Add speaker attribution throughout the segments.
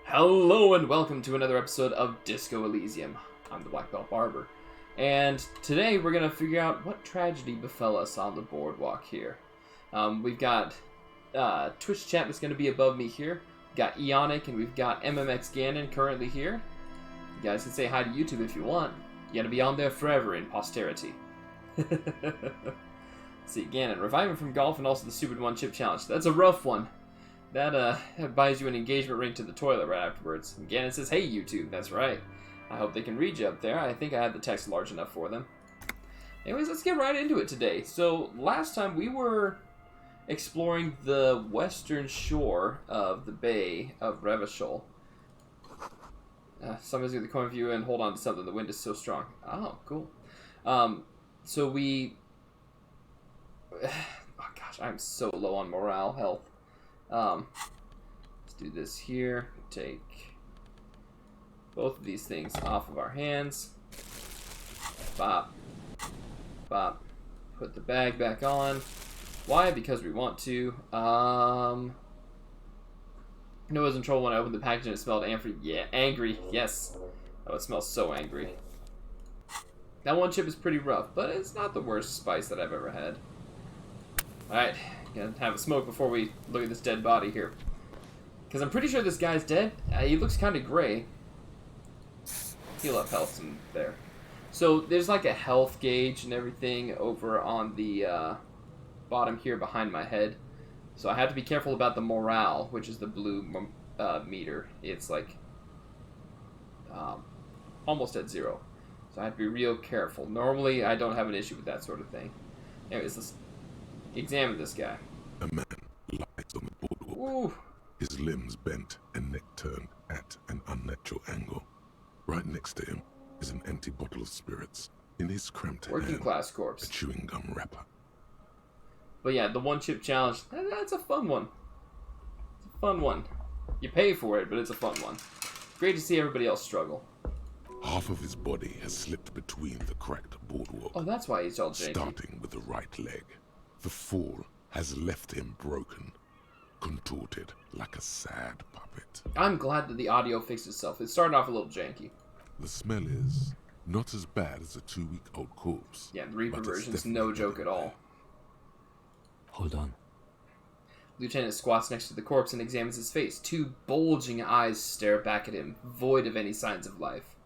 Speaker 1: Hello and welcome to another episode of Disco Elysium. I'm the Black Belt Barber, and today we're going to figure out what tragedy befell us on the boardwalk here. We've got Twitch chat that's going to be above me here. We've got Eonic and we've got MMX Ganon currently here. You guys can say hi to YouTube if you want. You're going to be on there forever in posterity. See, Ganon, reviving from golf and also the Stupid One Chip Challenge. That's a rough one. That buys you an engagement ring to the toilet right afterwards. And Ganon says, hey, YouTube. That's right. I hope they can read you up there. I think I have the text large enough for them. Anyways, let's get right into it today. So, last time we were exploring the western shore of the bay of Revachol. Somebody's got the coin view and hold on to something. The wind is so strong. Oh, cool. So we... oh, gosh, I'm so low on morale health. Let's do this here. Take both of these things off of our hands. Bop. Bop. Put the bag back on. Why? Because we want to. I was in trouble when I opened the package and it smelled angry. Yeah, angry. Yes. Oh, it smells so angry. That one chip is pretty rough, but it's not the worst spice that I've ever had. Alright. Gonna have a smoke before we look at this dead body here. Because I'm pretty sure this guy's dead. He looks kind of gray. Heal up health some there. So there's like a health gauge and everything over on the bottom here behind my head. So I have to be careful about the morale, which is the blue meter. It's like almost at 0. So I have to be real careful. Normally I don't have an issue with that sort of thing. Anyways, let's examine this guy.
Speaker 2: A man lies on the boardwalk,
Speaker 1: Ooh.
Speaker 2: his limbs bent and neck turned at an unnatural angle. Right next to him is an empty bottle of spirits. In his cramped
Speaker 1: Working
Speaker 2: hand,
Speaker 1: class corpse.
Speaker 2: a chewing gum wrapper.
Speaker 1: But yeah, the one chip challenge, that's a fun one. It's a fun one. You pay for it, but it's a fun one. Great to see everybody else struggle.
Speaker 2: Half of his body has slipped between the cracked boardwalk,
Speaker 1: Oh, that's why he's all janky.
Speaker 2: starting with the right leg. The fall has left him broken, contorted like a sad puppet.
Speaker 1: I'm glad that the audio fixed itself. It started off a little janky.
Speaker 2: The smell is not as bad as a 2-week-old corpse.
Speaker 1: Yeah, the Reaper
Speaker 2: but it's
Speaker 1: version's no
Speaker 2: definitely
Speaker 1: joke at all.
Speaker 3: Hold on.
Speaker 1: Lieutenant squats next to the corpse and examines his face. 2 bulging eyes stare back at him, void of any signs of life.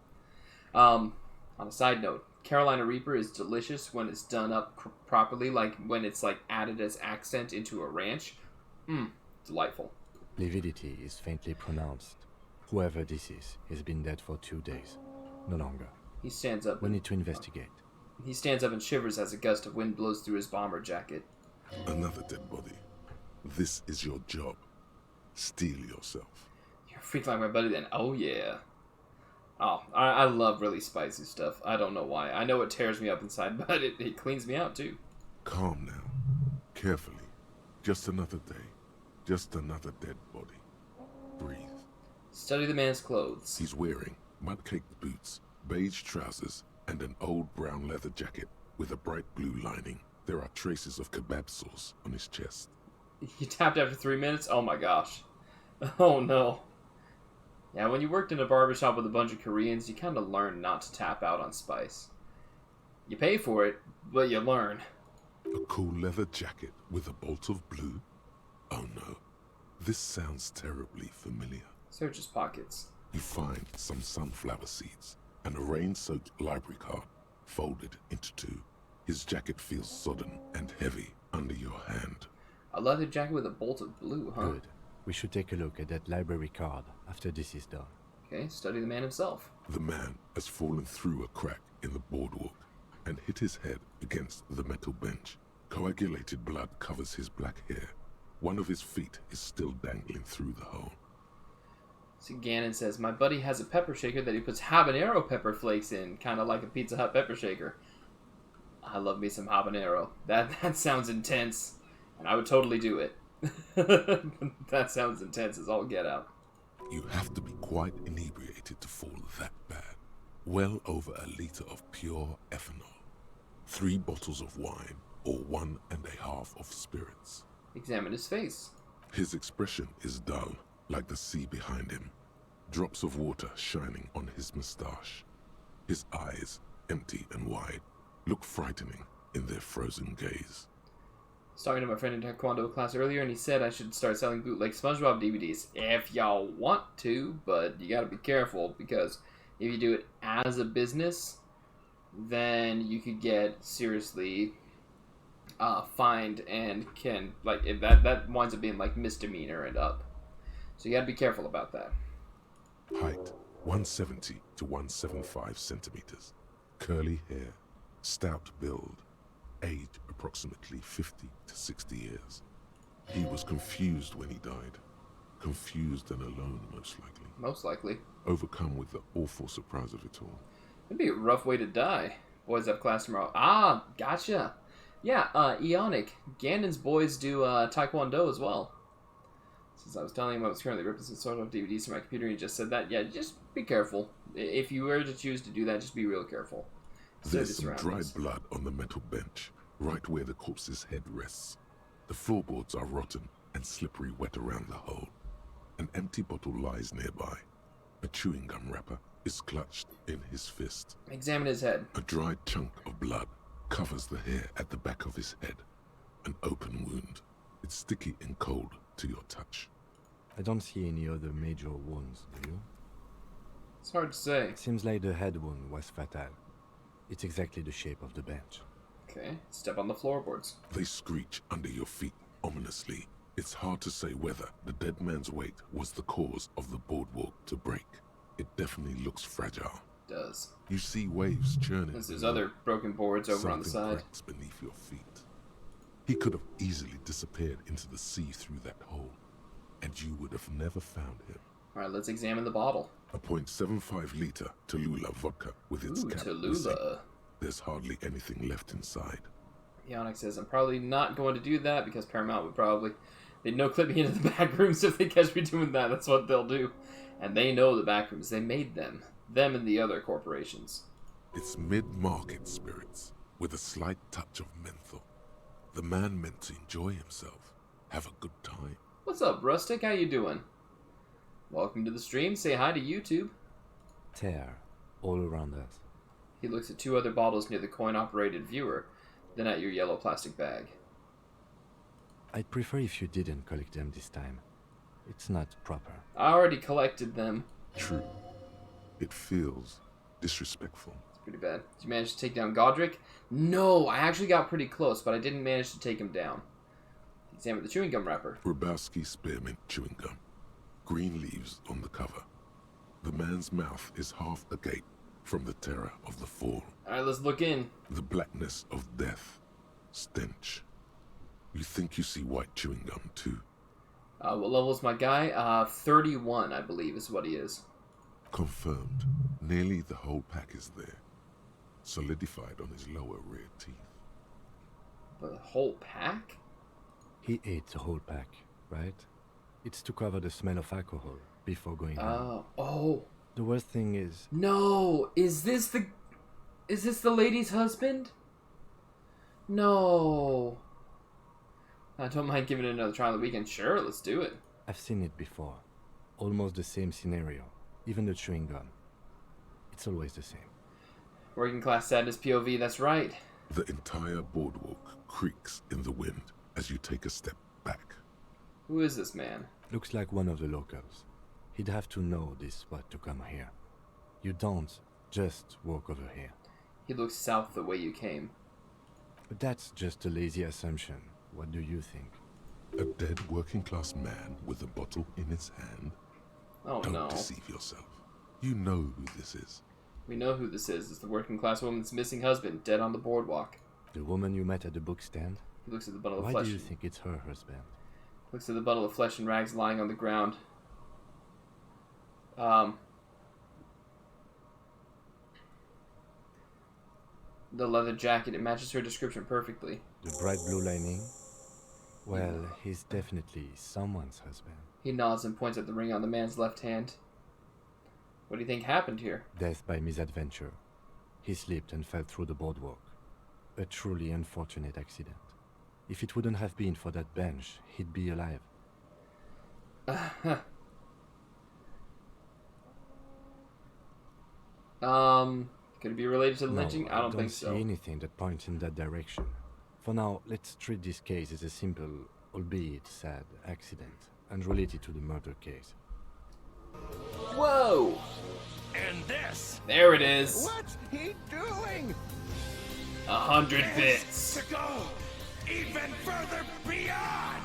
Speaker 1: On a side note, Carolina Reaper is delicious when it's done up properly, like when it's like added as accent into a ranch. Delightful.
Speaker 3: Lividity is faintly pronounced. Whoever this is has been dead for 2 days. No longer.
Speaker 1: He stands up.
Speaker 3: We need to investigate.
Speaker 1: He stands up and shivers as a gust of wind blows through his bomber jacket.
Speaker 2: Another dead body. This is your job. Steel yourself.
Speaker 1: You're a freak like my buddy then. Oh, yeah. Oh, I love really spicy stuff. I don't know why. I know it tears me up inside, but it cleans me out, too.
Speaker 2: Calm now. Carefully. Just another day. Just another dead body. Breathe.
Speaker 1: Study the man's clothes.
Speaker 2: He's wearing mud-caked boots, beige trousers, and an old brown leather jacket with a bright blue lining. There are traces of kebab sauce on his chest.
Speaker 1: You tapped after 3 minutes? Oh, my gosh. Oh, no. Yeah, when you worked in a barbershop with a bunch of Koreans, you kind of learn not to tap out on spice. You pay for it, but you learn.
Speaker 2: A cool leather jacket with a bolt of blue? Oh no, this sounds terribly familiar.
Speaker 1: Search his pockets.
Speaker 2: You find some sunflower seeds and a rain-soaked library card folded into 2. His jacket feels sodden and heavy under your hand.
Speaker 1: A leather jacket with a bolt of blue, huh?
Speaker 3: Good. We should take a look at that library card after this is done.
Speaker 1: Okay, study the man himself.
Speaker 2: The man has fallen through a crack in the boardwalk and hit his head against the metal bench. Coagulated blood covers his black hair. One of his feet is still dangling through the hole.
Speaker 1: See, Ganon says, my buddy has a pepper shaker that he puts habanero pepper flakes in, kind of like a Pizza Hut pepper shaker. I love me some habanero. That sounds intense, and I would totally do it. That sounds intense as all get out.
Speaker 2: You have to be quite inebriated to fall that bad. Well over a liter of pure ethanol. 3 bottles of wine, or 1.5 of spirits.
Speaker 1: Examine his face.
Speaker 2: His expression is dull, like the sea behind him. drops of water shining on his moustache. His eyes, empty and wide, look frightening in their frozen gaze.
Speaker 1: I was talking to my friend in Taekwondo class earlier, and he said I should start selling bootleg SpongeBob DVDs if y'all want to, but you gotta be careful, because if you do it as a business, then you could get seriously fined and can, like, if that winds up being like misdemeanor and up. So you gotta be careful about that.
Speaker 2: Height 170 to 175 centimeters. Curly hair, stout build, age approximately 50 to 60 years. He was confused when he died. Confused and alone, most likely.
Speaker 1: Most likely.
Speaker 2: Overcome with the awful surprise of it all.
Speaker 1: It'd be a rough way to die. Boys have class tomorrow. Ah, gotcha. Yeah, Eonic. Ganon's boys do Taekwondo as well. Since I was telling him I was currently ripping some sort of DVDs from my computer, he just said that. Yeah, just be careful. If you were to choose to do that, just be real careful.
Speaker 2: There's some dried blood on the metal bench, right where the corpse's head rests. The floorboards are rotten and slippery wet around the hole. An empty bottle lies nearby. A chewing gum wrapper is clutched in his fist.
Speaker 1: Examine his head.
Speaker 2: A dried chunk of blood covers the hair at the back of his head. An open wound. It's sticky and cold to your touch.
Speaker 3: I don't see any other major wounds, do you?
Speaker 1: It's hard to say.
Speaker 3: It seems like the head wound was fatal. It's exactly the shape of the bench.
Speaker 1: Okay, step on the floorboards.
Speaker 2: They screech under your feet ominously. It's hard to say whether the dead man's weight was the cause of the boardwalk to break. It definitely looks fragile.
Speaker 1: It does.
Speaker 2: You see waves churning.
Speaker 1: There's other broken boards over on the side.
Speaker 2: Cracks beneath your feet. He could have easily disappeared into the sea through that hole, and you would have never found him.
Speaker 1: Alright, let's examine the bottle.
Speaker 2: A .75 liter Tallulah vodka with its cap missing.
Speaker 1: Tallulah.
Speaker 2: There's hardly anything left inside.
Speaker 1: Eonic says, I'm probably not going to do that because Paramount would probably... They'd no-clip me into the back rooms if they catch me doing that. That's what they'll do. And they know the back rooms. They made them. Them and the other corporations.
Speaker 2: It's mid-market spirits with a slight touch of menthol. The man meant to enjoy himself, have a good time.
Speaker 1: What's up, Rustic? How you doing? Welcome to the stream. Say hi to YouTube.
Speaker 3: Tear all around us.
Speaker 1: He looks at two other bottles near the coin-operated viewer, then at your yellow plastic bag.
Speaker 3: I'd prefer if you didn't collect them this time. It's not proper.
Speaker 1: I already collected them.
Speaker 2: True. It feels disrespectful.
Speaker 1: It's pretty bad. Did you manage to take down Godric? No, I actually got pretty close, but I didn't manage to take him down. Examine the chewing gum wrapper.
Speaker 2: Revachol spearmint chewing gum. Green leaves on the cover. The man's mouth is half agape from the terror of the fall.
Speaker 1: Alright, let's look in.
Speaker 2: The blackness of death. Stench. You think you see white chewing gum, too.
Speaker 1: What level is my guy? 31, I believe, is what he is.
Speaker 2: Confirmed. Nearly the whole pack is there. Solidified on his lower rear teeth.
Speaker 1: The whole pack?
Speaker 3: He ate the whole pack, right? It's to cover the smell of alcohol before going home.
Speaker 1: Oh.
Speaker 3: The worst thing is...
Speaker 1: No! Is this the lady's husband? No. I don't mind giving it another try on the weekend. Sure, let's do it.
Speaker 3: I've seen it before. Almost the same scenario. Even the chewing gum. It's always the same.
Speaker 1: Working class sadness POV, that's right.
Speaker 2: The entire boardwalk creaks in the wind as you take a step back.
Speaker 1: Who is this man?
Speaker 3: Looks like one of the locals. He'd have to know this spot to come here. You don't just walk over here.
Speaker 1: He looks south the way you came.
Speaker 3: But that's just a lazy assumption. What do you think?
Speaker 2: A dead working class man with a bottle in his hand?
Speaker 1: Oh
Speaker 2: Don't
Speaker 1: no.
Speaker 2: deceive yourself. You know who this is.
Speaker 1: We know who this is. It's the working class woman's missing husband, dead on the boardwalk.
Speaker 3: The woman you met at the book stand?
Speaker 1: He looks at the bundle of
Speaker 3: Why
Speaker 1: flesh.
Speaker 3: do you think it's her husband?
Speaker 1: Looks at the bundle of flesh and rags lying on the ground. The leather jacket, it matches her description perfectly.
Speaker 3: The bright blue lining? Well, he's definitely someone's husband.
Speaker 1: He nods and points at the ring on the man's left hand. What do you think happened here?
Speaker 3: Death by misadventure. He slipped and fell through the boardwalk. A truly unfortunate accident. If it wouldn't have been for that bench, he'd be alive.
Speaker 1: Could it be related to the
Speaker 3: No,
Speaker 1: lynching? I don't think so.
Speaker 3: see anything that points in that direction. For now, let's treat this case as a simple, albeit sad, accident, unrelated to the murder case.
Speaker 1: Whoa!
Speaker 4: And this.
Speaker 1: There it is.
Speaker 4: What's he doing?
Speaker 1: 100 bits.
Speaker 4: To go even further beyond.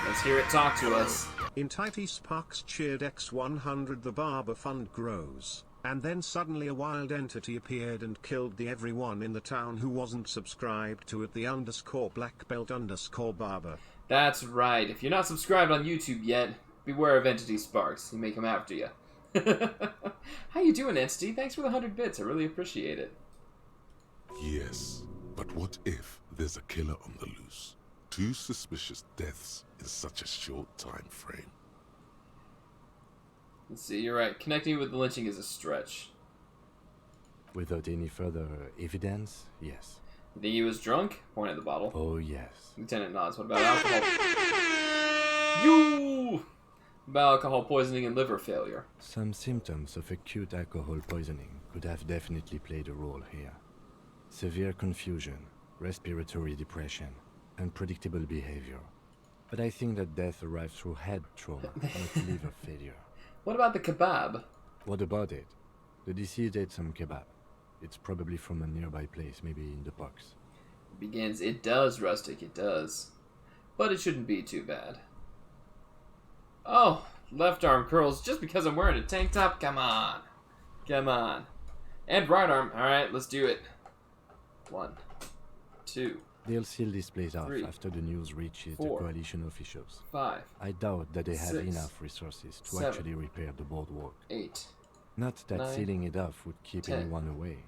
Speaker 4: Let's hear it talk to us.
Speaker 5: In Tighty Sparks cheered X100 the Barber Fund grows, and then suddenly a wild entity appeared and killed everyone in the town who wasn't subscribed to it the _black_belt_barber.
Speaker 1: That's right. If you're not subscribed on YouTube yet, beware of Entity Sparks. He may come after you. How you doing, Entity? Thanks for the 100 bits. I really appreciate it.
Speaker 2: Yes, but what if there's a killer on the loose? 2 suspicious deaths in such a short time frame.
Speaker 1: Let's see, you're right. Connecting with the lynching is a stretch.
Speaker 3: Without any further evidence, yes.
Speaker 1: You think he was drunk? Point at the bottle.
Speaker 3: Oh, yes.
Speaker 1: Lieutenant nods. What about alcohol? You! What about alcohol poisoning and liver failure?
Speaker 3: Some symptoms of acute alcohol poisoning could have definitely played a role here. Severe confusion, respiratory depression, unpredictable behavior. But I think that death arrived through head trauma, not liver failure.
Speaker 1: What about the kebab?
Speaker 3: What about it? The deceased ate some kebab. It's probably from a nearby place, maybe in the parks.
Speaker 1: It begins, it does, Rustic, it does. But it shouldn't be too bad. Oh, left arm curls just because I'm wearing a tank top? Come on. Come on. And right arm. Alright, let's do it. 1, 2,
Speaker 3: They'll seal this place off
Speaker 1: 3,
Speaker 3: after the news reaches the
Speaker 1: 4,
Speaker 3: coalition officials.
Speaker 1: 5,
Speaker 3: I doubt that they have
Speaker 1: 6,
Speaker 3: enough resources to
Speaker 1: 7,
Speaker 3: actually repair the boardwalk.
Speaker 1: 8,
Speaker 3: Not that
Speaker 1: 9,
Speaker 3: sealing it off would keep
Speaker 1: 10,
Speaker 3: anyone away.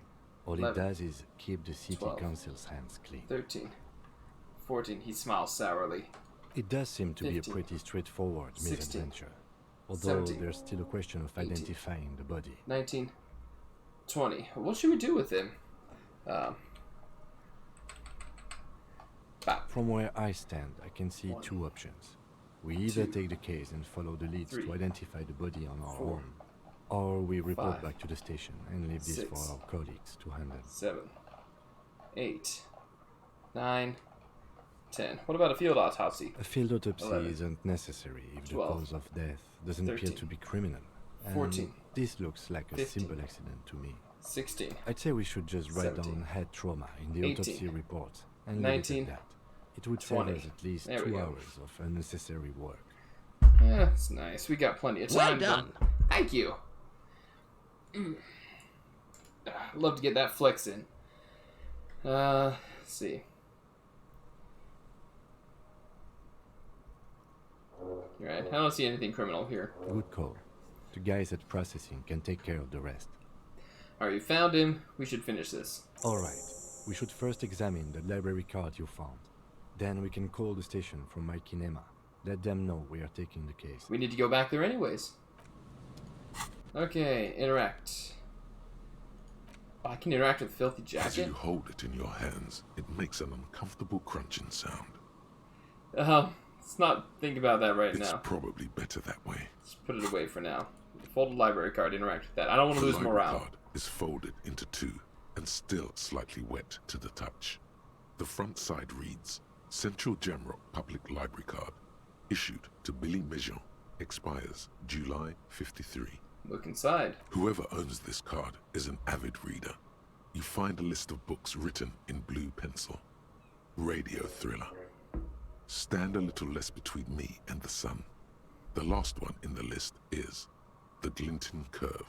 Speaker 3: All
Speaker 1: 11,
Speaker 3: it does is keep the city
Speaker 1: 12,
Speaker 3: council's hands clean.
Speaker 1: 13, 14. He smiles sourly.
Speaker 3: It does seem to be a
Speaker 1: 15,
Speaker 3: pretty straightforward
Speaker 1: 16,
Speaker 3: misadventure. Although
Speaker 1: 17,
Speaker 3: there's still a question of
Speaker 1: 18,
Speaker 3: identifying the body.
Speaker 1: 19, 20. What should we do with him?
Speaker 3: From where I stand, I can see
Speaker 1: 1,
Speaker 3: 2 options. We either
Speaker 1: 2,
Speaker 3: take the case and follow the leads
Speaker 1: 3,
Speaker 3: to identify the body on our
Speaker 1: 4,
Speaker 3: own, or we report
Speaker 1: 5,
Speaker 3: back to the station and leave this for
Speaker 1: 6,
Speaker 3: our colleagues to handle.
Speaker 1: 7, 8, 9, 10. What about a field autopsy?
Speaker 3: A field autopsy
Speaker 1: 11,
Speaker 3: isn't necessary if
Speaker 1: 12,
Speaker 3: the cause of death doesn't appear
Speaker 1: 13,
Speaker 3: to be criminal. And
Speaker 1: 14,
Speaker 3: this looks like a
Speaker 1: 15,
Speaker 3: simple accident to me.
Speaker 1: 16,
Speaker 3: I'd say we should just write
Speaker 1: 17,
Speaker 3: down head trauma in the
Speaker 1: 18,
Speaker 3: autopsy report and leave it
Speaker 1: 19,
Speaker 3: at that. It would save
Speaker 1: 20.
Speaker 3: us at least
Speaker 1: There we
Speaker 3: 2
Speaker 1: go.
Speaker 3: hours of unnecessary work.
Speaker 1: Yeah, that's nice. We got plenty of time.
Speaker 4: Well done.
Speaker 1: Thank you. I'd love to get that flex in. Let's see. Alright, I don't see anything criminal here.
Speaker 3: Good call. The guys at processing can take care of the rest.
Speaker 1: Alright, you found him. We should finish this.
Speaker 3: Alright, we should first examine the library card you found. Then we can call the station from my kinema. Let them know we are taking the case.
Speaker 1: We need to go back there anyways. Okay, interact. Oh, I can interact with Filthy
Speaker 2: As you
Speaker 1: Jacket?
Speaker 2: hold it in your hands, it makes an uncomfortable crunching sound.
Speaker 1: Let's not think about that right
Speaker 2: It's
Speaker 1: now.
Speaker 2: probably better that way.
Speaker 1: Let's put it away for now. Folded library card, interact with that. I don't want to
Speaker 2: The
Speaker 1: lose
Speaker 2: library
Speaker 1: morale.
Speaker 2: card is folded into 2 and still slightly wet to the touch. The front side reads, Central Jamrock Public Library Card, issued to Billy Mejean, expires July 53.
Speaker 1: Look inside.
Speaker 2: Whoever owns this card is an avid reader. You find a list of books written in blue pencil. Radio thriller. Stand a little less between me and the sun. The last one in the list is The Glinton Curve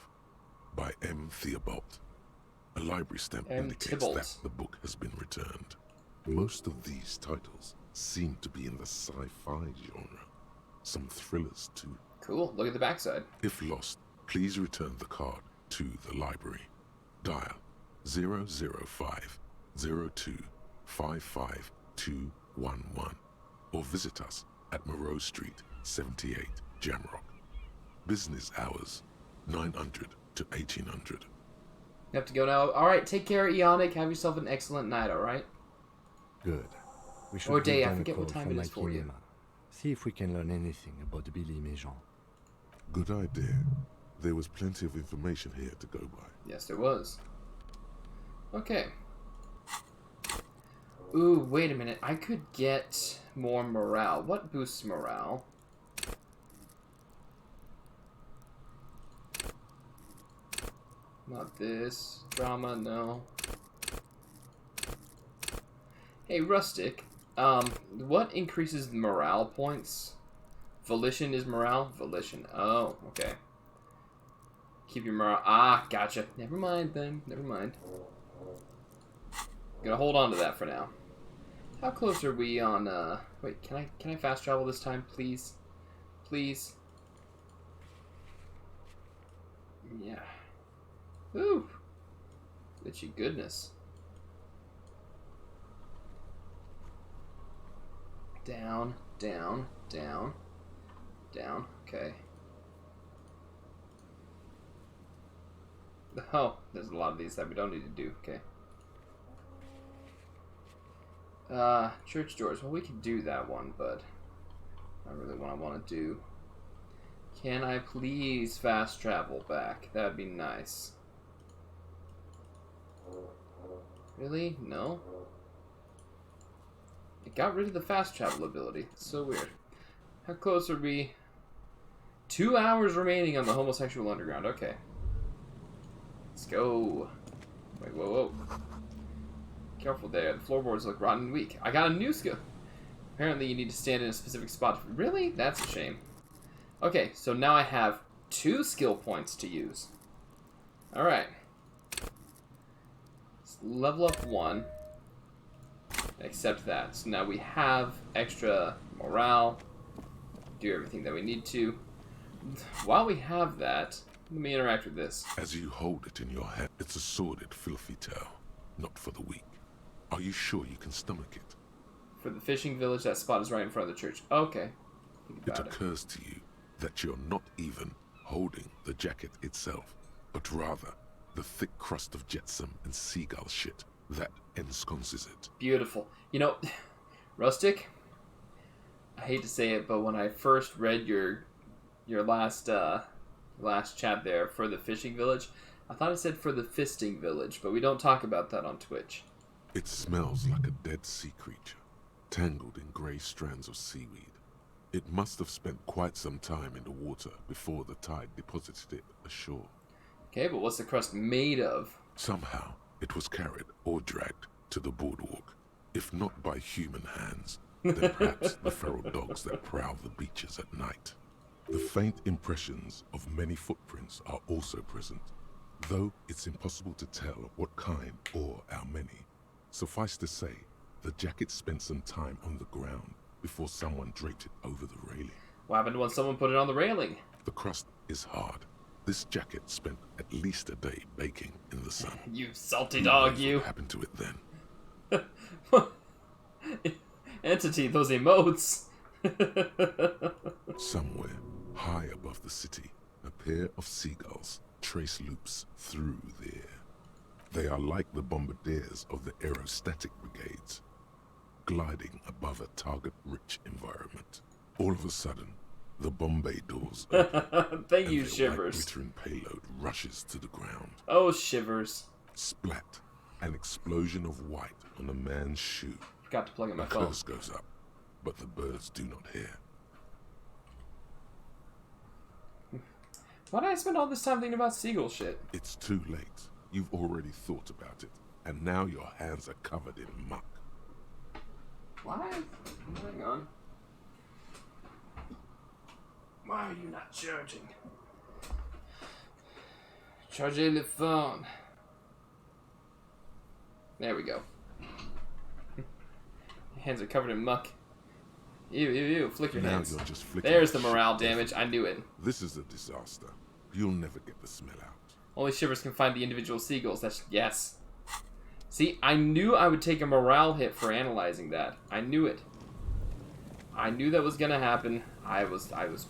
Speaker 2: by M. Theobald. A library stamp
Speaker 1: M.
Speaker 2: indicates
Speaker 1: Tybalt.
Speaker 2: that the book has been returned. Most of these titles seem to be in the sci-fi genre. Some thrillers too.
Speaker 1: Cool. Look at the backside.
Speaker 2: If lost, please return the card to the library. Dial 005 02 55211 or visit us at Moreau Street, 78, Jamrock. Business hours 900 to 1800.
Speaker 1: You have to go now. Alright, take care, Eonic. Have yourself an excellent night, alright?
Speaker 3: Good. We should
Speaker 1: Or day,
Speaker 3: give
Speaker 1: I
Speaker 3: them a
Speaker 1: forget what
Speaker 3: call
Speaker 1: time it is for you.
Speaker 3: Malkinema. See if we can learn anything about Billy Méjean.
Speaker 2: Good idea. There was plenty of information here to go by.
Speaker 1: Yes, there was. Okay. Ooh, wait a minute. I could get more morale. What boosts morale? Not this. Drama, no. Hey, Rustic. What increases morale points? Volition is morale? Volition. Oh, okay. Keep your morale. Ah, gotcha. Never mind then. Never mind. Gonna hold on to that for now. How close are we on, wait, can I fast travel this time, please? Please? Yeah. Ooh. Itchy goodness. Down, down, down, down. Okay. Oh, there's a lot of these that we don't need to do. Okay. Church doors. Well, we can do that one, but not really what I want to do. Can I please fast travel back? That'd be nice. Really? No? It got rid of the fast travel ability. It's so weird. How close are we? 2 hours remaining on the homosexual underground. Okay. Let's go. Wait, whoa, whoa. Careful there. The floorboards look rotten and weak. I got a new skill. Apparently you need to stand in a specific spot. Really? That's a shame. Okay, so now I have 2 skill points to use. Alright. Let's level up 1. Accept that. So now we have extra morale. Do everything that we need to. While we have that, let me interact with this.
Speaker 2: As you hold it in your hand, it's a sordid, filthy tale, not for the weak. Are you sure you can stomach it?
Speaker 1: For the fishing village, that spot is right in front of the church. Okay. Think
Speaker 2: It
Speaker 1: about
Speaker 2: occurs to you that you're not even holding the jacket itself, but rather the thick crust of jetsam and seagull shit that ensconces it.
Speaker 1: Beautiful. You know, Rustic, I hate to say it, but when I first read your last chat there for the fishing village, I thought it said for the fisting village, but we don't talk about that on Twitch.
Speaker 2: It smells like a dead sea creature, tangled in grey strands of seaweed. It must have spent quite some time in the water before the tide deposited it ashore.
Speaker 1: Okay, but what's the crust made of?
Speaker 2: Somehow, it was carried or dragged to the boardwalk. If not by human hands, then perhaps the feral dogs that prowl the beaches at night. The faint impressions of many footprints are also present, though it's impossible to tell what kind or how many. Suffice to say, the jacket spent some time on the ground before someone draped it over the railing.
Speaker 1: What happened when someone put it on the railing?
Speaker 2: The crust is hard. This jacket spent at least a day baking in the sun.
Speaker 1: You salty
Speaker 2: Who
Speaker 1: dog,
Speaker 2: knows
Speaker 1: you.
Speaker 2: what happened to it then?
Speaker 1: Entity, those emotes.
Speaker 2: Somewhere, high above the city, a pair of seagulls trace loops through the air. They are like the bombardiers of the aerostatic brigades, gliding above a target-rich environment. All of a sudden, the Bombay doors open,
Speaker 1: Thank you,
Speaker 2: and their
Speaker 1: Shivers.
Speaker 2: white glittering payload rushes to the ground.
Speaker 1: Oh, Shivers.
Speaker 2: Splat! An explosion of white on a man's shoe.
Speaker 1: Forgot to plug in my
Speaker 2: A
Speaker 1: phone.
Speaker 2: curse goes up, but the birds do not hear.
Speaker 1: Why did I spend all this time thinking about seagull shit?
Speaker 2: It's too late. You've already thought about it, and now your hands are covered in muck.
Speaker 1: Why? Hang on. Why are you not charging? Chargez le phone. There we go. Your hands are covered in muck. Ew, ew, ew. Flick your
Speaker 2: Now
Speaker 1: hands.
Speaker 2: you're just flicking
Speaker 1: There's the
Speaker 2: shit
Speaker 1: morale
Speaker 2: off.
Speaker 1: damage. I knew it.
Speaker 2: This is a disaster. You'll never get the smell out.
Speaker 1: Only Shivers can find the individual seagulls. That's yes. See, I knew I would take a morale hit for analyzing that. I knew it. I knew that was gonna happen. I was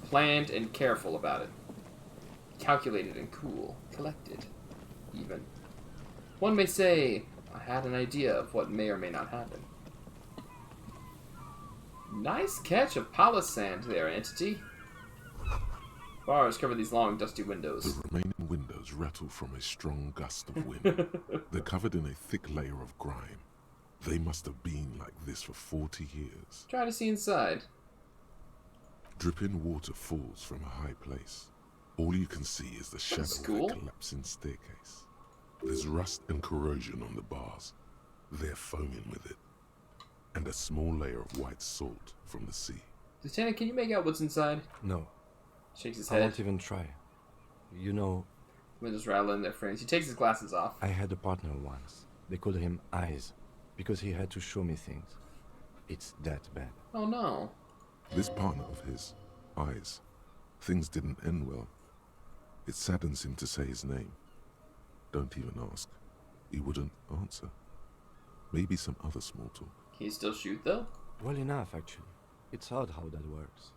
Speaker 1: planned and careful about it. Calculated and cool. Collected. Even. One may say I had an idea of what may or may not happen. Nice catch of palisand there, entity. Bars cover these long, dusty windows.
Speaker 2: The remaining windows rattle from a strong gust of wind. They're covered in a thick layer of grime. They must have been like this for 40 years.
Speaker 1: Try to see inside.
Speaker 2: Dripping water falls from a high place. All you can see is the shadow
Speaker 1: cool.
Speaker 2: of a collapsing staircase. There's rust and corrosion on the bars. They're foaming with it. And a small layer of white salt from the sea.
Speaker 1: Lieutenant, can you make out what's inside?
Speaker 3: No,
Speaker 1: Shakes his
Speaker 3: I
Speaker 1: head.
Speaker 3: won't even try. You know,
Speaker 1: Windows rattle in their frames. He takes his glasses off.
Speaker 3: I had a partner once. They called him Eyes, because he had to show me things. It's that bad.
Speaker 1: Oh no.
Speaker 2: This partner of his, Eyes, things didn't end well. It saddens him to say his name. Don't even ask. He wouldn't answer. Maybe some other small talk.
Speaker 1: Can you still shoot though?
Speaker 3: Well enough, actually. It's odd how that works.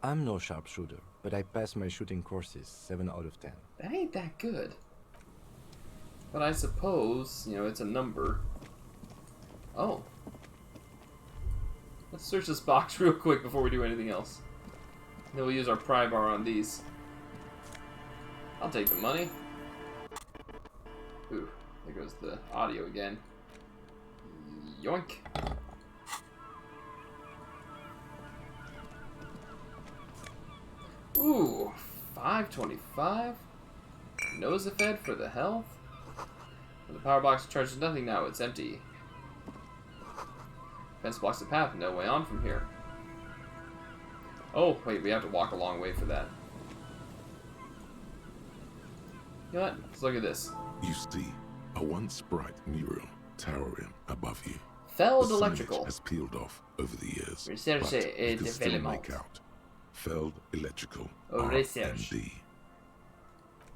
Speaker 3: I'm no sharpshooter, but I pass my shooting courses 7 out of 10.
Speaker 1: That ain't that good. But I suppose, you know, it's a number. Oh. Let's search this box real quick before we do anything else. Then we'll use our pry bar on these. I'll take the money. Ooh, there goes the audio again. Yoink. Ooh, 525. Nosefed for the health. The power box charges nothing now, it's empty. Fence blocks the path, no way on from here. Oh, wait, we have to walk a long way for that. You know what? Let's look at this.
Speaker 2: You see, a once bright mural towering above you.
Speaker 1: Feld
Speaker 2: The
Speaker 1: Electrical.
Speaker 2: signage has peeled off over the years,
Speaker 1: Research
Speaker 2: but
Speaker 1: et
Speaker 2: you can still
Speaker 1: development.
Speaker 2: make out Feld Electrical
Speaker 1: Research.
Speaker 2: R&D.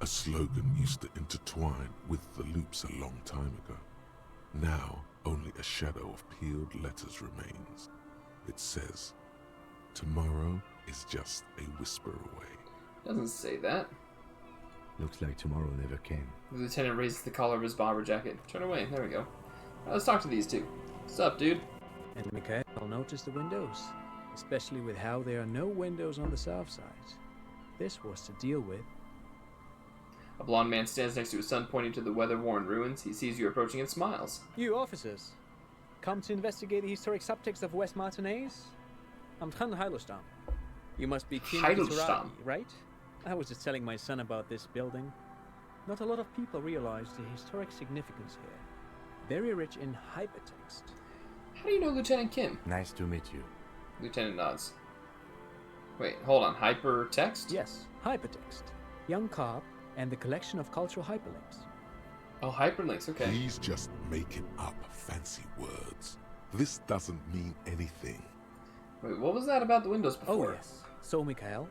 Speaker 2: A slogan used to intertwine with the loops a long time ago. Now, only a shadow of peeled letters remains. It says, tomorrow is just a whisper away.
Speaker 1: Doesn't say that.
Speaker 3: Looks like tomorrow never came.
Speaker 1: The lieutenant raises the collar of his bomber jacket. Turn away. There we go. Let's talk to these two. What's up, dude?
Speaker 6: And Mikhail noticed the windows, especially with how there are no windows on the south side. This was to deal with.
Speaker 1: A blond man stands next to his son, pointing to the weather-worn ruins. He sees you approaching and smiles.
Speaker 6: You officers, come to investigate the historic subtext of West Martinez? I'm Trond Heilostam. You must be King
Speaker 1: Heilostam.
Speaker 6: right? I was just telling my son about this building. Not a lot of people realize the historic significance here. Very rich in hypertext.
Speaker 1: How do you know Lieutenant Kim?
Speaker 3: Nice to meet you.
Speaker 1: Lieutenant nods. Wait, hold on. Hypertext?
Speaker 6: Yes, hypertext. Young Carp and the collection of cultural hyperlinks.
Speaker 1: Oh, hyperlinks. Okay.
Speaker 2: He's just making up fancy words. This doesn't mean anything.
Speaker 1: Wait, what was that about the windows before?
Speaker 6: Oh yes. So Mikhail,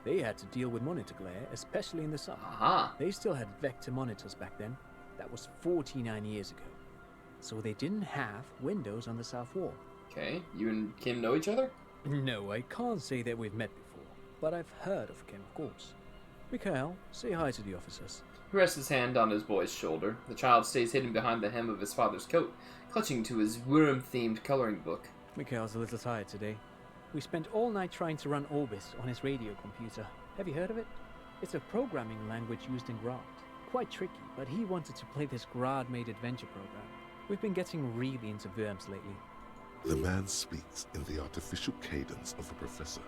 Speaker 6: they had to deal with monitor glare, especially in the summer.
Speaker 1: Aha.
Speaker 6: They still had vector monitors back then. That was 49 years ago. So they didn't have windows on the south wall.
Speaker 1: Okay. You and Kim know each other?
Speaker 6: No, I can't say that we've met before, but I've heard of Kim, of course. Mikhail, say hi to the officers.
Speaker 1: He rests his hand on his boy's shoulder. The child stays hidden behind the hem of his father's coat, clutching to his worm-themed coloring book.
Speaker 6: Mikhail's a little tired today. We spent all night trying to run Orbis on his radio computer. Have you heard of it? It's a programming language used in Grad. Quite tricky, but he wanted to play this Grad-made adventure program. We've been getting really into worms lately.
Speaker 2: The man speaks in the artificial cadence of a professor,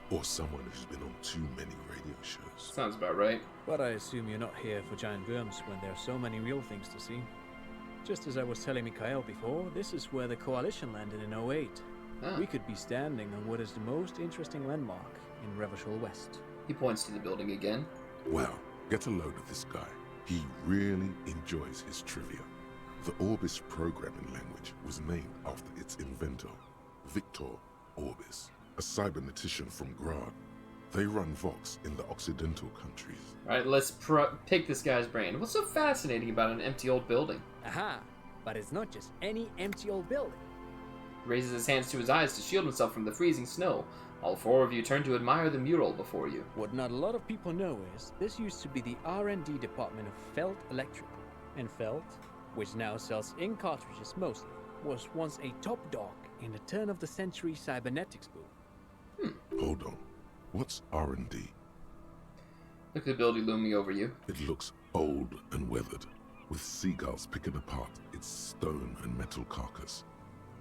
Speaker 2: or someone who's been on too many radio shows.
Speaker 1: Sounds about right.
Speaker 6: But I assume you're not here for giant worms when there are so many real things to see. Just as I was telling Mikhail before, this is where the Coalition landed in 08.
Speaker 1: Ah.
Speaker 6: We could be standing on what is the most interesting landmark in Revachol West.
Speaker 1: He points to the building again.
Speaker 2: Well, get a load of this guy. He really enjoys his trivia. The Orbis programming language was named after its inventor, Victor Orbis, a cybernetician from Grad. They run Vox in the Occidental countries.
Speaker 1: Alright, let's pick this guy's brain. What's so fascinating about an empty old building?
Speaker 6: Aha! But it's not just any empty old building.
Speaker 1: He raises his hands to his eyes to shield himself from the freezing snow. All four of you turn to admire the mural before you.
Speaker 6: What not a lot of people know is this used to be the R&D department of Feld Electrical. And Feld, which now sells ink cartridges mostly, was once a top dog in the turn-of-the-century cybernetics boom.
Speaker 2: Hold on. What's R&D?
Speaker 1: Look at the building looming over you.
Speaker 2: It looks old and weathered, with seagulls picking apart its stone and metal carcass.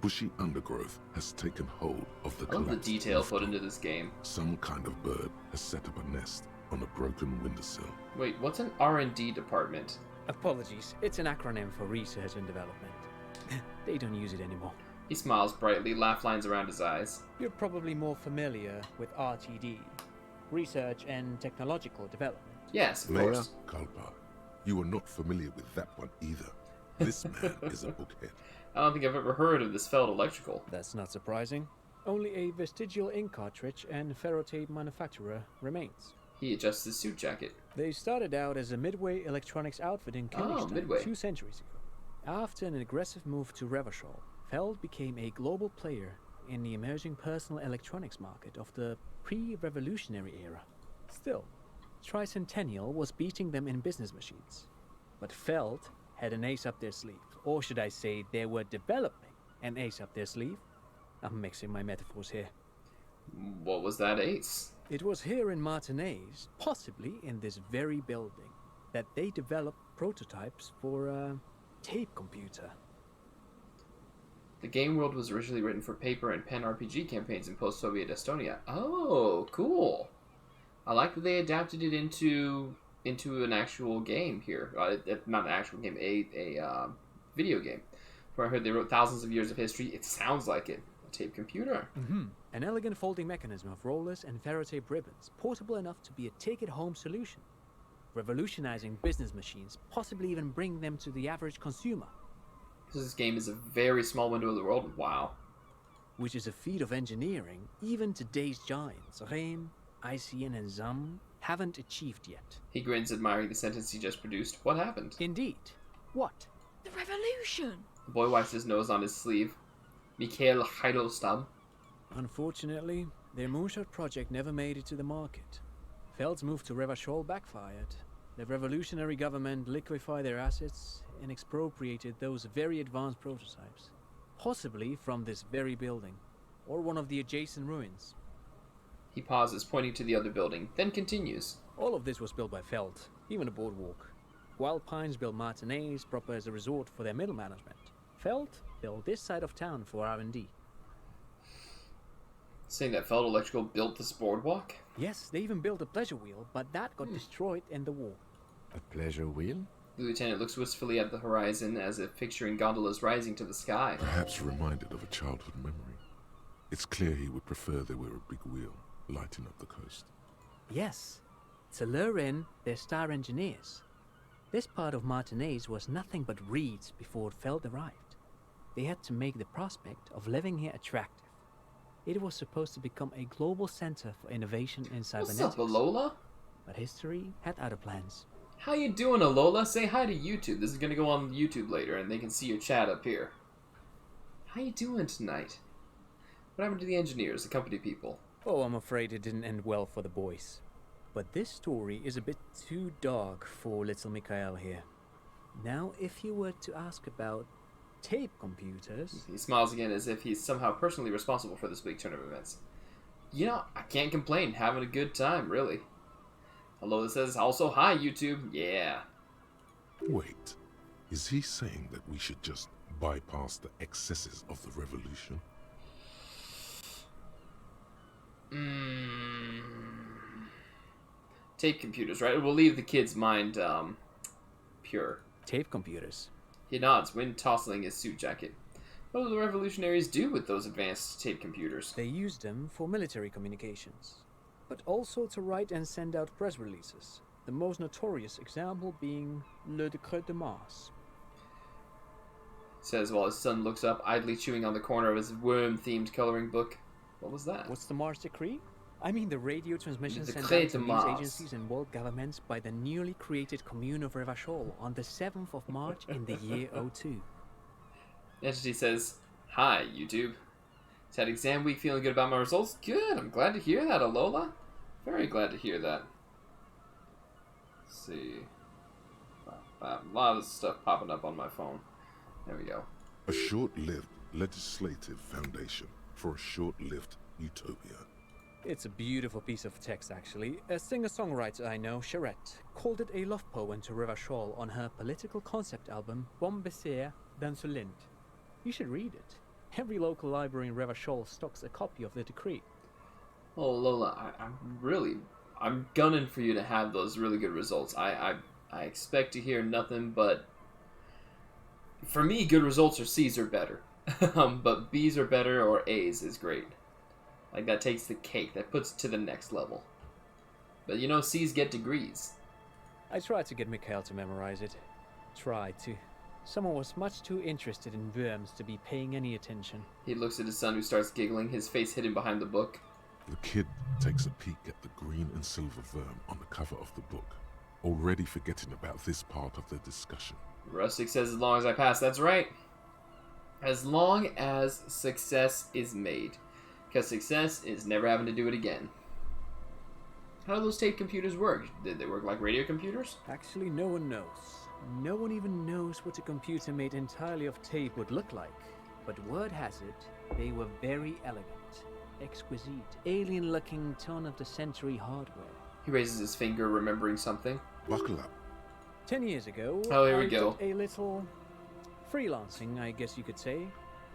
Speaker 2: Bushy undergrowth has taken hold of the
Speaker 1: I love the
Speaker 2: collapsed
Speaker 1: detail put
Speaker 2: rooftop.
Speaker 1: into this game.
Speaker 2: Some kind of bird has set up a nest on a broken windowsill.
Speaker 1: Wait, what's an R&D department?
Speaker 6: Apologies, it's an acronym for research and development. They don't use it anymore.
Speaker 1: He smiles brightly, laugh lines around his eyes.
Speaker 6: You're probably more familiar with RTD, Research and Technological Development.
Speaker 1: Yes, of
Speaker 2: Leia
Speaker 1: course.
Speaker 2: Kalpa, you are not familiar with that one either. This man is a bookhead.
Speaker 1: I don't think I've ever heard of this Feld Electrical.
Speaker 6: That's not surprising. Only a vestigial ink cartridge and ferrotape manufacturer remains.
Speaker 1: He adjusts his suit jacket.
Speaker 6: They started out as a Midway electronics outfit in Kyrgyzstan
Speaker 1: Midway.
Speaker 6: 2 centuries ago. After an aggressive move to Revachol, Feld became a global player in the emerging personal electronics market of the pre-revolutionary era. Still, Tricentennial was beating them in business machines. But Feld had an ace up their sleeve. Or should I say, they were developing an ace up their sleeve? I'm mixing my metaphors here.
Speaker 1: What was that ace?
Speaker 6: It was here in Martinez, possibly in this very building, that they developed prototypes for a tape computer.
Speaker 1: The game world was originally written for paper and pen RPG campaigns in post-Soviet Estonia. Oh, cool. I like that they adapted it into an actual game here. Not an actual game, a video game. Where I heard they wrote thousands of years of history. It sounds like it. A tape computer.
Speaker 6: An elegant folding mechanism of rollers and ferrotape ribbons, portable enough to be a take-it-home solution. Revolutionizing business machines, possibly even bring them to the average consumer.
Speaker 1: This game is a very small window of the world. Wow.
Speaker 6: Which is a feat of engineering even today's giants, Rehm, ICN and ZAM, haven't achieved yet.
Speaker 1: He grins, admiring the sentence he just produced. What happened?
Speaker 6: Indeed. What?
Speaker 7: The revolution!
Speaker 1: The boy wipes his nose on his sleeve. Mikhail Heidelstam.
Speaker 6: Unfortunately, their moonshot project never made it to the market. Feld's move to Revachol backfired. The revolutionary government liquefied their assets and expropriated those very advanced prototypes. Possibly from this very building, or one of the adjacent ruins.
Speaker 1: He pauses, pointing to the other building, then continues.
Speaker 6: All of this was built by Feld, even the boardwalk. Wild Pines built Martinez proper as a resort for their middle management. Feld built this side of town for R&D.
Speaker 1: Saying that Feld Electrical built this boardwalk?
Speaker 6: Yes, they even built a pleasure wheel, but that got destroyed in the war.
Speaker 3: A pleasure wheel?
Speaker 1: The lieutenant looks wistfully at the horizon as if picturing gondolas rising to the sky.
Speaker 2: Perhaps reminded of a childhood memory. It's clear he would prefer there were a big wheel lighting up the coast.
Speaker 6: Yes, to lure in their star engineers. This part of Martinez was nothing but reeds before Feld arrived. They had to make the prospect of living here attractive. It was supposed to become a global center for innovation in cybernetics.
Speaker 1: What's up, Alola?
Speaker 6: But history had other plans.
Speaker 1: How you doing, Alola? Say hi to YouTube. This is gonna go on YouTube later, and they can see your chat up here. How you doing tonight? What happened to the engineers, the company people?
Speaker 6: Oh, I'm afraid it didn't end well for the boys. But this story is a bit too dark for little Mikhail here. Now, if you were to ask about tape computers...
Speaker 1: He smiles again as if he's somehow personally responsible for this big turn of events. You know, I can't complain. Having a good time, really. Alola says, also, hi, YouTube. Yeah.
Speaker 2: Wait, is he saying that we should just bypass the excesses of the revolution?
Speaker 1: Tape computers, right? We'll leave the kid's mind, pure.
Speaker 6: Tape computers.
Speaker 1: He nods, wind tossing his suit jacket. What do the revolutionaries do with those advanced tape computers?
Speaker 6: They used them for military communications, but also to write and send out press releases. The most notorious example being Le Décret de Mars.
Speaker 1: Says while his son looks up, idly chewing on the corner of his worm-themed coloring book. What was that?
Speaker 6: What's the Mars Decree? I mean the radio transmission
Speaker 1: The
Speaker 6: sent
Speaker 1: Decree
Speaker 6: out to
Speaker 1: de
Speaker 6: news
Speaker 1: Mars.
Speaker 6: agencies and world governments by the newly created Commune of Revachol on the 7th of March in the year 02.
Speaker 1: The entity says, hi, YouTube. It's had exam week, feeling good about my results? Good, I'm glad to hear that, Alola. Very glad to hear that. Let's see. A lot of stuff popping up on my phone. There we go.
Speaker 2: A short-lived legislative foundation for a short-lived utopia.
Speaker 6: It's a beautiful piece of text, actually. A singer-songwriter I know, Charette, called it a love poem to Revachol on her political concept album, Bombessier d'Insolente. You should read it. Every local library in Revachol stocks a copy of the decree.
Speaker 1: Oh, Lola, I'm gunning for you to have those really good results. I expect to hear nothing but... For me, good results are C's or better. But B's are better or A's is great. Like, that takes the cake. That puts it to the next level. But you know, C's get degrees.
Speaker 6: I tried to get Mikhail to memorize it. Tried to. Someone was much too interested in worms to be paying any attention.
Speaker 1: He looks at his son, who starts giggling, his face hidden behind the book.
Speaker 2: The kid takes a peek at the green and silver worm on the cover of the book, already forgetting about this part of the discussion.
Speaker 1: Rustic says, as long as I pass, that's right. As long as success is made. Because success is never having to do it again. How do those tape computers work? Did they work like radio computers?
Speaker 6: Actually, no one knows. No one even knows what a computer made entirely of tape would look like. But word has it, they were very elegant, exquisite, alien-looking turn-of-the-century hardware.
Speaker 1: He raises his finger, remembering something.
Speaker 2: Buckle up.
Speaker 6: 10 years ago,
Speaker 1: Oh, here we
Speaker 6: I
Speaker 1: go.
Speaker 6: did a little freelancing, I guess you could say.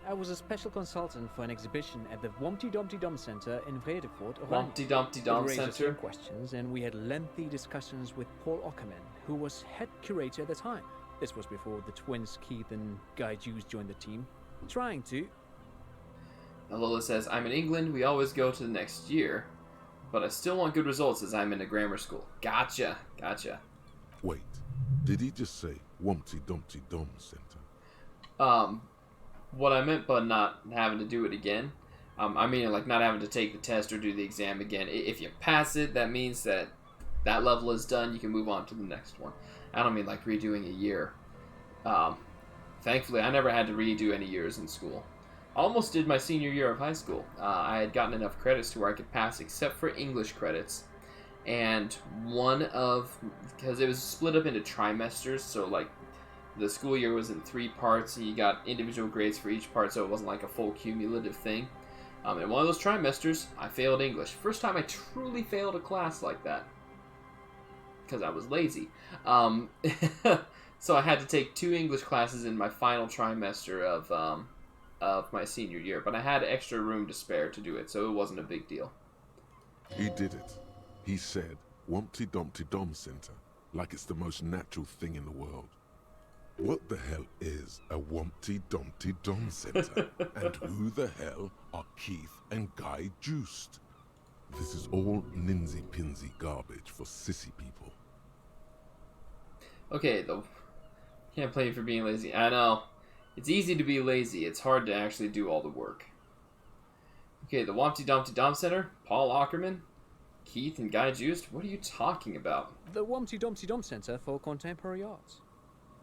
Speaker 6: I was a special consultant for an exhibition at the Wompty Dumpty Dum Center in Vredefort, Oranje.
Speaker 1: Wompty Dumpty Dum
Speaker 6: It raised a few
Speaker 1: Center.
Speaker 6: questions, and we had lengthy discussions with Paul Ockerman, who was head curator at the time. This was before the twins Keith and Guy Jews joined the team, trying to...
Speaker 1: Lola says, I'm in England, we always go to the next year. But I still want good results as I'm in a grammar school. Gotcha.
Speaker 2: Wait, did he just say Wumpty Dumpty Dum Center?
Speaker 1: What I meant by not having to do it again, I mean like not having to take the test or do the exam again. If you pass it, that means that level is done. You can move on to the next one. I don't mean like redoing a year. Thankfully, I never had to redo any years in school. Almost did my senior year of high school. I had gotten enough credits to where I could pass except for English credits. And because it was split up into trimesters, so like the school year was in 3 parts, and you got individual grades for each part, so it wasn't like a full cumulative thing. In one of those trimesters, I failed English. First time I truly failed a class like that. Because I was lazy. So I had to take 2 English classes in my final trimester of my senior year, but I had extra room to spare to do it, so it wasn't a big deal.
Speaker 2: He did it. He said Wumpty Dumpty Dum Center, like it's the most natural thing in the world. What the hell is a Wumpty Dumpty Dum Center? And who the hell are Keith and Guy Juiced? This is all ninsy-pinsy garbage for sissy people.
Speaker 1: Okay, though. Can't blame you for being lazy. I know. It's easy to be lazy. It's hard to actually do all the work. Okay, the Wumpty Dumpty Dum Center, Paul Ockerman, Keith and Guy Juiced. What are you talking about?
Speaker 6: The Wompty Dumpty Dum Center for Contemporary Arts.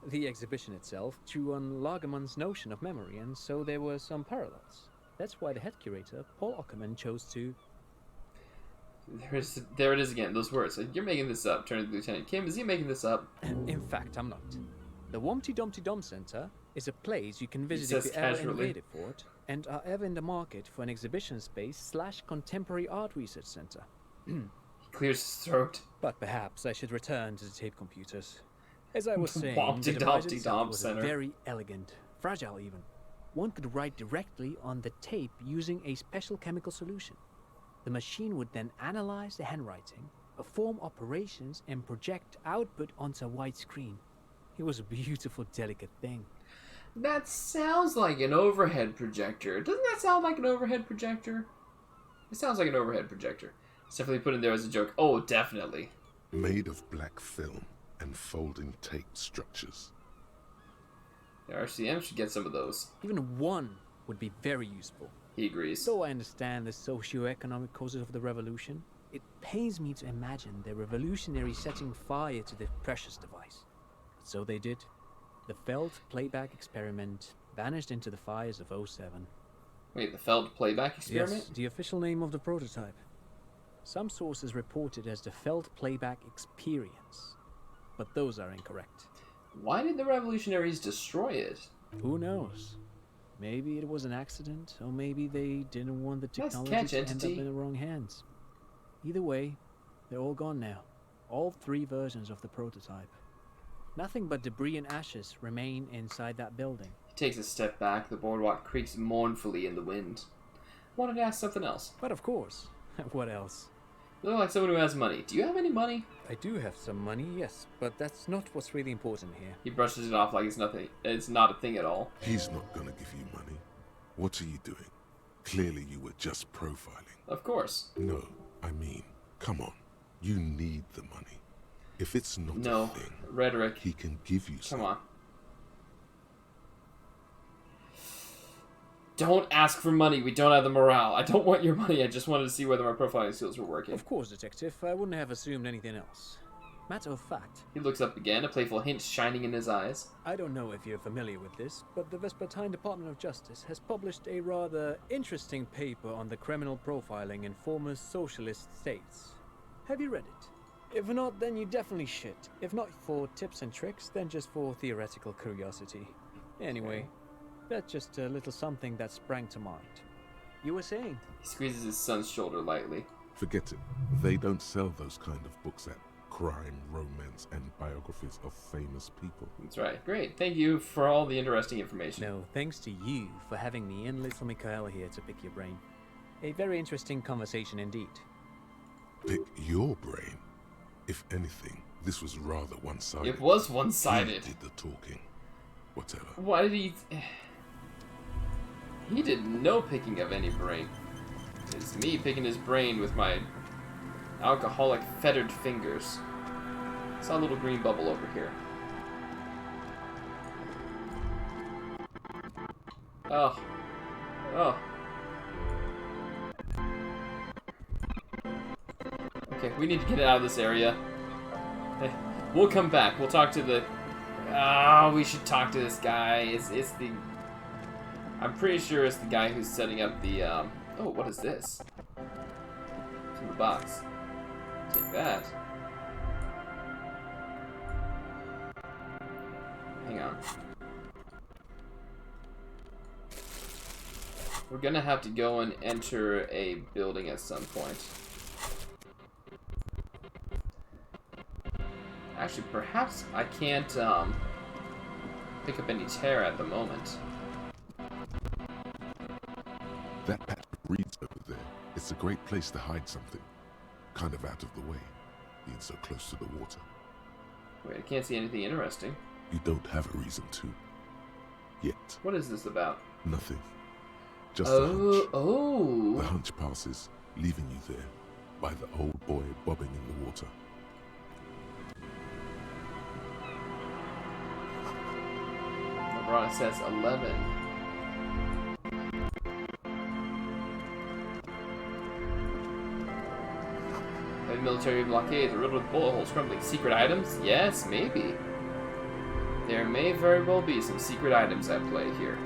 Speaker 6: The exhibition itself drew on Lagerman's notion of memory, and so there were some parallels. That's why the head curator, Paul Ockerman, chose to...
Speaker 1: There it is again, those words. You're making this up. Turning to Lieutenant Kim, is he making this up?
Speaker 6: In fact, I'm not. The Wumpty Dumpty Dum Center is a place you can visit
Speaker 1: says
Speaker 6: if you're ever in
Speaker 1: casually.
Speaker 6: Vredefort and are ever in the market for an exhibition space / contemporary art research center.
Speaker 1: He clears his throat.
Speaker 6: But perhaps I should return to the tape computers. As I was saying,
Speaker 1: Wumpty
Speaker 6: the device
Speaker 1: Dumpty
Speaker 6: itself
Speaker 1: Dum
Speaker 6: was
Speaker 1: Center.
Speaker 6: very elegant, fragile even. One could write directly on the tape using a special chemical solution. The machine would then analyze the handwriting, perform operations, and project output onto a white screen. It was a beautiful, delicate thing.
Speaker 1: That sounds like an overhead projector. Doesn't that sound like an overhead projector? It sounds like an overhead projector. It's definitely put in there as a joke. Oh, definitely.
Speaker 2: Made of black film and folding tape structures.
Speaker 1: The RCM should get some of those.
Speaker 6: Even one would be very useful.
Speaker 1: He agrees.
Speaker 6: Though I understand the socio-economic causes of the revolution, it pains me to imagine the revolutionaries setting fire to the precious device. But so they did. The Feld playback experiment vanished into the fires of '07.
Speaker 1: Wait, the Feld playback experiment?
Speaker 6: Yes, the official name of the prototype. Some sources report it as the Feld playback experience, but those are incorrect.
Speaker 1: Why did the revolutionaries destroy it?
Speaker 6: Who knows? Maybe it was an accident, or maybe they didn't want the
Speaker 1: Nice
Speaker 6: technology
Speaker 1: catch,
Speaker 6: to end up
Speaker 1: Entity.
Speaker 6: in the wrong hands. Either way, they're all gone now. All 3 versions of the prototype. Nothing but debris and ashes remain inside that building.
Speaker 1: He takes a step back. The boardwalk creaks mournfully in the wind. Wanted to ask something else.
Speaker 6: But of course, what else?
Speaker 1: You look like someone who has money. Do you have any money?
Speaker 6: I do have some money, yes, but that's not what's really important here.
Speaker 1: He brushes it off like it's nothing. It's not a thing at all.
Speaker 2: He's not gonna give you money. What are you doing? Clearly you were just profiling.
Speaker 1: Of course.
Speaker 2: No, I mean, come on. You need the money. If it's not
Speaker 1: No.
Speaker 2: a thing,
Speaker 1: Rhetoric.
Speaker 2: he can give you some.
Speaker 1: Come on. Don't ask for money. We don't have the morale. I don't want your money. I just wanted to see whether my profiling skills were working.
Speaker 6: Of course, Detective. I wouldn't have assumed anything else. Matter of fact,
Speaker 1: He looks up again, a playful hint shining in his eyes.
Speaker 6: I don't know if you're familiar with this, but the Vespertine Department of Justice has published a rather interesting paper on the criminal profiling in former socialist states. Have you read it? If not, then you definitely should. If not for tips and tricks, then just for theoretical curiosity. Anyway, that's just a little something that sprang to mind. You were saying?
Speaker 1: He squeezes his son's shoulder lightly.
Speaker 2: Forget it. They don't sell those kind of books at crime, romance, and biographies of famous people.
Speaker 1: That's right. Great. Thank you for all the interesting information.
Speaker 6: No, thanks to you for having me and little Mikhail here to pick your brain. A very interesting conversation indeed.
Speaker 2: Pick your brain. If anything, this was rather one-sided.
Speaker 1: It was
Speaker 2: He
Speaker 1: one-sided.
Speaker 2: did the talking. Whatever.
Speaker 1: Why did he... He did no picking of any brain. It's me picking his brain with my alcoholic fettered fingers. Saw a little green bubble over here. Oh. Oh. Okay, we need to get out of this area. We'll come back. We'll talk to the... we should talk to this guy. It's the... I'm pretty sure it's the guy who's setting up the, Oh, what is this? It's in the box. Take that. Hang on. We're gonna have to go and enter a building at some point. Actually, perhaps I can't, pick up any tear at the moment.
Speaker 2: That patch of reeds over there, it's a great place to hide something. Kind of out of the way, being so close to the water.
Speaker 1: Wait, I can't see anything interesting.
Speaker 2: You don't have a reason to. Yet.
Speaker 1: What is this about?
Speaker 2: Nothing. Just a hunch.
Speaker 1: Oh.
Speaker 2: The hunch passes, leaving you there, by the old boy bobbing in the water.
Speaker 1: LeBron says 11. Heavy military blockades are riddled with bullet holes crumbling. Secret items? Yes, maybe. There may very well be some secret items at play here.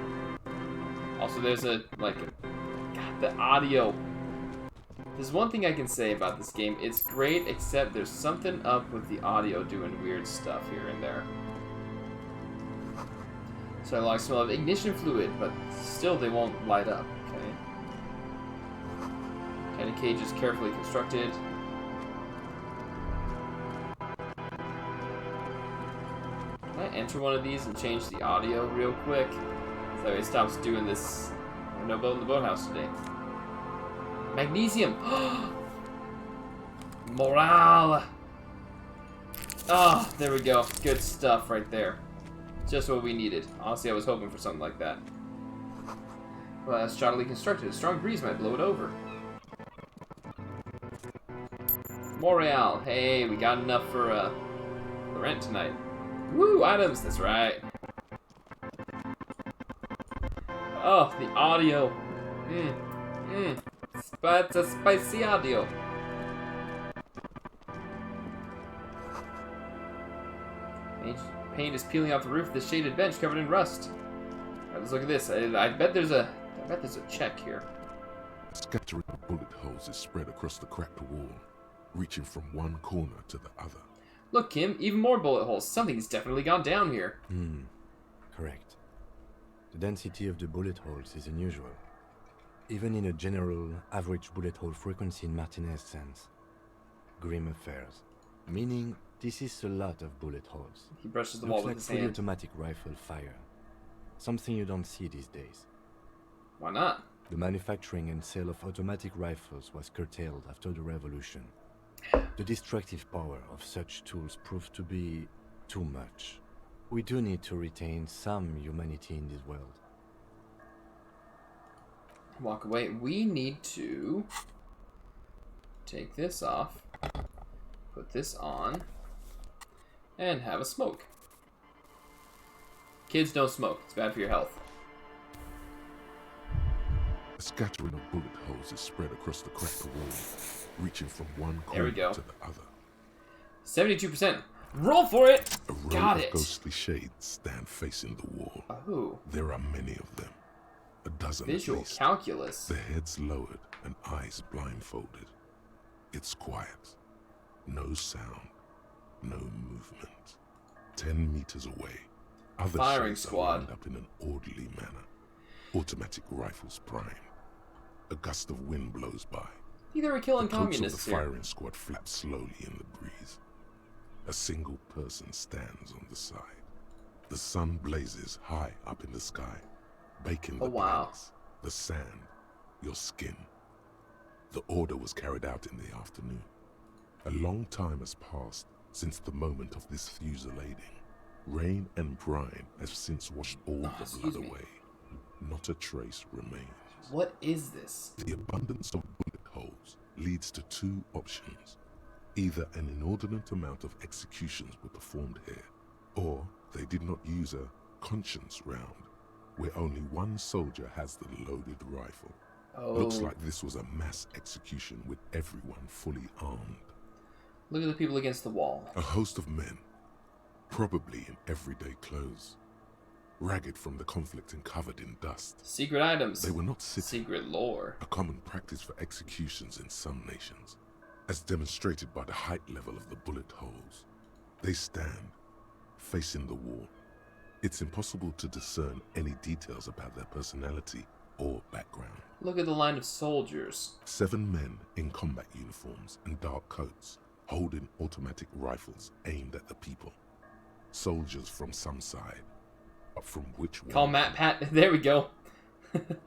Speaker 1: Also, there's God, the audio. There's one thing I can say about this game. It's great, except there's something up with the audio doing weird stuff here and there. So I like smell of ignition fluid, but still they won't light up, okay? Tiny cage is carefully constructed. Can I enter one of these and change the audio real quick? So it stops doing this. No boat in the boathouse today. Magnesium! Morale! Oh, there we go. Good stuff right there. Just what we needed. Honestly, I was hoping for something like that. Well, that's shoddily constructed. A strong breeze might blow it over. Morale! Hey, we got enough for the rent tonight. Woo! Items! That's right. Oh, the audio. It's a spicy audio. Paint is peeling off the roof of the shaded bench covered in rust. Alright, let's look at this. I bet there's a check here.
Speaker 2: Scattering of bullet holes is spread across the cracked wall, reaching from one corner to the other.
Speaker 1: Look, Kim, even more bullet holes. Something's definitely gone down here.
Speaker 3: Correct. The density of the bullet holes is unusual. Even in a general average bullet hole frequency in Martinez sense. Grim affairs. Meaning, this is a lot of bullet holes.
Speaker 1: He brushes the wall
Speaker 3: Looks
Speaker 1: with
Speaker 3: like
Speaker 1: his
Speaker 3: fully
Speaker 1: hand.
Speaker 3: automatic rifle fire. Something you don't see these days.
Speaker 1: Why not?
Speaker 3: The manufacturing and sale of automatic rifles was curtailed after the revolution. The destructive power of such tools proved to be too much. We do need to retain some humanity in this world.
Speaker 1: Walk away. We need to take this off, put this on, and have a smoke. Kids, don't smoke. It's bad for your health.
Speaker 2: A scattering of bullet holes is spread across the cracked wall, reaching from one
Speaker 1: There we
Speaker 2: corner
Speaker 1: go.
Speaker 2: to the other.
Speaker 1: 72%. Roll for it!
Speaker 2: A row
Speaker 1: Got
Speaker 2: of
Speaker 1: it!
Speaker 2: ghostly shades stand facing the wall.
Speaker 1: Oh.
Speaker 2: There are many of them. A dozen at
Speaker 1: Visual
Speaker 2: least.
Speaker 1: calculus.
Speaker 2: Their heads lowered and eyes blindfolded. It's quiet. No sound. No movement. 10 meters away. Other
Speaker 1: Firing
Speaker 2: shades are
Speaker 1: squad.
Speaker 2: lined up in an orderly manner. Automatic rifles prime. A gust of wind blows by.
Speaker 1: Think they were killing
Speaker 2: The coats of the
Speaker 1: communists here.
Speaker 2: firing squad flap slowly in the breeze. A single person stands on the side. The sun blazes high up in the sky, baking the
Speaker 1: Oh, wow.
Speaker 2: planks, the sand, your skin. The order was carried out in the afternoon. A long time has passed since the moment of this fusillading. Rain and brine have since washed all the blood
Speaker 1: excuse me.
Speaker 2: away. Not a trace remains.
Speaker 1: What is this?
Speaker 2: The abundance of bullet holes leads to two options. Either an inordinate amount of executions were performed here, or they did not use a conscience round, where only one soldier has the loaded rifle.
Speaker 1: Oh.
Speaker 2: Looks like this was a mass execution with everyone fully armed.
Speaker 1: Look at the people against the wall.
Speaker 2: A host of men, probably in everyday clothes, ragged from the conflict and covered in dust.
Speaker 1: Secret items.
Speaker 2: They were not sitting,
Speaker 1: Secret lore.
Speaker 2: a common practice for executions in some nations, as demonstrated by the height level of the bullet holes. They stand, facing the wall. It's impossible to discern any details about their personality or background.
Speaker 1: Look at the line of soldiers.
Speaker 2: 7 men in combat uniforms and dark coats, holding automatic rifles aimed at the people. Soldiers from some side, but from which one?
Speaker 1: Call Matt Pat. There we go.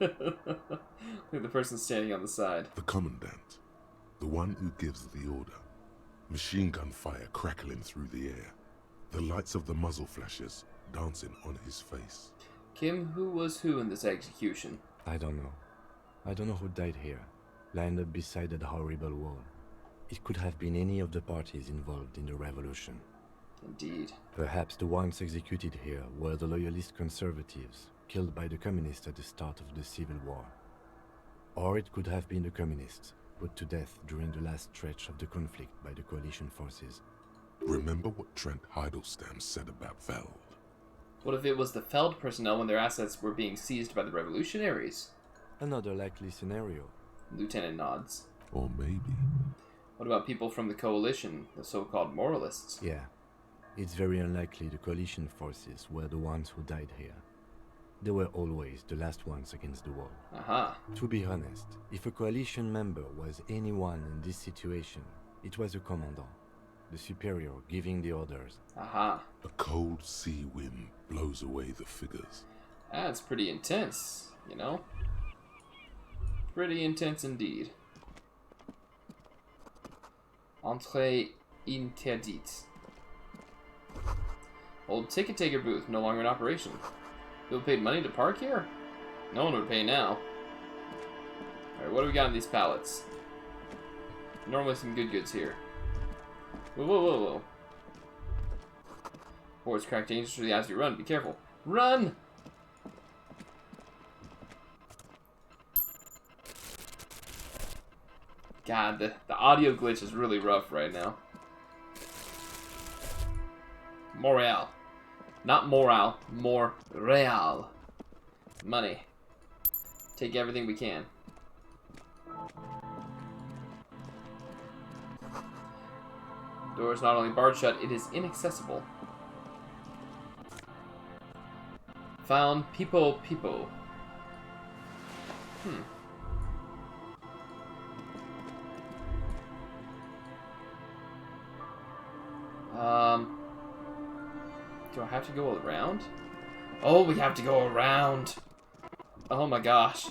Speaker 1: Look at the person standing on the side.
Speaker 2: The commandant, the one who gives the order. Machine gun fire crackling through the air. The lights of the muzzle flashes dancing on his face.
Speaker 1: Kim, who was who in this execution?
Speaker 3: I don't know. I don't know who died here, lined up beside that horrible wall. It could have been any of the parties involved in the revolution.
Speaker 1: Indeed.
Speaker 3: Perhaps the ones executed here were the loyalist conservatives, killed by the communists at the start of the Civil War. Or it could have been the communists, put to death during the last stretch of the conflict by the coalition forces.
Speaker 2: Remember what Trent Heidelstein said about Veld?
Speaker 1: What if it was the Feld personnel when their assets were being seized by the revolutionaries?
Speaker 3: Another likely scenario.
Speaker 1: Lieutenant nods.
Speaker 2: Or maybe...
Speaker 1: What about people from the coalition, the so-called moralists?
Speaker 3: Yeah. It's very unlikely the coalition forces were the ones who died here. They were always the last ones against the wall.
Speaker 1: Aha.
Speaker 3: To be honest, if a coalition member was anyone in this situation, it was a commandant, the superior giving the orders.
Speaker 1: Aha.
Speaker 2: A cold sea wind blows away the figures.
Speaker 1: That's pretty intense, you know? Pretty intense indeed. Entrée interdite. Old ticket taker booth, no longer in operation. People paid money to park here? No one would pay now. Alright, what do we got in these pallets? Normally some good goods here. Whoa, whoa, whoa, whoa. Boards crack dangerously as you run. Be careful. Run! God, the audio glitch is really rough right now. Morale. Not morale. More real. Money. Take everything we can. Door is not only barred shut, it is inaccessible. Found people. Do I have to go around? Oh, we have to go around. Oh my gosh.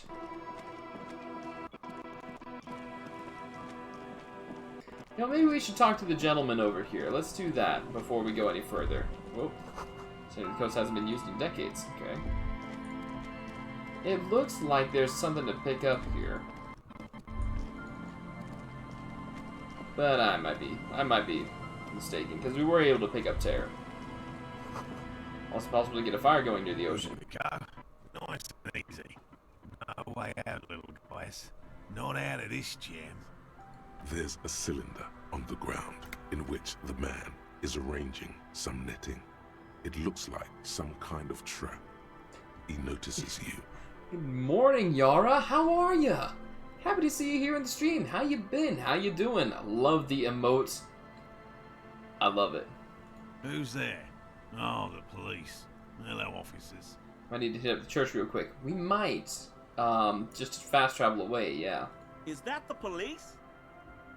Speaker 1: You know, maybe we should talk to the gentleman over here. Let's do that before we go any further. Whoa. So the coast hasn't been used in decades. Okay. It looks like there's something to pick up here. But I might be mistaken, because we were able to pick up terror. Also possible to get a fire going near the ocean.
Speaker 4: Nice and easy. No way out, little guys. Not out of this jam.
Speaker 2: There's a cylinder on the ground in which the man is arranging some netting. It looks like some kind of trap. He notices you.
Speaker 1: Good morning, Yara. How are ya? Happy to see you here in the stream. How you been? How you doing? I love the emotes. I love it.
Speaker 4: Who's there? Oh, the police. Hello, officers.
Speaker 1: I need to hit up the church real quick. We might. Just fast travel away, yeah.
Speaker 7: Is that the police?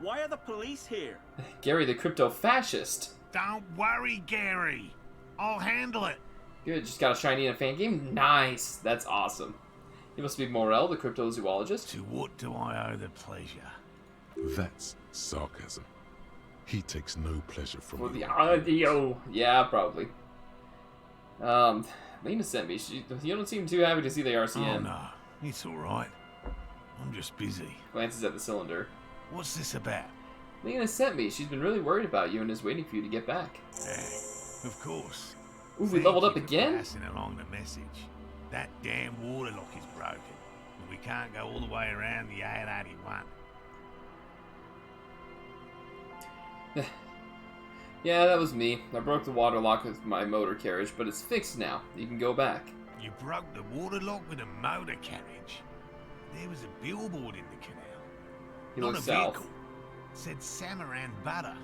Speaker 7: Why are the police here?
Speaker 1: Gary the crypto-fascist.
Speaker 4: Don't worry, Gary. I'll handle it.
Speaker 1: Good, just got a shiny in a fan game? Nice. That's awesome. You must be Morel, the cryptozoologist.
Speaker 4: To what do I owe the pleasure?
Speaker 2: That's sarcasm. He takes no pleasure from
Speaker 1: For the
Speaker 2: you.
Speaker 1: audio. Yeah, probably. Lena sent me. You don't seem too happy to see the RCN.
Speaker 4: Oh, no. It's all right. I'm just busy.
Speaker 1: Glances at the cylinder.
Speaker 4: What's this about?
Speaker 1: Lena sent me. She's been really worried about you and is waiting for you to get back.
Speaker 4: Yeah, of course.
Speaker 1: Ooh, we
Speaker 4: Thank
Speaker 1: leveled
Speaker 4: you
Speaker 1: up
Speaker 4: for
Speaker 1: again?
Speaker 4: Passing along the message. That damn water lock is broken, and we can't go all the way around the 881.
Speaker 1: Yeah, that was me. I broke the water lock with my motor carriage, but it's fixed now. You can go back.
Speaker 4: You broke the water lock with a motor carriage. There was a billboard in the canal.
Speaker 1: He
Speaker 4: Not
Speaker 1: looks
Speaker 4: a
Speaker 1: south.
Speaker 4: vehicle. It said Samaran butter.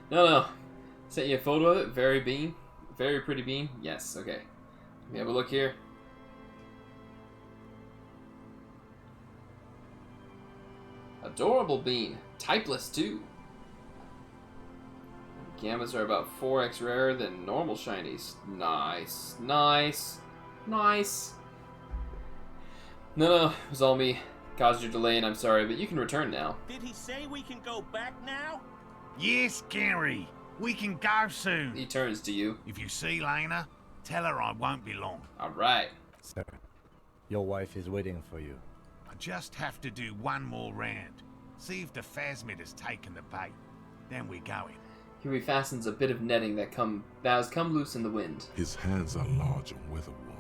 Speaker 1: No. Sent you a photo of it. Very bean. Very pretty bean. Yes, okay. Let me have a look here. Adorable bean. Typeless, too. Gammas are about 4x rarer than normal shinies. Nice. Nice. Nice. No, it was all me. Caused your delay, and I'm sorry, but you can return now.
Speaker 7: Did he say we can go back now?
Speaker 4: Yes, Gary. We can go soon.
Speaker 1: He turns to you.
Speaker 4: If you see Lena, tell her I won't be long.
Speaker 1: Alright.
Speaker 3: Sir, your wife is waiting for you.
Speaker 4: I just have to do one more round. See if the phasmid has taken the bait. Then we go in.
Speaker 1: Here he fastens a bit of netting that has come loose in the wind.
Speaker 2: His hands are large and weather-worn,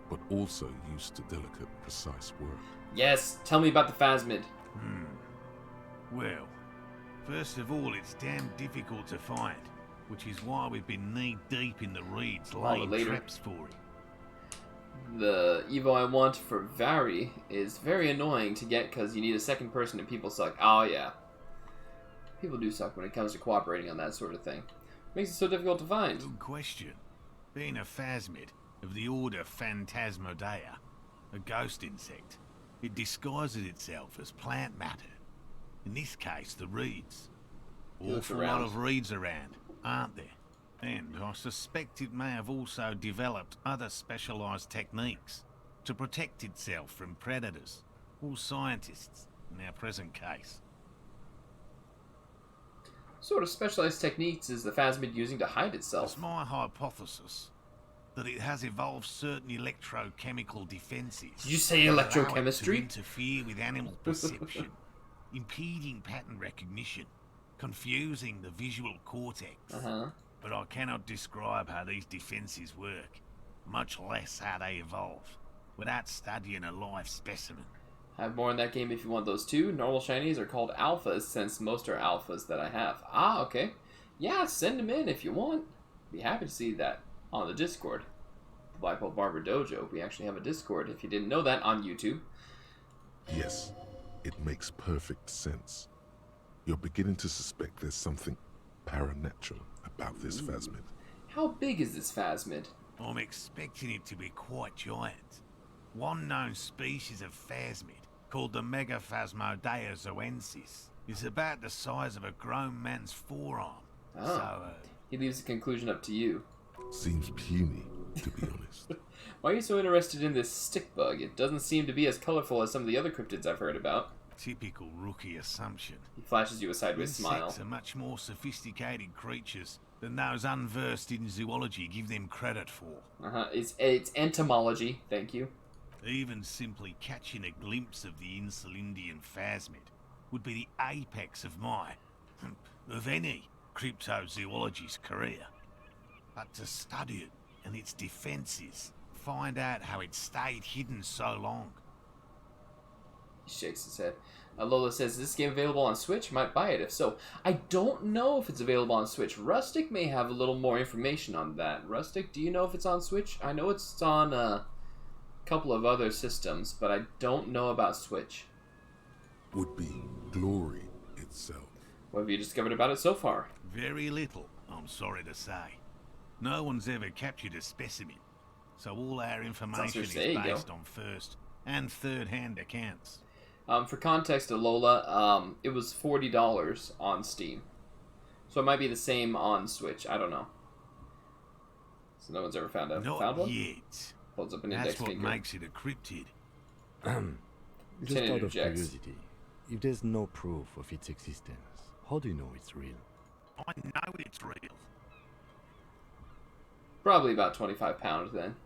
Speaker 2: but also used to delicate, precise work.
Speaker 1: Yes, tell me about the phasmid.
Speaker 4: Well, first of all, it's damn difficult to find, which is why we've been knee-deep in the reeds laying
Speaker 1: later.
Speaker 4: traps for him.
Speaker 1: The Evo I want for Vari is very annoying to get because you need a second person and people suck. Oh yeah. People do suck when it comes to cooperating on that sort of thing. Makes it so difficult to find.
Speaker 4: Good question. Being a phasmid of the order Phantasmodea, a ghost insect, it disguises itself as plant matter. In this case, the reeds. Awful lot of reeds around, aren't there? And I suspect it may have also developed other specialized techniques to protect itself from predators or scientists in our present case.
Speaker 1: What sort of specialized techniques is the phasmid using to hide itself?
Speaker 4: It's my hypothesis that it has evolved certain electrochemical defenses.
Speaker 1: Did you say
Speaker 4: that allow it
Speaker 1: electrochemistry?
Speaker 4: to interfere with animal perception, impeding pattern recognition, confusing the visual cortex. But I cannot describe how these defenses work, much less how they evolve, without studying a live specimen.
Speaker 1: Have more in that game if you want those too. Normal shinies are called alphas since most are alphas that I have. Ah, okay. Yeah, send them in if you want. Be happy to see that on the Discord. The Black Belt Barber Dojo. We actually have a Discord if you didn't know that on YouTube.
Speaker 2: Yes, it makes perfect sense. You're beginning to suspect there's something paranatural about this phasmid.
Speaker 1: How big is this phasmid?
Speaker 4: I'm expecting it to be quite giant. One known species of phasmid, called the Megaphasmodea zoensis, is about the size of a grown man's forearm.
Speaker 1: Oh. He leaves the conclusion up to you.
Speaker 2: Seems puny, to be honest.
Speaker 1: Why are you so interested in this stick bug? It doesn't seem to be as colorful as some of the other cryptids I've heard about.
Speaker 4: Typical rookie assumption.
Speaker 1: He flashes you a sideways smile.
Speaker 4: Insects are much more sophisticated creatures than those unversed in zoology give them credit for.
Speaker 1: It's entomology, thank you.
Speaker 4: Even simply catching a glimpse of the Insulindian phasmid would be the apex of my, of any, cryptozoology's career. But to study it and its defenses, find out how it stayed hidden so long.
Speaker 1: He shakes his head. Lola says, is this game available on Switch? Might buy it if so. I don't know if it's available on Switch. Rustic may have a little more information on that. Rustic, do you know if it's on Switch? I know it's on a couple of other systems, but I don't know about Switch.
Speaker 2: Would be glory itself.
Speaker 1: What have you discovered about it so far?
Speaker 4: Very little, I'm sorry to say. No one's ever captured a specimen, so all our information is based on first and third-hand accounts.
Speaker 1: For context, Alola, it was $40 on Steam. So it might be the same on Switch. I don't know. So no one's ever found one?
Speaker 4: Not yet.
Speaker 1: Holds up an index
Speaker 4: That's what
Speaker 1: finger.
Speaker 4: makes it a cryptid.
Speaker 3: Just out of
Speaker 1: interjects.
Speaker 3: curiosity, if there's no proof of its existence, how do you know it's real?
Speaker 4: I know it's real.
Speaker 1: Probably about £25 then.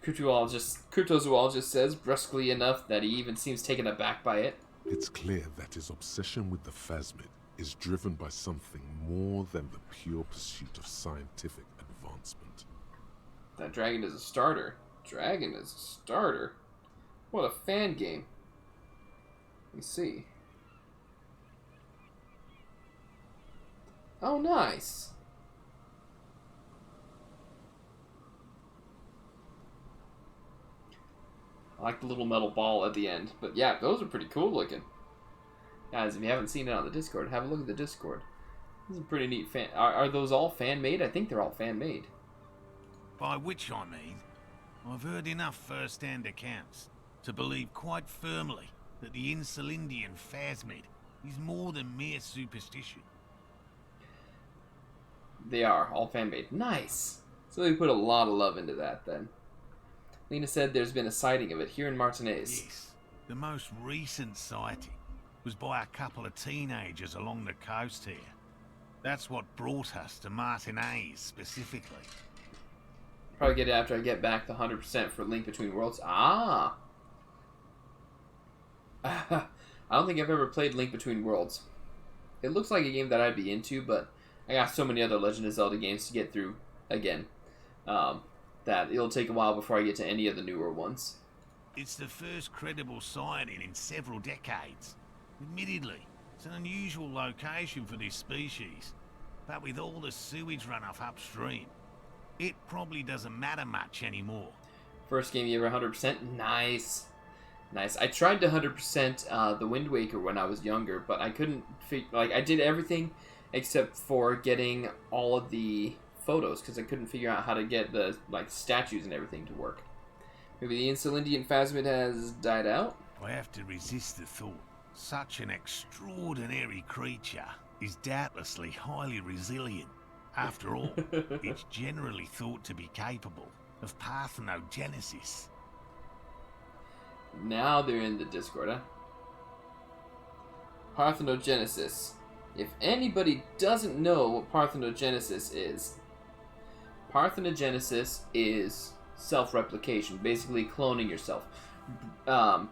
Speaker 1: Cryptozoologist says, brusquely enough, that he even seems taken aback by it.
Speaker 2: It's clear that his obsession with the phasmid is driven by something more than the pure pursuit of scientific advancement.
Speaker 1: That dragon is a starter. Dragon is a starter? What a fan game. Let me see. Oh, nice. I like the little metal ball at the end. But yeah, those are pretty cool looking. Guys, if you haven't seen it on the Discord, have a look at the Discord. This is a pretty neat fan. Are those all fan-made? I think they're all fan-made.
Speaker 4: By which I mean, I've heard enough first-hand accounts to believe quite firmly that the Insulindian phasmid is more than mere superstition.
Speaker 1: They are, all fan-made. Nice! So they put a lot of love into that, then. Lena said there's been a sighting of it here in Martinez.
Speaker 4: Yes, the most recent sighting was by a couple of teenagers along the coast here. That's what brought us to Martinez, specifically.
Speaker 1: Probably get it after I get back the 100% for Link Between Worlds. Ah! I don't think I've ever played Link Between Worlds. It looks like a game that I'd be into, but I got so many other Legend of Zelda games to get through again. That it'll take a while before I get to any of the newer ones.
Speaker 4: It's the first credible sighting in several decades. Admittedly, it's an unusual location for this species, but with all the sewage runoff upstream, it probably doesn't matter much anymore.
Speaker 1: First game you ever 100%? Nice. Nice. I tried to 100% the Wind Waker when I was younger, but I couldn't I did everything except for getting all of the photos because I couldn't figure out how to get the statues and everything to work. Maybe the Insulindian phasmid has died out?
Speaker 4: I have to resist the thought. Such an extraordinary creature is doubtlessly highly resilient. After all, it's generally thought to be capable of parthenogenesis.
Speaker 1: Now they're in the Discord, huh? Parthenogenesis. If anybody doesn't know what parthenogenesis is self-replication, basically cloning yourself,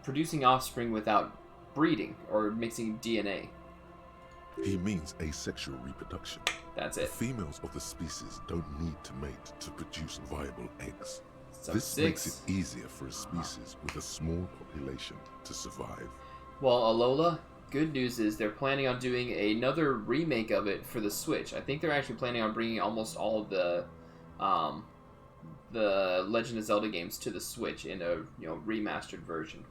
Speaker 1: producing offspring without breeding or mixing DNA.
Speaker 2: He means asexual reproduction.
Speaker 1: That's
Speaker 2: The
Speaker 1: it.
Speaker 2: females of the species don't need to mate to produce viable eggs.
Speaker 1: So
Speaker 2: This makes it
Speaker 1: 6.
Speaker 2: easier for a species with a small population to survive.
Speaker 1: Well, Alola, good news is they're planning on doing another remake of it for the Switch. I think they're actually planning on bringing almost all of the Legend of Zelda games to the Switch in a remastered version.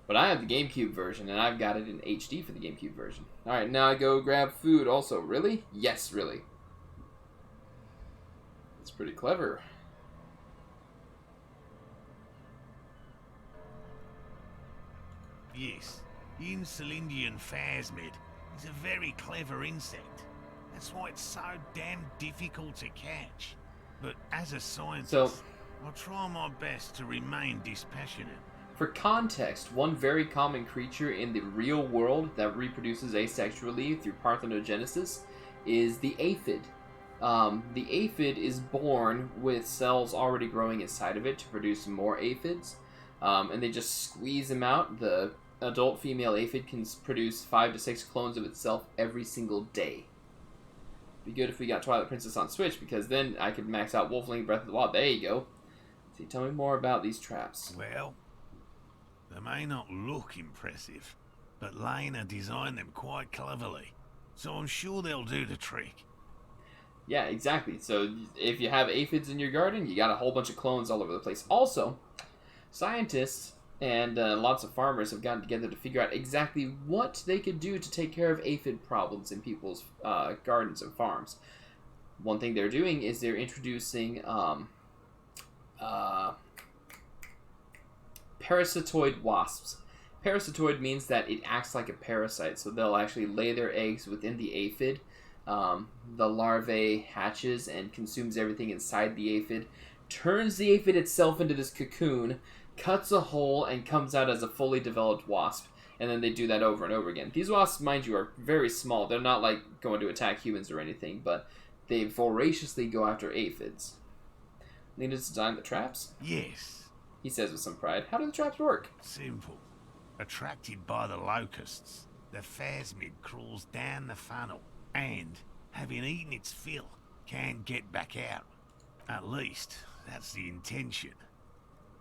Speaker 1: But I have the GameCube version, and I've got it in HD for the GameCube version. Alright, now I go grab food also. Really? Yes, really. It's pretty clever.
Speaker 4: Yes, the Insulindian phasmid is a very clever insect. That's why it's so damn difficult to catch. But as a scientist, I'll try my best to remain dispassionate.
Speaker 1: For context, one very common creature in the real world that reproduces asexually through parthenogenesis is the aphid. The aphid is born with cells already growing inside of it to produce more aphids, and they just squeeze them out. The adult female aphid can produce 5 to 6 clones of itself every single day. Be good if we got Twilight Princess on Switch, because then I could max out Wolfling Breath of the Wild. There you go. See, tell me more about these traps.
Speaker 4: Well, they may not look impressive, but Lena designed them quite cleverly, so I'm sure they'll do the trick.
Speaker 1: Yeah, exactly. So if you have aphids in your garden, you got a whole bunch of clones all over the place. Also, scientists and lots of farmers have gotten together to figure out exactly what they could do to take care of aphid problems in people's gardens and farms. One thing they're doing is they're introducing parasitoid wasps. Parasitoid means that it acts like a parasite, so they'll actually lay their eggs within the aphid. The larvae hatches and consumes everything inside the aphid, turns the aphid itself into this cocoon, cuts a hole, and comes out as a fully developed wasp. And then they do that over and over again. These wasps, mind you, are very small. They're not like going to attack humans or anything, but they voraciously go after aphids. Need to design the traps?
Speaker 4: Yes.
Speaker 1: He says with some pride. How do the traps work?
Speaker 4: Simple. Attracted by the locusts, the phasmid crawls down the funnel and, having eaten its fill, can't get back out. At least, that's the intention.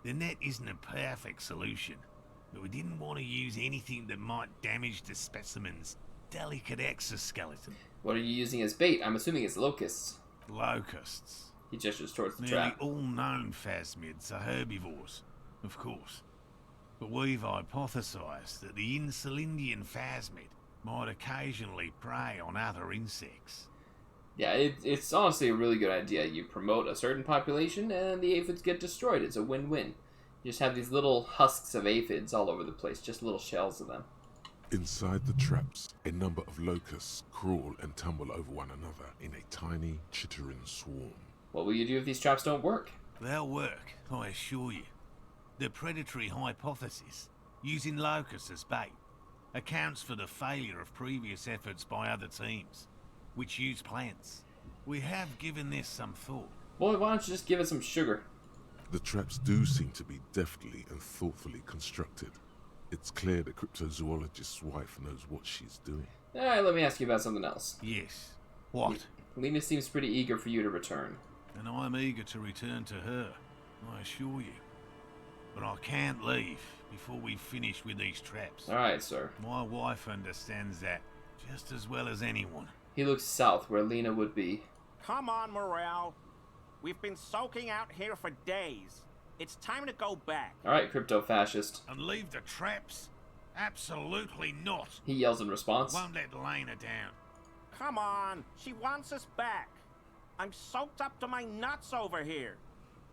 Speaker 4: The net isn't a perfect solution, but we didn't want to use anything that might damage the specimen's delicate exoskeleton.
Speaker 1: What are you using as bait? I'm assuming it's locusts.
Speaker 4: Locusts.
Speaker 1: He gestures towards the
Speaker 4: Nearly
Speaker 1: trap.
Speaker 4: all known phasmids are herbivores, of course. But we've hypothesized that the Insulindian phasmid might occasionally prey on other insects.
Speaker 1: Yeah, it's honestly a really good idea. You promote a certain population and the aphids get destroyed. It's a win-win. You just have these little husks of aphids all over the place, just little shells of them.
Speaker 2: Inside the traps, a number of locusts crawl and tumble over one another in a tiny, chittering swarm.
Speaker 1: What will you do if these traps don't work?
Speaker 4: They'll work, I assure you. The predatory hypothesis, using locusts as bait, accounts for the failure of previous efforts by other teams, which use plants. We have given this some thought.
Speaker 1: Boy, why don't you just give it some sugar?
Speaker 2: The traps do seem to be deftly and thoughtfully constructed. It's clear the cryptozoologist's wife knows what she's doing.
Speaker 1: Alright, let me ask you about something else.
Speaker 4: Yes. What?
Speaker 1: Lena seems pretty eager for you to return.
Speaker 4: And I'm eager to return to her, I assure you. But I can't leave before we finish with these traps.
Speaker 1: Alright, sir.
Speaker 4: My wife understands that just as well as anyone.
Speaker 1: He looks south, where Lena would be.
Speaker 7: Come on, Morale. We've been soaking out here for days. It's time to go back.
Speaker 1: Alright, crypto-fascist.
Speaker 4: And leave the traps? Absolutely not.
Speaker 1: He yells in response.
Speaker 4: Won't let Lena down.
Speaker 7: Come on. She wants us back. I'm soaked up to my nuts over here.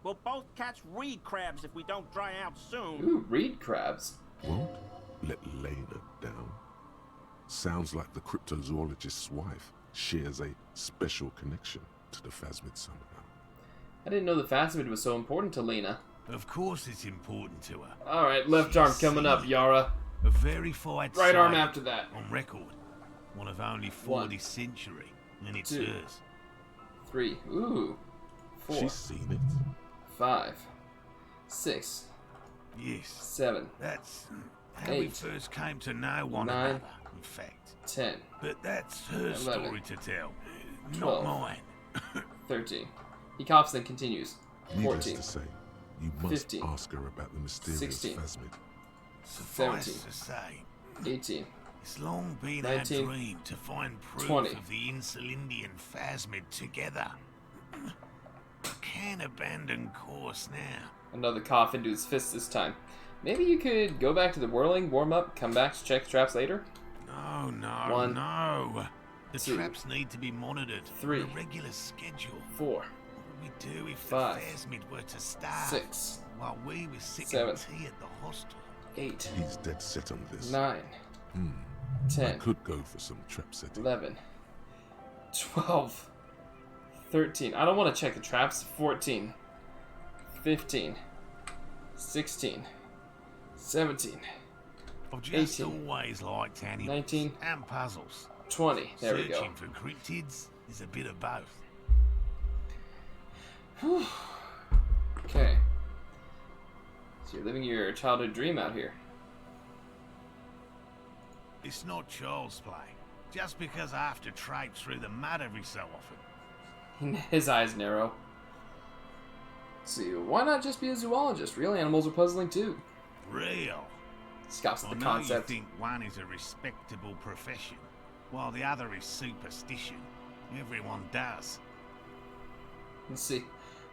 Speaker 7: We'll both catch reed crabs if we don't dry out soon.
Speaker 1: Ooh, reed crabs.
Speaker 2: Won't let Lena down. Sounds like the cryptozoologist's wife shares a special connection to the phasmid somehow.
Speaker 1: I didn't know the phasmid was so important to Lena.
Speaker 4: Of course it's important to her.
Speaker 1: Alright, left arm coming up, Yara.
Speaker 4: A verified
Speaker 1: Right arm
Speaker 4: site
Speaker 1: after that.
Speaker 4: on record. One of only 40th
Speaker 1: One.
Speaker 4: century, and it's
Speaker 1: 2.
Speaker 4: hers.
Speaker 1: 3. Ooh. 4.
Speaker 2: She's seen it.
Speaker 1: 5. 6.
Speaker 4: Yes,
Speaker 1: 7.
Speaker 4: that's how we
Speaker 1: 8.
Speaker 4: first came to know one
Speaker 1: 9.
Speaker 4: another, in fact.
Speaker 1: 10.
Speaker 4: But that's her
Speaker 1: 11.
Speaker 4: story to tell,
Speaker 1: 12.
Speaker 4: not mine.
Speaker 1: 13. He coughs and continues.
Speaker 2: Needless
Speaker 1: 14.
Speaker 2: to say, you must
Speaker 1: 15.
Speaker 2: ask her about the mysterious
Speaker 1: 16.
Speaker 2: phasmid.
Speaker 4: Suffice
Speaker 1: 17.
Speaker 4: to say,
Speaker 1: 18.
Speaker 4: it's long been
Speaker 1: 19.
Speaker 4: our dream to find proof
Speaker 1: 20.
Speaker 4: of the Insulindian phasmid together. Can't abandon course now.
Speaker 1: Another cough into his fist this time. Maybe you could go back to the whirling, warm up, come back to check the traps later?
Speaker 4: No, no,
Speaker 1: One,
Speaker 4: no. The
Speaker 1: two,
Speaker 4: traps need to be monitored
Speaker 1: three,
Speaker 4: on a regular schedule.
Speaker 1: 4,
Speaker 4: What would we do if
Speaker 1: five,
Speaker 4: the Phasmid were to starve
Speaker 1: 6,
Speaker 4: while we were sipping
Speaker 1: 7,
Speaker 4: tea at the hostel?
Speaker 1: 8,
Speaker 2: He's dead set on this.
Speaker 1: 9,
Speaker 2: I
Speaker 1: 10,
Speaker 2: could go for some trap setting.
Speaker 1: 11, 12, 13. I don't want to check the traps. 14, 15, 16, 17,
Speaker 4: I've just
Speaker 1: 18,
Speaker 4: always liked animals
Speaker 1: 19,
Speaker 4: and puzzles.
Speaker 1: 20. There we go.
Speaker 4: Searching for cryptids is a bit of both.
Speaker 1: Okay. So you're living your childhood dream out here.
Speaker 4: It's not child's play. Just because I have to traipse through the mud every so often.
Speaker 1: His eyes narrow. Let's see, why not just be a zoologist? Real animals are puzzling too.
Speaker 4: Real.
Speaker 1: Scoffs at
Speaker 4: I
Speaker 1: the
Speaker 4: know
Speaker 1: concept.
Speaker 4: you think one is a respectable profession, while the other is superstition. Everyone does.
Speaker 1: Let's see.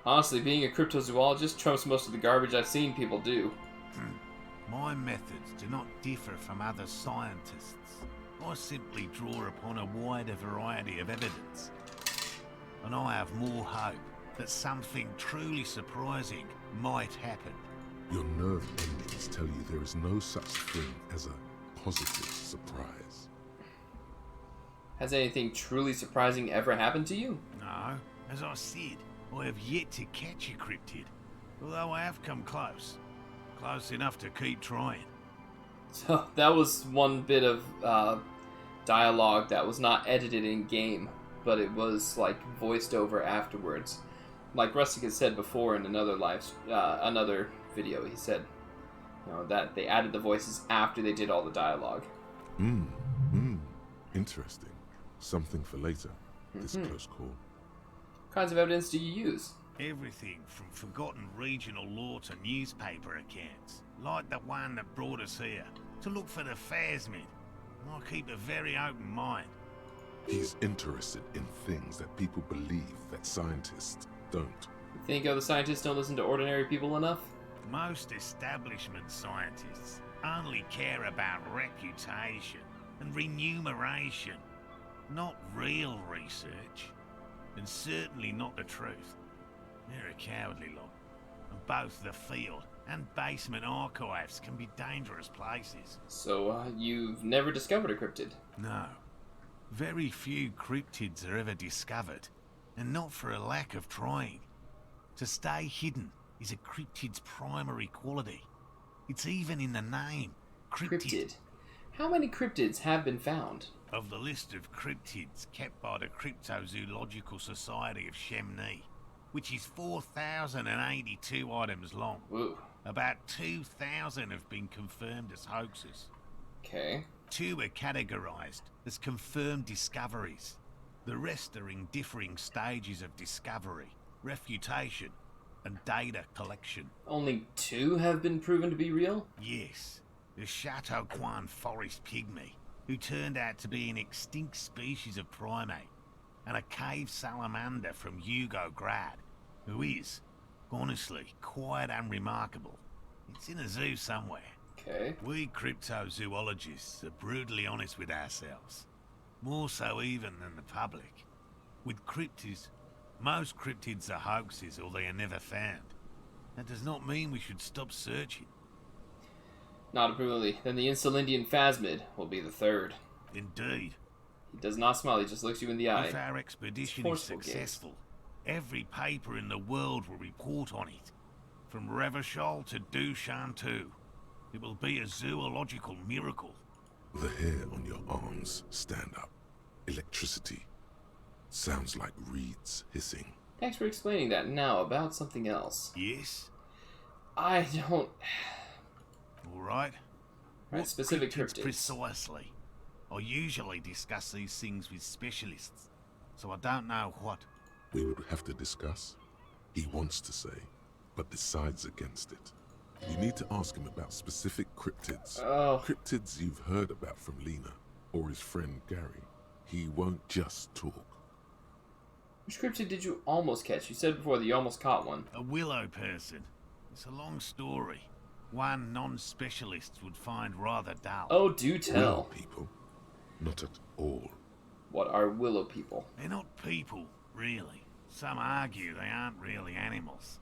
Speaker 1: Honestly, being a cryptozoologist trumps most of the garbage I've seen people do.
Speaker 4: My methods do not differ from other scientists. I simply draw upon a wider variety of evidence. And I have more hope that something truly surprising might happen.
Speaker 2: Your nerve endings tell you there is no such thing as a positive surprise.
Speaker 1: Has anything truly surprising ever happened to you?
Speaker 4: No, as I said, I have yet to catch a cryptid, although I have come close. Close enough to keep trying.
Speaker 1: So that was one bit of dialogue that was not edited in game, but it was like voiced over afterwards. Like Rustic had said before in another another video, he said, that they added the voices after they did all the dialogue.
Speaker 2: Interesting. Something for later. This close call.
Speaker 1: What kinds of evidence do you use?
Speaker 4: Everything from forgotten regional lore to newspaper accounts, like the one that brought us here, to look for the Phasmid. I keep a very open mind.
Speaker 2: He's interested in things that people believe that scientists don't.
Speaker 1: You think other scientists don't listen to ordinary people enough?
Speaker 4: Most establishment scientists only care about reputation and remuneration, not real research, and certainly not the truth. They're a cowardly lot, and both the field and basement archives can be dangerous places.
Speaker 1: So, you've never discovered a cryptid?
Speaker 4: No. Very few cryptids are ever discovered, and not for a lack of trying. To stay hidden is a cryptid's primary quality. It's even in the name, cryptid.
Speaker 1: How many cryptids have been found?
Speaker 4: Of the list of cryptids kept by the Cryptozoological Society of Chemney, which is 4,082 items long.
Speaker 1: Woo.
Speaker 4: About 2,000 have been confirmed as hoaxes.
Speaker 1: Okay.
Speaker 4: 2 are categorized as confirmed discoveries. The rest are in differing stages of discovery, refutation, and data collection.
Speaker 1: Only 2 have been proven to be real?
Speaker 4: Yes, the Chateau Quan forest pygmy, who turned out to be an extinct species of primate, and a cave salamander from Hugo Grad, who is, honestly, quite unremarkable. It's in a zoo somewhere.
Speaker 1: Okay.
Speaker 4: We cryptozoologists are brutally honest with ourselves. More so even than the public. With cryptids, most cryptids are hoaxes or they are never found. That does not mean we should stop searching.
Speaker 1: Not approvingly. Then the Insulindian Phasmid will be the 3rd.
Speaker 4: Indeed.
Speaker 1: He does not smile, he just looks you in the eye.
Speaker 4: If our expedition is
Speaker 1: forceful
Speaker 4: successful, every paper in the world will report on it. From Revachol to Dushantu. It will be a zoological miracle.
Speaker 2: The hair on your arms stand up. Electricity. Sounds like reeds hissing.
Speaker 1: Thanks for explaining that. Now, about something else.
Speaker 4: Yes?
Speaker 1: I don't...
Speaker 4: Alright.
Speaker 1: Right, specific cryptids.
Speaker 4: Precisely? I usually discuss these things with specialists, so I don't know what.
Speaker 2: We would have to discuss. He wants to say, but decides against it. You need to ask him about specific cryptids.
Speaker 1: Oh.
Speaker 2: Cryptids you've heard about from Lena, or his friend Gary. He won't just talk.
Speaker 1: Which cryptid did you almost catch? You said before that you almost caught one.
Speaker 4: A willow person. It's a long story. one non-specialists would find rather dull.
Speaker 1: Oh, do
Speaker 2: Willow
Speaker 1: tell.
Speaker 2: people? Not at all.
Speaker 1: What are willow people?
Speaker 4: They're not people, really. Some argue they aren't really animals,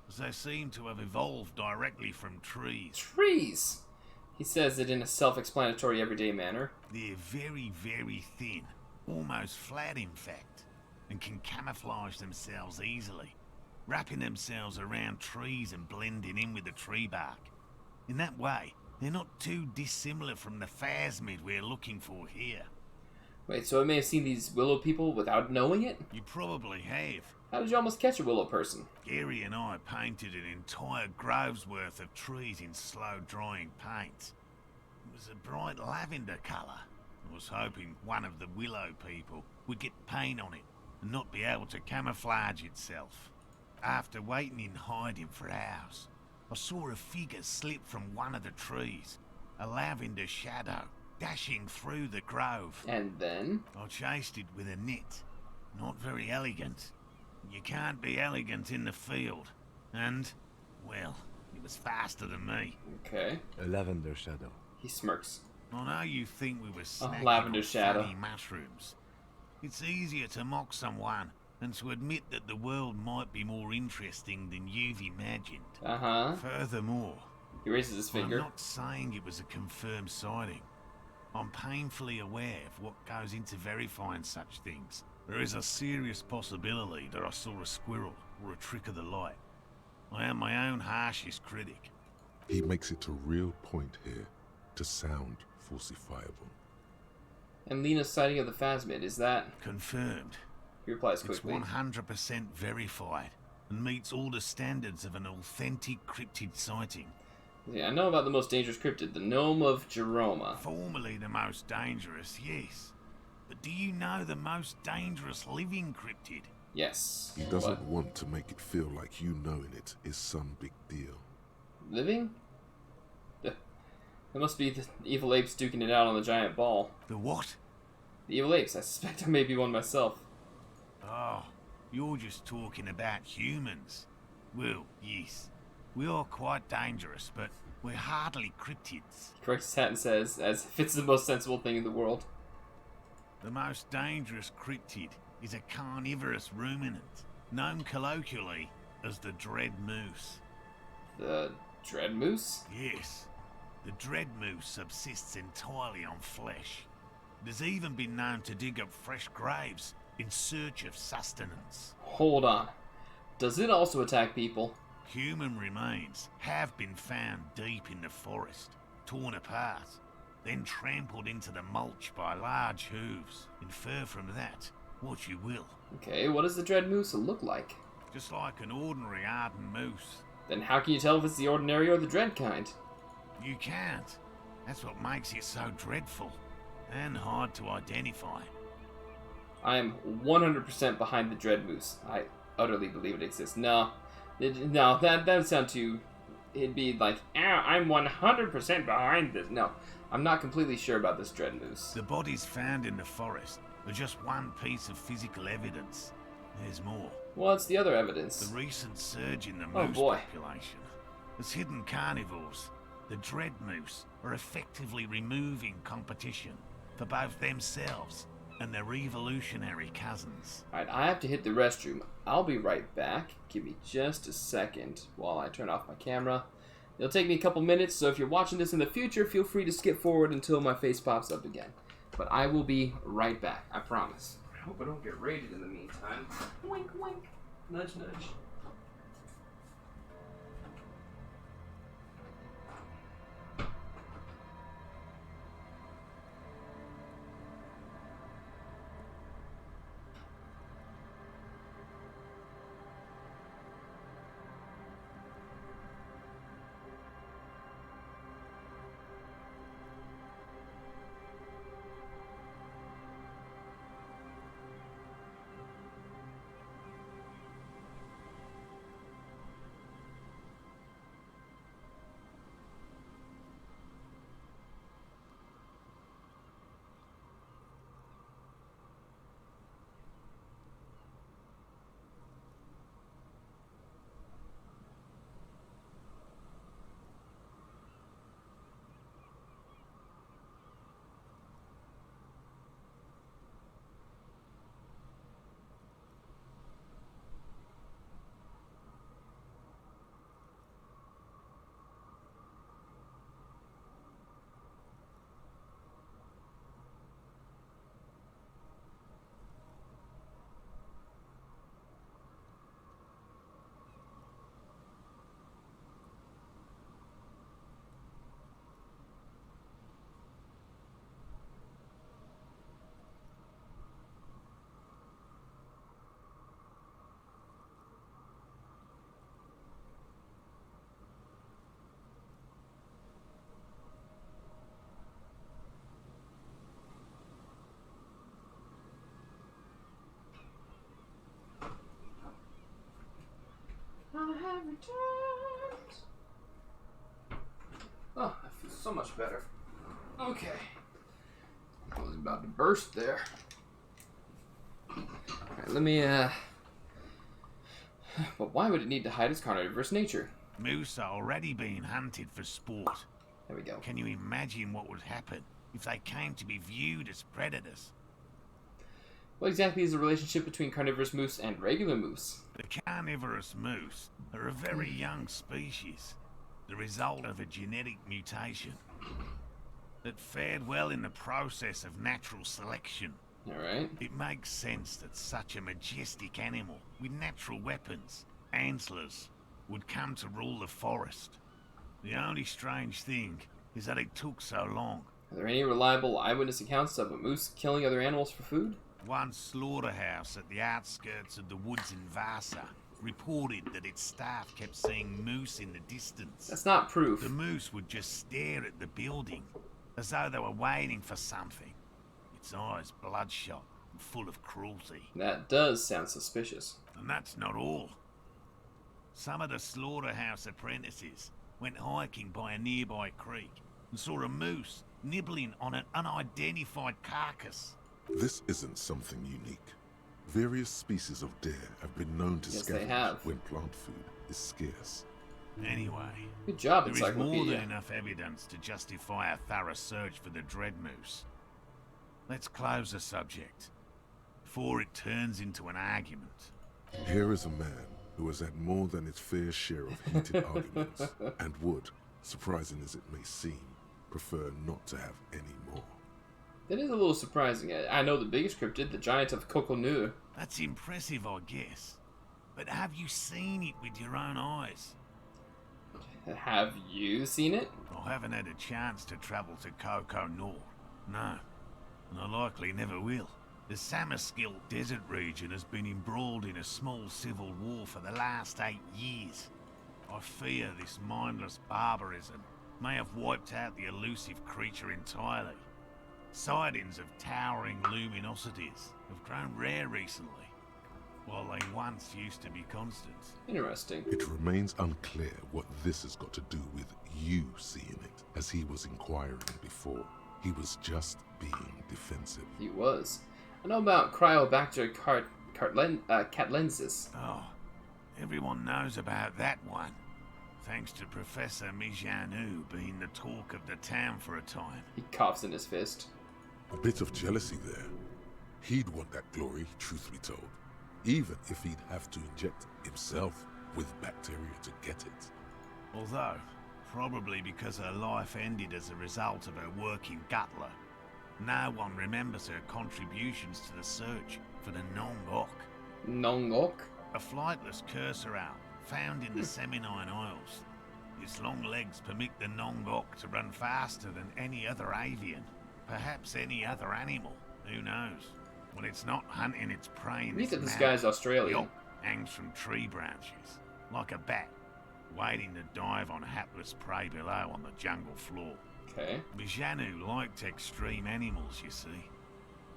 Speaker 4: as they seem to have evolved directly from trees.
Speaker 1: Trees! He says it in a self-explanatory, everyday manner.
Speaker 4: They're very, very thin, almost flat in fact, and can camouflage themselves easily, wrapping themselves around trees and blending in with the tree bark. In that way, they're not too dissimilar from the phasmid we're looking for here.
Speaker 1: Wait, so I may have seen these willow people without knowing it?
Speaker 4: You probably have.
Speaker 1: How did you almost catch a willow person?
Speaker 4: Gary and I painted an entire grove's worth of trees in slow-drying paints. It was a bright lavender colour. I was hoping one of the willow people would get paint on it and not be able to camouflage itself. After waiting in hiding for hours, I saw a figure slip from one of the trees, a lavender shadow, dashing through the grove.
Speaker 1: And then?
Speaker 4: I chased it with a net. Not very elegant. You can't be elegant in the field. And, well, it was faster than me.
Speaker 1: Okay.
Speaker 3: A lavender shadow.
Speaker 1: He smirks.
Speaker 4: I know you think we were snacking
Speaker 1: lavender
Speaker 4: on
Speaker 1: shadow.
Speaker 4: funny mushrooms. It's easier to mock someone than to admit that the world might be more interesting than you've imagined.
Speaker 1: Uh-huh.
Speaker 4: Furthermore,
Speaker 1: He raises his
Speaker 4: I'm
Speaker 1: finger.
Speaker 4: not saying it was a confirmed sighting. I'm painfully aware of what goes into verifying such things. There is a serious possibility that I saw a squirrel or a trick of the light. I am my own harshest critic.
Speaker 2: He makes it a real point here to sound falsifiable.
Speaker 1: And Lena's sighting of the phasmid, is that?
Speaker 4: Confirmed.
Speaker 1: He replies
Speaker 4: It's
Speaker 1: quickly.
Speaker 4: 100% verified and meets all the standards of an authentic cryptid sighting.
Speaker 1: Yeah, I know about the most dangerous cryptid, the Gnome of Jeroma.
Speaker 4: Formerly the most dangerous, yes. But do you know the most dangerous living cryptid?
Speaker 1: Yes.
Speaker 2: He doesn't
Speaker 1: What?
Speaker 2: want to make it feel like you knowing it is some big deal.
Speaker 1: Living? That must be the evil apes duking it out on the giant ball.
Speaker 4: The what?
Speaker 1: The evil apes. I suspect I may be one myself.
Speaker 4: Oh, you're just talking about humans. Well, yes. We are quite dangerous, but we're hardly cryptids.
Speaker 1: He corrects his hat and says, as if it's the most sensible thing in the world.
Speaker 4: The most dangerous cryptid is a carnivorous ruminant, known colloquially as the dread moose.
Speaker 1: The dread moose?
Speaker 4: Yes, the dread moose subsists entirely on flesh. It has even been known to dig up fresh graves in search of sustenance.
Speaker 1: Hold on. Does it also attack people?
Speaker 4: Human remains have been found deep in the forest, torn apart, then trampled into the mulch by large hooves. Infer from that what you will.
Speaker 1: Okay, what does the dread moose look like?
Speaker 4: Just like an ordinary Arden moose.
Speaker 1: Then how can you tell if it's the ordinary or the dread kind?
Speaker 4: You can't. That's what makes it so dreadful and hard to identify.
Speaker 1: I am 100% behind the dread moose. I utterly believe it exists. No, that would sound too... It'd be like, I'm 100% behind this. No, I'm not completely sure about this dread moose.
Speaker 4: The bodies found in the forest are just one piece of physical evidence. There's more.
Speaker 1: What's the other evidence?
Speaker 4: The recent surge in the
Speaker 1: Oh,
Speaker 4: moose
Speaker 1: boy.
Speaker 4: population. As hidden carnivores, the dread moose are effectively removing competition for both themselves and their evolutionary cousins.
Speaker 1: Alright, I have to hit the restroom. I'll be right back. Give me just a second while I turn off my camera. It'll take me a couple minutes, so if you're watching this in the future, feel free to skip forward until my face pops up again. But I will be right back, I promise. I hope I don't get raided in the meantime. Wink, wink. Nudge, nudge. returned. Oh, that feels so much better. Okay. I was about to burst there. Alright, let me, But why would it need to hide its carnivorous nature?
Speaker 4: Moose are already being hunted for sport.
Speaker 1: There we go.
Speaker 4: Can you imagine what would happen if they came to be viewed as predators?
Speaker 1: What exactly is the relationship between carnivorous moose and regular moose?
Speaker 4: The carnivorous moose are a very young species, the result of a genetic mutation that fared well in the process of natural selection.
Speaker 1: Alright.
Speaker 4: It makes sense that such a majestic animal with natural weapons, antlers, would come to rule the forest. The only strange thing is that it took so long.
Speaker 1: Are there any reliable eyewitness accounts of a moose killing other animals for food?
Speaker 4: One slaughterhouse at the outskirts of the woods in Vasa reported that its staff kept seeing moose in the distance.
Speaker 1: That's not proof.
Speaker 4: The moose would just stare at the building, as though they were waiting for something. Its eyes bloodshot and full of cruelty.
Speaker 1: That does sound suspicious.
Speaker 4: And that's not all. Some of the slaughterhouse apprentices went hiking by a nearby creek and saw a moose nibbling on an unidentified carcass.
Speaker 2: This isn't something unique. Various species of deer have been known to
Speaker 1: Yes, they
Speaker 2: scavenge
Speaker 1: have.
Speaker 2: when plant food is scarce.
Speaker 4: Anyway,
Speaker 1: Good job,
Speaker 4: there is more
Speaker 1: Encyclopedia.
Speaker 4: than enough evidence to justify a thorough search for the dread moose. Let's close the subject before it turns into an argument.
Speaker 2: Here is a man who has had more than his fair share of heated arguments, and would, surprising as it may seem, prefer not to have any more.
Speaker 1: That is a little surprising. I know the biggest cryptid, the giant of Coconut.
Speaker 4: That's impressive, I guess. But have you seen it with your own eyes?
Speaker 1: Have you seen it?
Speaker 4: I haven't had a chance to travel to Coconut. No. And I likely never will. The Samaskill desert region has been embroiled in a small civil war for the last 8 years. I fear this mindless barbarism may have wiped out the elusive creature entirely. Sightings of towering luminosities have grown rare recently, while they once used to be constant.
Speaker 1: Interesting.
Speaker 2: It remains unclear what this has got to do with you seeing it, as he was inquiring before. He was just being defensive.
Speaker 1: He was. I know about Cryobacter catlensis.
Speaker 4: Oh, everyone knows about that one, thanks to Professor Mijanu being the talk of the town for a time.
Speaker 1: He coughs in his fist.
Speaker 2: A bit of jealousy there. He'd want that glory, truth be told, even if he'd have to inject himself with bacteria to get it.
Speaker 4: Although, probably because her life ended as a result of her work in Gutler, no one remembers her contributions to the search for the Nongok,
Speaker 1: Nongok?
Speaker 4: a flightless cursor owl found in the Seminine Isles. Its long legs permit the Nongok to run faster than any other avian, perhaps any other animal, who knows? When it's not hunting its prey in
Speaker 1: Read that this
Speaker 4: manner,
Speaker 1: guy's
Speaker 4: the
Speaker 1: Australian.
Speaker 4: Yolk hangs from tree branches, like a bat, waiting to dive on hapless prey below on the jungle floor.
Speaker 1: Okay.
Speaker 4: Mijanu liked extreme animals, you see.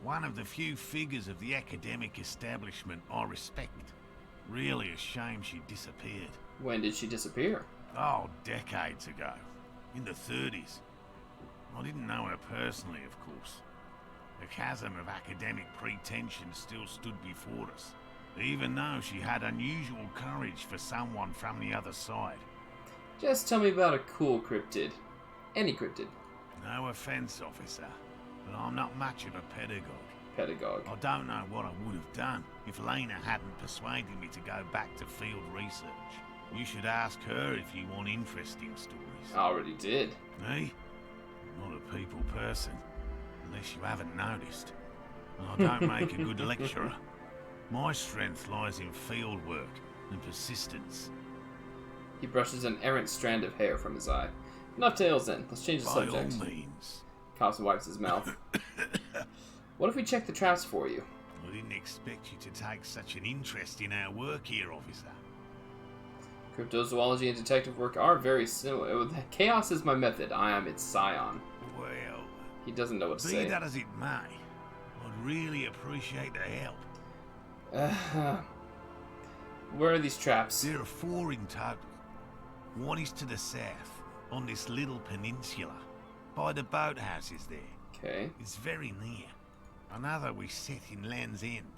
Speaker 4: One of the few figures of the academic establishment I respect. Really a shame she disappeared.
Speaker 1: When did she disappear?
Speaker 4: Oh, decades ago. In the 30s. I didn't know her personally, of course. The chasm of academic pretension still stood before us, even though she had unusual courage for someone from the other side.
Speaker 1: Just tell me about a cool cryptid. Any cryptid.
Speaker 4: No offense, officer, but I'm not much of a pedagogue.
Speaker 1: Pedagogue.
Speaker 4: I don't know what I would have done if Lena hadn't persuaded me to go back to field research. You should ask her if you want interesting stories.
Speaker 1: I already did.
Speaker 4: Me? I'm not a people person, unless you haven't noticed. And I don't make a good lecturer. My strength lies in field work and persistence.
Speaker 1: He brushes an errant strand of hair from his eye. Enough tales then. Let's change the
Speaker 4: By
Speaker 1: subject.
Speaker 4: all means.
Speaker 1: Coughs and wipes his mouth. What if we check the traps for you?
Speaker 4: I didn't expect you to take such an interest in our work here, officer.
Speaker 1: Cryptozoology and detective work are very similar. Chaos is my method. I am its scion.
Speaker 4: Well,
Speaker 1: He doesn't know what to
Speaker 4: be
Speaker 1: say.
Speaker 4: that as it may, I'd really appreciate the help.
Speaker 1: Where are these traps?
Speaker 4: There are 4 in total. One is to the south, on this little peninsula, by the boathouses there.
Speaker 1: Okay.
Speaker 4: It's very near. Another we set in Land's End,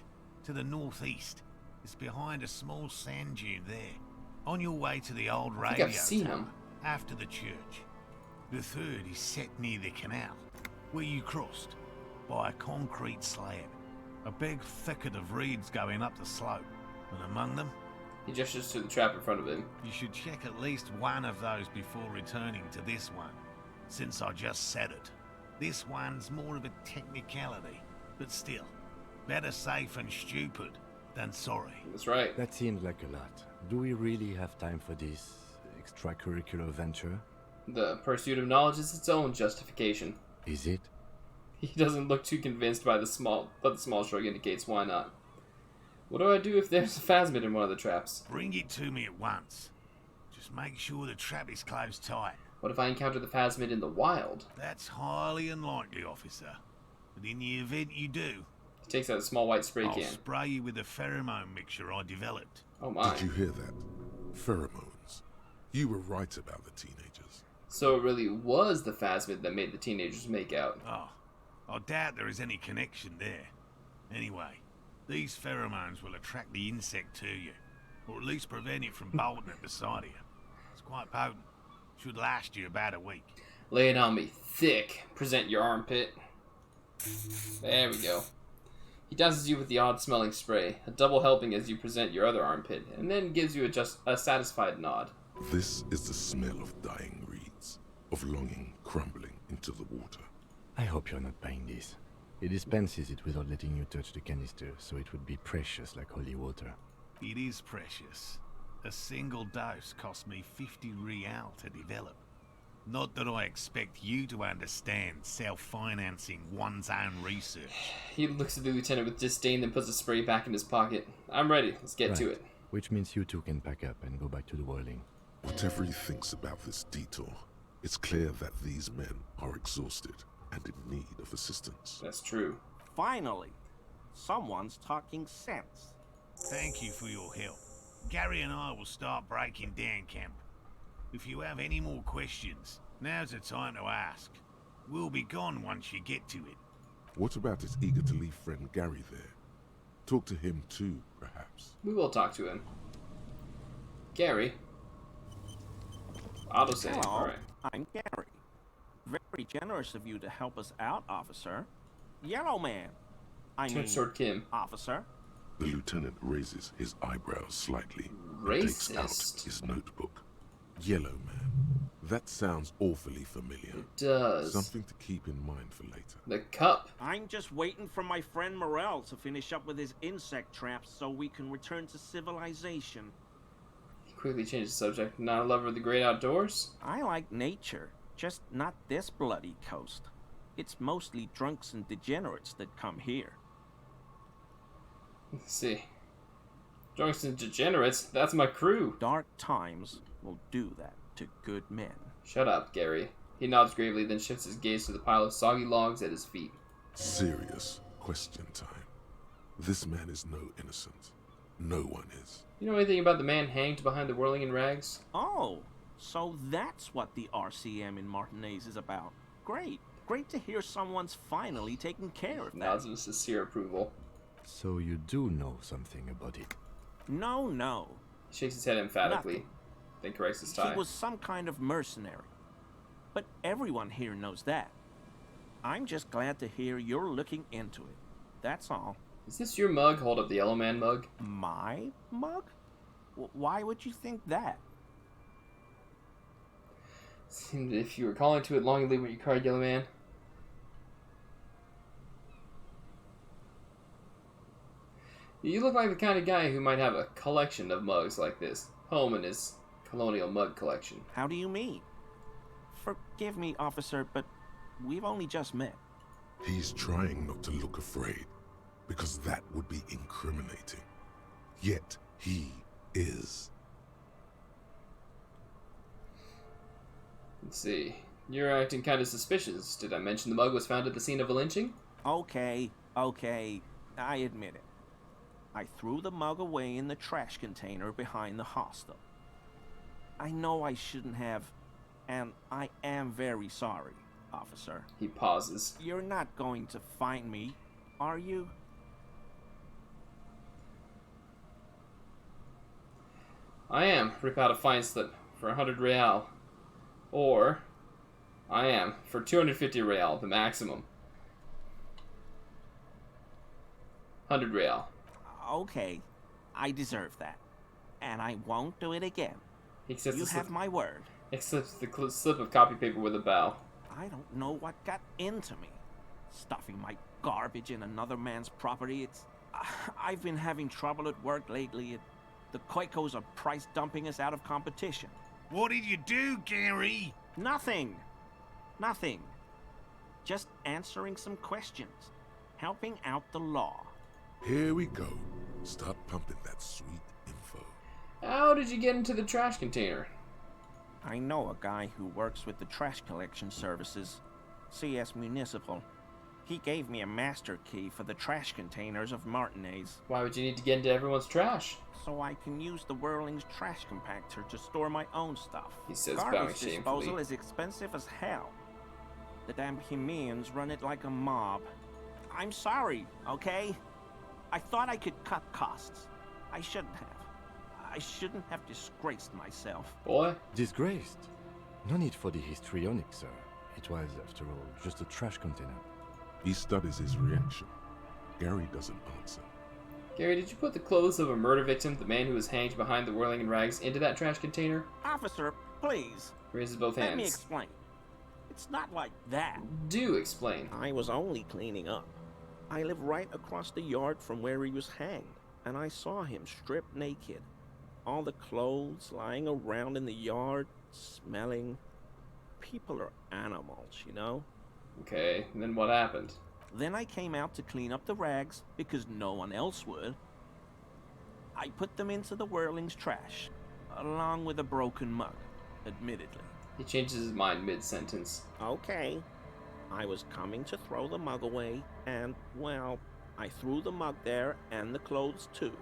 Speaker 4: to the northeast. It's behind a small sand dune there, on your way to the old
Speaker 1: I think
Speaker 4: radio
Speaker 1: I've seen
Speaker 4: tower,
Speaker 1: them.
Speaker 4: after the church. The third is set near the canal, where you crossed, by a concrete slab. A big thicket of reeds going up the slope, and among them,
Speaker 1: He gestures to the trap in front of him.
Speaker 4: you should check at least one of those before returning to this one, since I just said it. This one's more of a technicality, but still, better safe and stupid than sorry.
Speaker 1: That's right.
Speaker 3: That seems like a lot. Do we really have time for this extracurricular venture?
Speaker 1: The pursuit of knowledge is its own justification.
Speaker 3: Is it?
Speaker 1: He doesn't look too convinced by the small, but the small shrug indicates why not. What do I do if there's a phasmid in one of the traps?
Speaker 4: Bring it to me at once. Just make sure the trap is closed tight.
Speaker 1: What if I encounter the phasmid in the wild?
Speaker 4: That's highly unlikely, officer. But in the event you do,
Speaker 1: He takes out a small white spray
Speaker 4: I'll
Speaker 1: can.
Speaker 4: spray you with a pheromone mixture I developed.
Speaker 1: Oh my.
Speaker 2: Did you hear that? Pheromones. You were right about the teenagers.
Speaker 1: So it really was the phasmid that made the teenagers make out.
Speaker 4: Oh, I doubt there is any connection there. Anyway, these pheromones will attract the insect to you, or at least prevent it from bolting it beside you. It's quite potent. Should last you about a week.
Speaker 1: Lay it on me thick. Present your armpit. There we go. He douses you with the odd-smelling spray, a double helping as you present your other armpit, and then gives you a satisfied nod.
Speaker 2: This is the smell of dying reeds, of longing crumbling into the water.
Speaker 3: I hope you're not buying this. He dispenses it without letting you touch the canister, so it would be precious like holy water.
Speaker 4: It is precious. A single dose cost me 50 real to develop. Not that I expect you to understand self-financing one's own research.
Speaker 1: He looks at the lieutenant with disdain, then puts the spray back in his pocket. I'm ready. Let's get to
Speaker 3: Right.
Speaker 1: it.
Speaker 3: Which means you two can pack up and go back to the whirling.
Speaker 2: Whatever he thinks about this detour, it's clear that these men are exhausted and in need of assistance.
Speaker 1: That's true.
Speaker 7: Finally, someone's talking sense.
Speaker 4: Thank you for your help. Gary and I will start breaking down camp. If you have any more questions, now's the time to ask. We'll be gone once you get to it.
Speaker 2: What about his eager-to-leave friend Gary there? Talk to him too, perhaps.
Speaker 1: We will talk to him. Gary. Autosave.
Speaker 7: Hello,
Speaker 1: Alright.
Speaker 7: I'm Gary. Very generous of you to help us out, officer. Yellow man. I mean,
Speaker 1: Turns toward Kim.
Speaker 7: officer.
Speaker 2: The lieutenant raises his eyebrows slightly and takes out
Speaker 1: Racist.
Speaker 2: his notebook. Yellow man. That sounds awfully familiar.
Speaker 1: It does.
Speaker 2: Something to keep in mind for later.
Speaker 1: The cup.
Speaker 7: I'm just waiting for my friend Morel to finish up with his insect traps so we can return to civilization.
Speaker 1: He quickly changes the subject. Not a lover of the great outdoors?
Speaker 7: I like nature, just not this bloody coast. It's mostly drunks and degenerates that come here.
Speaker 1: Let's see. Drunks and degenerates? That's my crew.
Speaker 7: Dark times will do that to good men.
Speaker 1: Shut up, Gary. He nods gravely, then shifts his gaze to the pile of soggy logs at his feet.
Speaker 2: Serious question time. This man is no innocent. No one is.
Speaker 1: You know anything about the man hanged behind the whirling in rags?
Speaker 7: Oh, so that's what the RCM in Martinez is about. Great. Great to hear someone's finally taking care of that.
Speaker 1: Nods with sincere approval.
Speaker 3: So you do know something about it.
Speaker 7: No.
Speaker 1: He shakes his head emphatically,
Speaker 7: Nothing.
Speaker 1: then corrects his tie.
Speaker 7: He was some kind of mercenary. But everyone here knows that. I'm just glad to hear you're looking into it. That's all.
Speaker 1: Is this your mug? Hold up the yellow man mug.
Speaker 7: My mug? Why would you think that?
Speaker 1: Seemed if you were calling to it longingly when you cried, yellow man. You look like the kind of guy who might have a collection of mugs like this, home in his colonial mug collection.
Speaker 7: How do you mean? Forgive me, officer, but we've only just met.
Speaker 2: He's trying not to look afraid, because that would be incriminating. Yet he is.
Speaker 1: Let's see. You're acting kind of suspicious. Did I mention the mug was found at the scene of a lynching?
Speaker 7: Okay, I admit it. I threw the mug away in the trash container behind the hostel. I know I shouldn't have, and I am very sorry, officer.
Speaker 1: He pauses.
Speaker 7: You're not going to find me, are you?
Speaker 1: I am. Rip out a fine slip for 100 real. Or, I am. For 250 real, the maximum. 100 real.
Speaker 7: Okay, I deserve that. And I won't do it again.
Speaker 1: He accepts
Speaker 7: You
Speaker 1: the
Speaker 7: have
Speaker 1: slip,
Speaker 7: my word.
Speaker 1: accepts the slip of copy paper with a bow.
Speaker 7: I don't know what got into me. Stuffing my garbage in another man's property, it's... I've been having trouble at work lately. The Koikos are price dumping us out of competition.
Speaker 4: What did you do, Gary?
Speaker 7: Nothing. Nothing. Just answering some questions. Helping out the law.
Speaker 2: Here we go. Start pumping that sweet info.
Speaker 1: How did you get into the trash container?
Speaker 7: I know a guy who works with the trash collection services, CS Municipal. He gave me a master key for the trash containers of Martinez,
Speaker 1: Why would you need to get into everyone's trash?
Speaker 7: so I can use the Whirling's trash compactor to store my own stuff.
Speaker 1: He says, bowing
Speaker 7: Garbage
Speaker 1: shamefully.
Speaker 7: disposal is expensive as hell. The damn Bohemians run it like a mob. I'm sorry, okay? I thought I could cut costs. I shouldn't have. I shouldn't have disgraced myself.
Speaker 1: Boy,
Speaker 3: Disgraced? No need for the histrionic, sir. It was, after all, just a trash container.
Speaker 2: He studies his reaction. Gary doesn't answer.
Speaker 1: Gary, did you put the clothes of a murder victim, the man who was hanged behind the whirling in rags, into that trash container?
Speaker 7: Officer, please,
Speaker 1: Raises both
Speaker 7: let me
Speaker 1: hands.
Speaker 7: explain. It's not like that.
Speaker 1: Do explain.
Speaker 7: I was only cleaning up. I live right across the yard from where he was hanged, and I saw him stripped naked. All the clothes lying around in the yard, smelling. People are animals, you know?
Speaker 1: Okay, and then what happened?
Speaker 7: Then I came out to clean up the rags because no one else would. I put them into the Whirling's trash, along with a broken mug, admittedly.
Speaker 1: He changes his mind mid-sentence.
Speaker 7: Okay. I was coming to throw the mug away, and, well, I threw the mug there and the clothes too.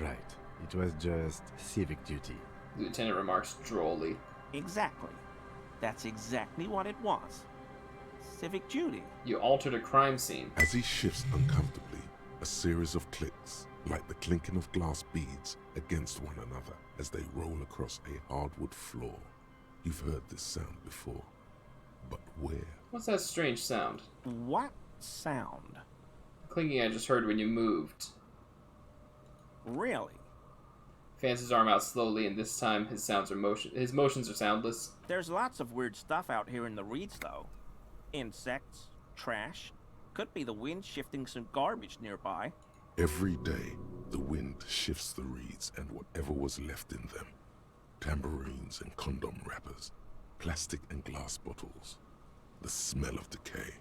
Speaker 3: Right. It was just civic duty.
Speaker 1: The lieutenant remarks drolly.
Speaker 7: Exactly. That's exactly what it was. Civic duty.
Speaker 1: You altered a crime scene.
Speaker 2: As he shifts uncomfortably, a series of clicks, like the clinking of glass beads, against one another as they roll across a hardwood floor. You've heard this sound before. But where?
Speaker 1: What's that strange sound?
Speaker 7: What sound?
Speaker 1: The clinking I just heard when you moved.
Speaker 7: Really?
Speaker 1: Fans his arm out slowly, and this time his motions are soundless.
Speaker 7: There's lots of weird stuff out here in the reeds, though. Insects, trash. Could be the wind shifting some garbage nearby.
Speaker 2: Every day, the wind shifts the reeds and whatever was left in them. Tambourines and condom wrappers, plastic and glass bottles. The smell of decay.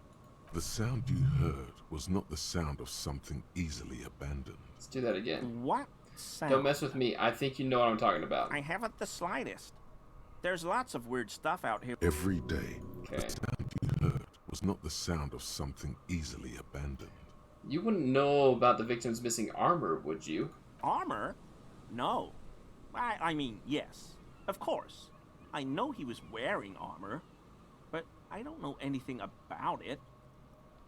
Speaker 2: The sound you heard was not the sound of something easily abandoned.
Speaker 1: Let's do that again.
Speaker 7: What sound?
Speaker 1: Don't mess with me. I think you know what I'm talking about.
Speaker 7: I haven't the slightest. There's lots of weird stuff out here.
Speaker 2: Every day,
Speaker 1: Okay.
Speaker 2: the sound you heard was not the sound of something easily abandoned.
Speaker 1: You wouldn't know about the victim's missing armor, would you?
Speaker 7: Armor? No. I mean, yes. Of course. I know he was wearing armor, but I don't know anything about it.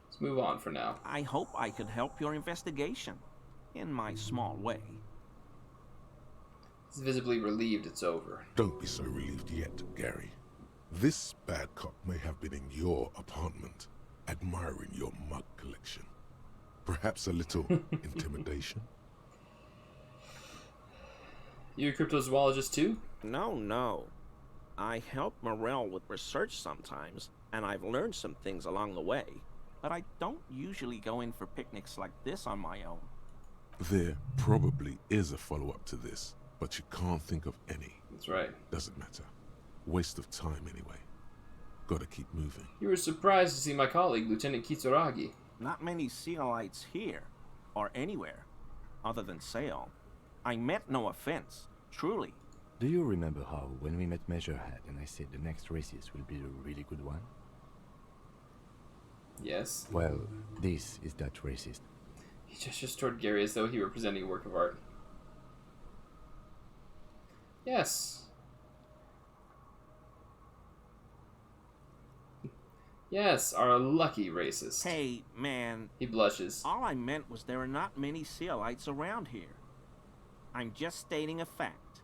Speaker 1: Let's move on for now.
Speaker 7: I hope I could help your investigation, in my small way.
Speaker 1: He's visibly relieved it's over.
Speaker 2: Don't be so relieved yet, Gary. This bad cop may have been in your apartment, admiring your mug collection. Perhaps a little intimidation?
Speaker 1: You a cryptozoologist too?
Speaker 7: No. I help Morel with research sometimes, and I've learned some things along the way. But I don't usually go in for picnics like this on my own.
Speaker 2: There probably is a follow-up to this, but you can't think of any.
Speaker 1: That's right.
Speaker 2: Doesn't matter. Waste of time anyway. Gotta keep moving.
Speaker 1: You were surprised to see my colleague, Lieutenant Kitsuragi.
Speaker 7: Not many Sealites here, or anywhere, other than Sale. I meant no offense, truly.
Speaker 3: Do you remember how, when we met Measurehead and I said the next races will be a really good one?
Speaker 1: Yes.
Speaker 3: Well, this is that racist.
Speaker 1: He gestures toward Gary as though he were presenting a work of art. Yes. Yes, our lucky racist.
Speaker 7: Hey, man,
Speaker 1: He blushes.
Speaker 7: all I meant was there are not many Sealites around here. I'm just stating a fact.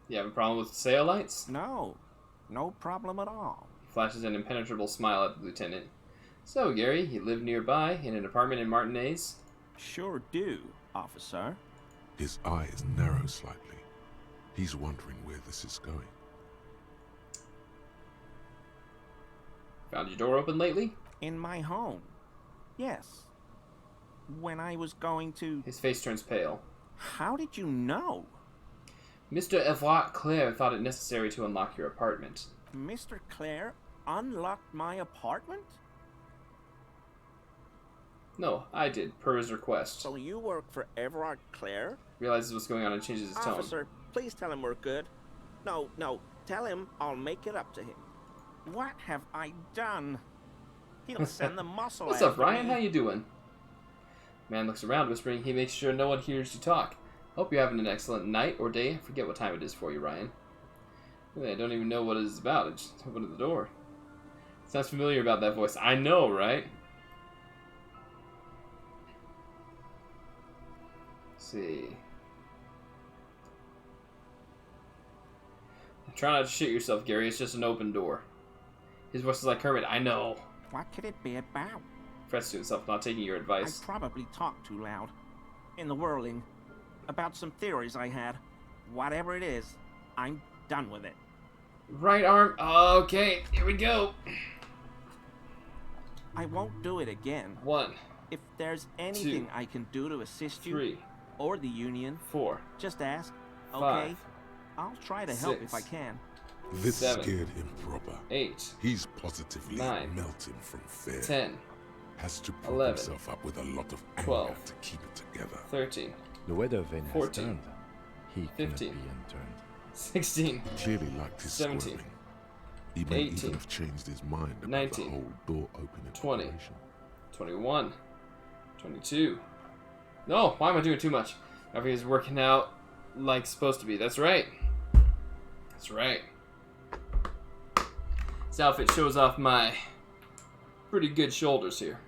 Speaker 1: You have a problem with Seolites?
Speaker 7: No, no problem at all.
Speaker 1: He flashes an impenetrable smile at the lieutenant. So, Gary, you live nearby in an apartment in Martinez?
Speaker 7: Sure do, officer.
Speaker 2: His eyes narrow slightly. He's wondering where this is going.
Speaker 1: Found your door open lately?
Speaker 7: In my home. Yes. When I was going to...
Speaker 1: His face turns pale.
Speaker 7: How did you know?
Speaker 1: Mr. Everett Claire thought it necessary to unlock your apartment.
Speaker 7: Mr. Clare unlocked my apartment?
Speaker 1: No, I did, per his request.
Speaker 7: So you work for Everard Clare?
Speaker 1: Realizes what's going on and changes his tone.
Speaker 7: Officer, please tell him we're good. No, tell him I'll make it up to him. What have I done? He'll send the muscle
Speaker 1: What's up,
Speaker 7: after
Speaker 1: Ryan?
Speaker 7: me.
Speaker 1: How you doing? Man looks around, whispering he makes sure no one hears you talk. Hope you're having an excellent night or day. I forget what time it is for you, Ryan. Really, I don't even know what it is about. I just opened the door. Sounds familiar about that voice. I know, right? Let's see. Try not to shit yourself, Gary. It's just an open door. His voice is like Kermit. I know.
Speaker 7: What could it be about?
Speaker 1: Frets to himself, not taking your advice.
Speaker 7: I probably talked too loud. In the whirling. About some theories I had. Whatever it is, I'm done with it.
Speaker 1: Right arm. Okay, here we go.
Speaker 7: I won't do it again.
Speaker 1: 1,
Speaker 7: If there's anything
Speaker 1: 2,
Speaker 7: I can do to assist you
Speaker 1: 3,
Speaker 7: or the Union,
Speaker 1: 4,
Speaker 7: just ask.
Speaker 1: 5,
Speaker 7: Okay? I'll try to help if I
Speaker 1: 6,
Speaker 7: can.
Speaker 2: This
Speaker 1: 7,
Speaker 2: scared him proper.
Speaker 1: 8,
Speaker 2: He's positively
Speaker 1: 9,
Speaker 2: melting from fear.
Speaker 1: 10,
Speaker 2: Has to prop
Speaker 1: 11,
Speaker 2: himself up with a lot of anger
Speaker 1: 12,
Speaker 2: to keep it together.
Speaker 1: 13,
Speaker 3: The weather vane has
Speaker 1: 14,
Speaker 3: turned. He cannot
Speaker 1: 15,
Speaker 3: be unturned.
Speaker 1: 16,
Speaker 2: Clearly liked his
Speaker 1: 17,
Speaker 2: squirming. He may
Speaker 1: 18,
Speaker 2: even have changed his mind about
Speaker 1: 19,
Speaker 2: the whole door opening
Speaker 1: 20,
Speaker 2: operation.
Speaker 1: 21, 22. No, why am I doing too much? Everything's working out like it's supposed to be. That's right. That's right. This outfit shows off my pretty good shoulders here.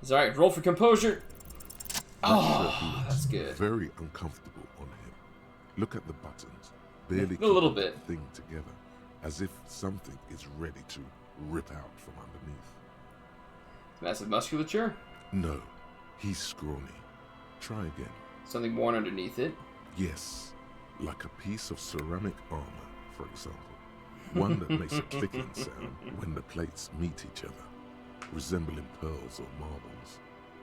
Speaker 1: It's alright. Roll for composure. Oh, that's good.
Speaker 2: Very uncomfortable on him. Look at the buttons. Barely
Speaker 1: A little
Speaker 2: keeping
Speaker 1: bit.
Speaker 2: the thing together, as if something is ready to rip out from underneath.
Speaker 1: Massive musculature.
Speaker 2: No, he's scrawny. Try again.
Speaker 1: Something worn underneath it.
Speaker 2: Yes, like a piece of ceramic armor, for example. One that makes a clicking sound when the plates meet each other, resembling pearls or marbles,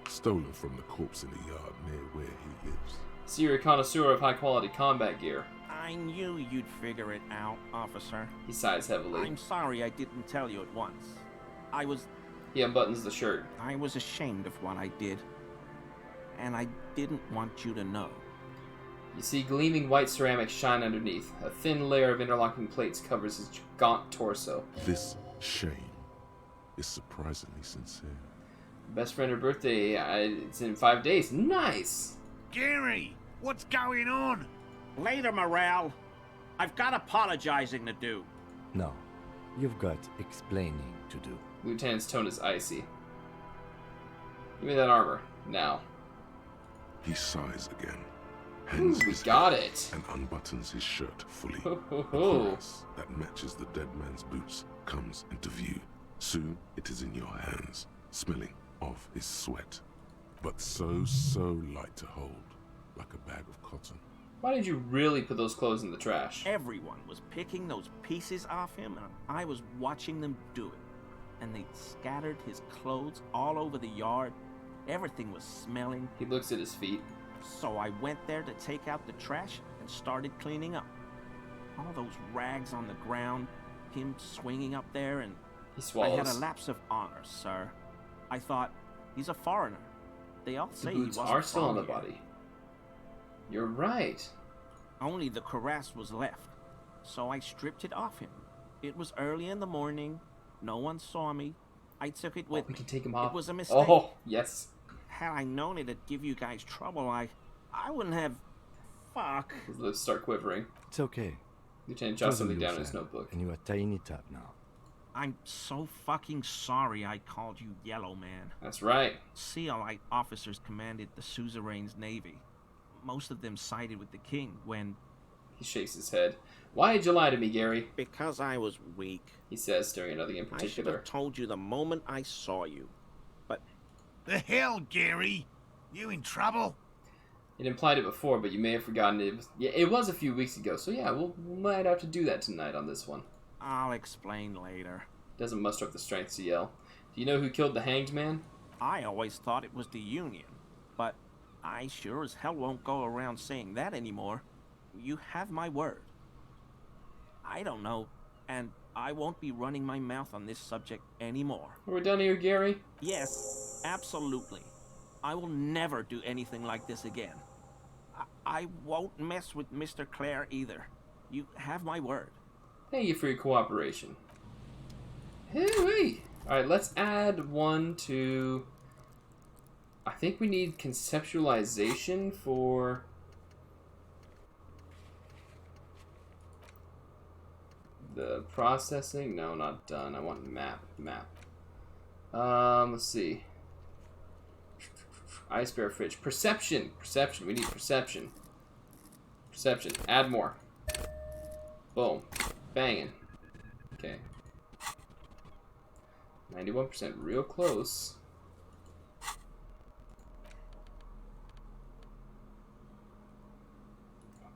Speaker 2: stolen from the corpse in the yard near where he lives.
Speaker 1: See, you're a connoisseur of high-quality combat gear.
Speaker 7: I knew you'd figure it out, officer.
Speaker 1: He sighs heavily.
Speaker 7: I'm sorry I didn't tell you at once.
Speaker 1: He unbuttons the shirt.
Speaker 7: I was ashamed of what I did. And I didn't want you to know.
Speaker 1: You see gleaming white ceramic shine underneath. A thin layer of interlocking plates covers his gaunt torso.
Speaker 2: This shame is surprisingly sincere.
Speaker 1: Best friend her birthday, it's in 5 days. Nice!
Speaker 4: Gary, what's going on?
Speaker 7: Later, Morale. I've got apologizing to do.
Speaker 3: No, you've got explaining to do.
Speaker 1: Lieutenant's tone is icy. Give me that armor, now.
Speaker 2: He sighs again, hangs
Speaker 1: We
Speaker 2: his
Speaker 1: got
Speaker 2: head,
Speaker 1: it!
Speaker 2: and unbuttons his shirt fully.
Speaker 1: Ho, ho,
Speaker 2: A
Speaker 1: ho.
Speaker 2: cuirass that matches the dead man's boots comes into view. Soon it is in your hands, smelling of his sweat, but so light to hold, like a bag of cotton.
Speaker 1: Why did you really put those clothes in the trash?
Speaker 7: Everyone was picking those pieces off him, and I was watching them do it. And they'd scattered his clothes all over the yard. Everything was smelling.
Speaker 1: He looks at his feet.
Speaker 7: So I went there to take out the trash and started cleaning up. All those rags on the ground, him swinging up there, and
Speaker 1: He
Speaker 7: I
Speaker 1: swallows.
Speaker 7: had a lapse of honor, sir. I thought, he's a foreigner. They all
Speaker 1: The
Speaker 7: say he
Speaker 1: boots
Speaker 7: wasn't
Speaker 1: are still on
Speaker 7: from
Speaker 1: the
Speaker 7: here.
Speaker 1: body. You're right.
Speaker 7: Only the cuirass was left, so I stripped it off him. It was early in the morning. No one saw me. I took it with
Speaker 1: We
Speaker 7: me.
Speaker 1: can take him off.
Speaker 7: It was a mistake.
Speaker 1: Oh, yes.
Speaker 7: Had I known it'd give you guys trouble, I wouldn't have... Fuck.
Speaker 1: His lips start quivering.
Speaker 3: It's okay.
Speaker 1: Lieutenant
Speaker 3: It
Speaker 1: jots
Speaker 3: was a
Speaker 1: something down in
Speaker 3: loose
Speaker 1: his
Speaker 3: end,
Speaker 1: notebook.
Speaker 3: And you're a tiny tap now.
Speaker 7: I'm so fucking sorry I called you Yellow Man.
Speaker 1: That's right.
Speaker 7: Sealite officers commanded the suzerain's navy. Most of them sided with the king when...
Speaker 1: He shakes his head. Why did you lie to me, Gary?
Speaker 7: Because I was weak.
Speaker 1: He says, staring at nothing in
Speaker 7: I should
Speaker 1: particular.
Speaker 7: have told you the moment I saw you. But
Speaker 4: The hell, Gary? You in trouble?
Speaker 1: It implied it before, but you may have forgotten it. It was a few weeks ago, so yeah, we might have to do that tonight on this one.
Speaker 7: I'll explain later.
Speaker 1: Doesn't muster up the strength to yell. Do you know who killed the hanged man?
Speaker 7: I always thought it was the Union, but I sure as hell won't go around saying that anymore. You have my word. I don't know, and I won't be running my mouth on this subject anymore.
Speaker 1: Are we done here, Gary?
Speaker 7: Yes, absolutely. I will never do anything like this again. I won't mess with Mr. Clare either. You have my word.
Speaker 1: Thank you for your cooperation. Hey! Alright, let's add one to... I think we need conceptualization for... the processing? No, not done. I want map. Let's see. Ice bear fridge. Perception! We need perception. Add more. Boom. Banging. Okay. 91%. Real close.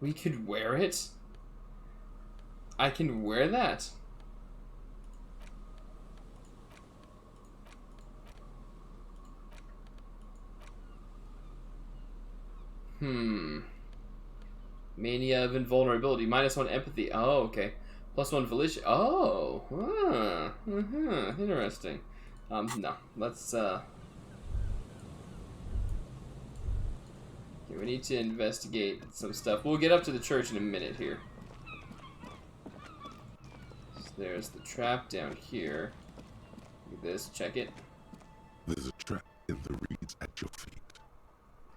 Speaker 1: We could wear it? I can wear that? Mania of invulnerability. -1 empathy. Oh, okay. +1 volition. Oh. Interesting. No. Let's, Okay, we need to investigate some stuff. We'll get up to the church in a minute here. So there's the trap down here. Look at this. Check it.
Speaker 2: There's a trap in the reeds at your feet.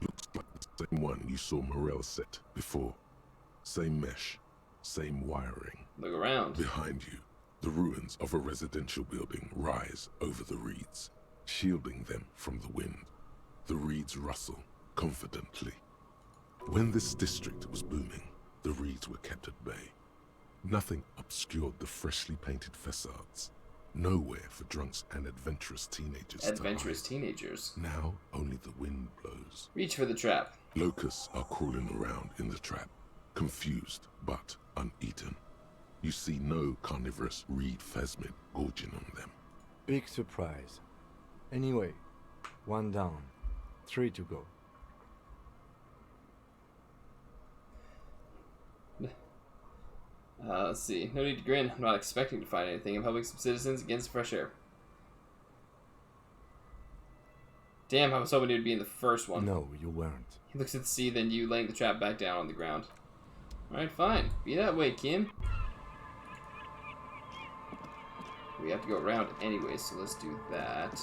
Speaker 2: Looks like the same one you saw Morel set before. Same mesh, same wiring.
Speaker 1: Look around.
Speaker 2: Behind you, the ruins of a residential building rise over the reeds, shielding them from the wind. The reeds rustle confidently. When this district was booming, the reeds were kept at bay. Nothing obscured the freshly painted facades. Nowhere for drunks and adventurous teenagers to hide. Now only the wind blows.
Speaker 1: Reach for the trap.
Speaker 2: Locusts are crawling around in the trap, confused but uneaten. You see no carnivorous reed phasmid gorging on them.
Speaker 3: Big surprise. Anyway, 1 down, 3 to go.
Speaker 1: Let's see. No need to grin. I'm not expecting to find anything. I'm helping some citizens against fresh air. Damn, I was hoping you'd be in the first one.
Speaker 3: No, you weren't.
Speaker 1: He looks at the sea, then you laying the trap back down on the ground. Alright, fine. Be that way, Kim. We have to go around anyway, so let's do that.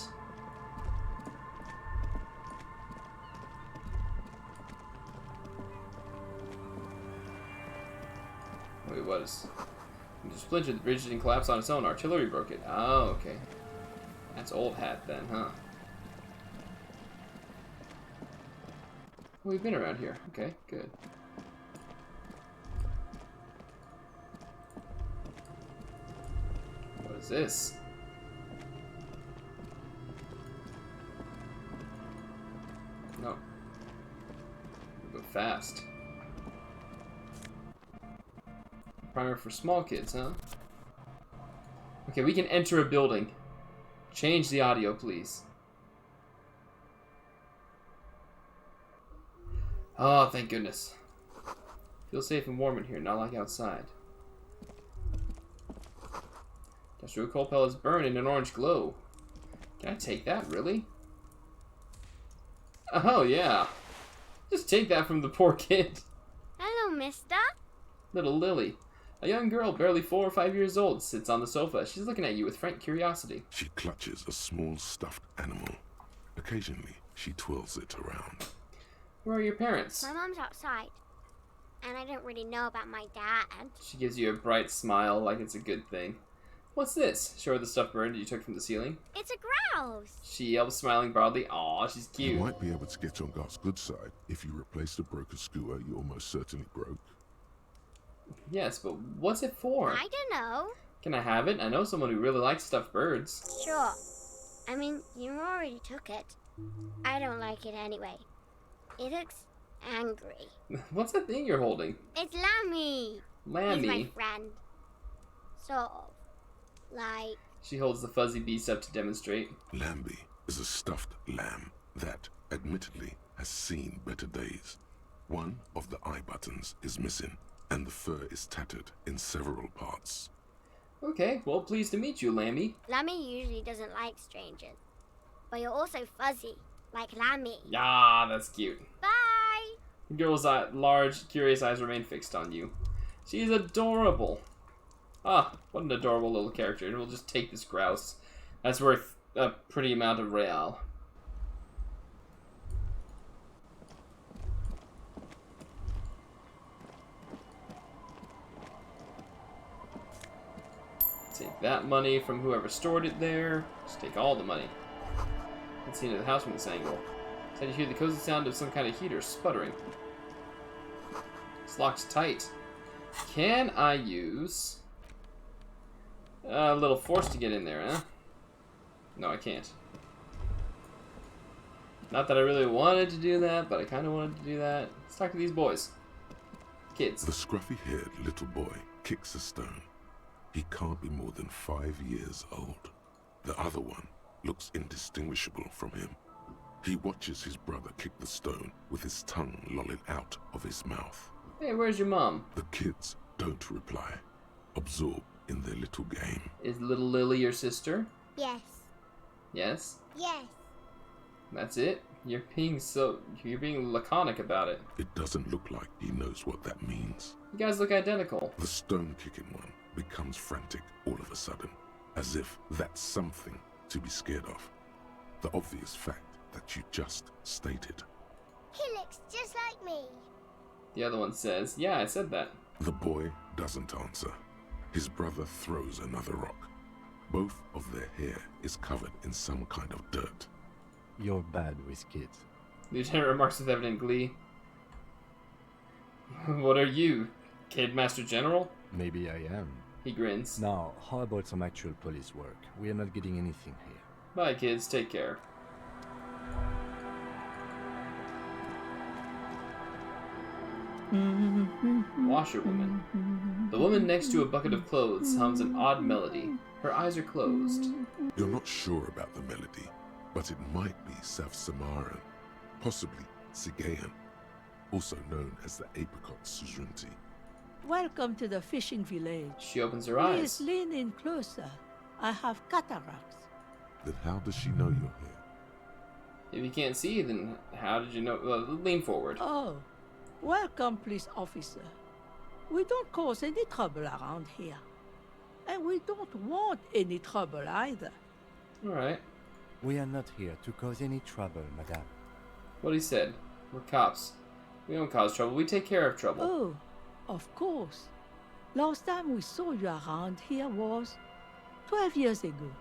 Speaker 1: Wait, what is... You splintered, the bridge didn't collapse on its own. Artillery broke it. Oh, okay. That's old hat then, huh? Well, we've been around here. Okay, good. What is this? No. Go fast. Primer for small kids, huh? Okay, we can enter a building. Change the audio, please. Oh, thank goodness. Feel safe and warm in here, not like outside. Industrial coal pellets burn in an orange glow. Can I take that, really? Oh, yeah. Just take that from the poor kid.
Speaker 8: Hello, mister.
Speaker 1: Little Lily. A young girl, barely 4 or 5 years old, sits on the sofa. She's looking at you with frank curiosity.
Speaker 2: She clutches a small stuffed animal. Occasionally, She twirls it around.
Speaker 1: Where are your parents?
Speaker 8: My mom's outside. And I don't really know about my dad.
Speaker 1: She gives you a bright smile like it's a good thing. What's this? Show her the stuffed bird you took from the ceiling.
Speaker 8: It's a grouse.
Speaker 1: She yells, smiling broadly. Aw, she's
Speaker 2: You
Speaker 1: cute.
Speaker 2: might be able to get on Garth's good side if you replace the broken skewer you almost certainly broke.
Speaker 1: Yes, but what's it for?
Speaker 8: I don't know.
Speaker 1: Can I have it? I know someone who really likes stuffed birds.
Speaker 8: Sure. I mean, you already took it. I don't like it anyway. It looks angry.
Speaker 1: What's that thing you're holding?
Speaker 8: It's Lammy. He's my
Speaker 1: Lammy.
Speaker 8: friend. Sort of. Like,
Speaker 1: She holds the fuzzy beast up to demonstrate.
Speaker 2: Lambie is a stuffed lamb that, admittedly, has seen better days. One of the eye buttons is missing, and the fur is tattered in several parts.
Speaker 1: Okay, well, pleased to meet you, Lammy.
Speaker 8: Lammy usually doesn't like strangers. But you're also fuzzy, like Lammy.
Speaker 1: Ah, that's cute.
Speaker 8: Bye!
Speaker 1: The girl's large, curious eyes remain fixed on you. She's adorable. Ah, what an adorable little character. And we'll just take this grouse. That's worth a pretty amount of real. Take that money from whoever stored it there. Just take all the money. Let's see into the house from this angle. Instead you hear the cozy sound of some kind of heater sputtering. It's locked tight. Can I use a little force to get in there, huh? No, I can't. Not that I really wanted to do that, but I kind of wanted to do that. Let's talk to these boys. Kids.
Speaker 2: The scruffy-haired little boy kicks a stone. He can't be more than 5 years old. The other one looks indistinguishable from him. He watches his brother kick the stone with his tongue lolling out of his mouth.
Speaker 1: Hey, where's your mom?
Speaker 2: The kids don't reply, absorbed in their little game.
Speaker 1: Is little Lily your sister?
Speaker 8: Yes.
Speaker 1: Yes.
Speaker 8: Yes.
Speaker 1: That's it? You're being laconic about it.
Speaker 2: It doesn't look like he knows what that means.
Speaker 1: You guys look identical.
Speaker 2: The stone-kicking one becomes frantic all of a sudden, as if that's something to be scared of. The obvious fact that you just stated.
Speaker 8: He looks just like me.
Speaker 1: The other one says, yeah, I said that.
Speaker 2: The boy doesn't answer. His brother throws another rock. Both of their hair is covered in some kind of dirt.
Speaker 3: You're bad with kids.
Speaker 1: Lieutenant remarks with evident glee. What are you, Kid Master General?
Speaker 3: Maybe I am.
Speaker 1: He grins.
Speaker 3: Now, how about some actual police work? We are not getting anything here.
Speaker 1: Bye, kids. Take care. Washerwoman. The woman next to a bucket of clothes hums an odd melody. Her eyes are closed.
Speaker 2: You're not sure about the melody, but it might be South Samaran, possibly Sigayan, also known as the Apricot Suzerainty.
Speaker 9: Welcome to the fishing village.
Speaker 1: She opens her
Speaker 9: Please
Speaker 1: eyes.
Speaker 9: lean in closer. I have cataracts.
Speaker 2: Then how does she know you're here?
Speaker 1: If you can't see, then how did you know? Lean forward.
Speaker 9: Oh, welcome, police officer. We don't cause any trouble around here. And we don't want any trouble either.
Speaker 1: Alright.
Speaker 3: We are not here to cause any trouble, madame.
Speaker 1: What he said. We're cops. We don't cause trouble. We take care of trouble.
Speaker 9: Oh, of course. Last time we saw you around here was 12 years ago.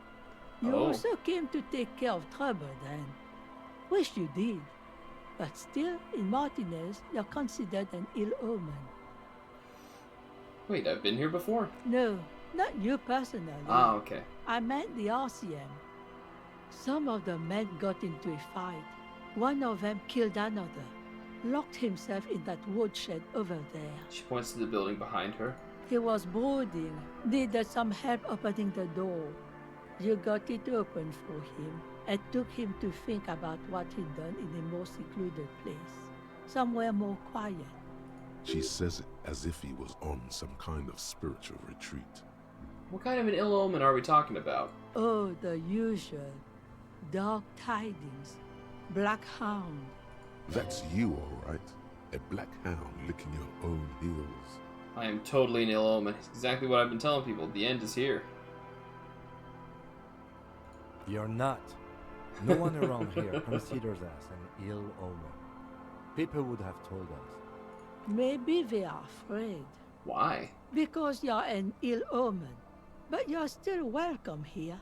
Speaker 9: You
Speaker 1: Oh.
Speaker 9: also came to take care of trouble then. Wish you did. But still, in Martinez, you're considered an ill omen.
Speaker 1: Wait, I've been here before?
Speaker 9: No, not you personally.
Speaker 1: Ah, okay.
Speaker 9: I meant the RCM. Some of the men got into a fight. One of them killed another. Locked himself in that woodshed over there.
Speaker 1: She points to the building behind her.
Speaker 9: He was brooding, needed some help opening the door. You got it open for him and took him to think about what he'd done in a more secluded place, somewhere more quiet.
Speaker 2: She says it as if he was on some kind of spiritual retreat.
Speaker 1: What kind of an ill omen are we talking about?
Speaker 9: Oh, the usual. Dark tidings. Black hound.
Speaker 2: That's you, all right. A black hound licking your own heels.
Speaker 1: I am totally an ill omen. It's exactly what I've been telling people. The end is here.
Speaker 3: You're not. No one around here considers us an ill omen. People would have told us.
Speaker 9: Maybe they are afraid.
Speaker 1: Why?
Speaker 9: Because you're an ill omen. But you're still welcome here.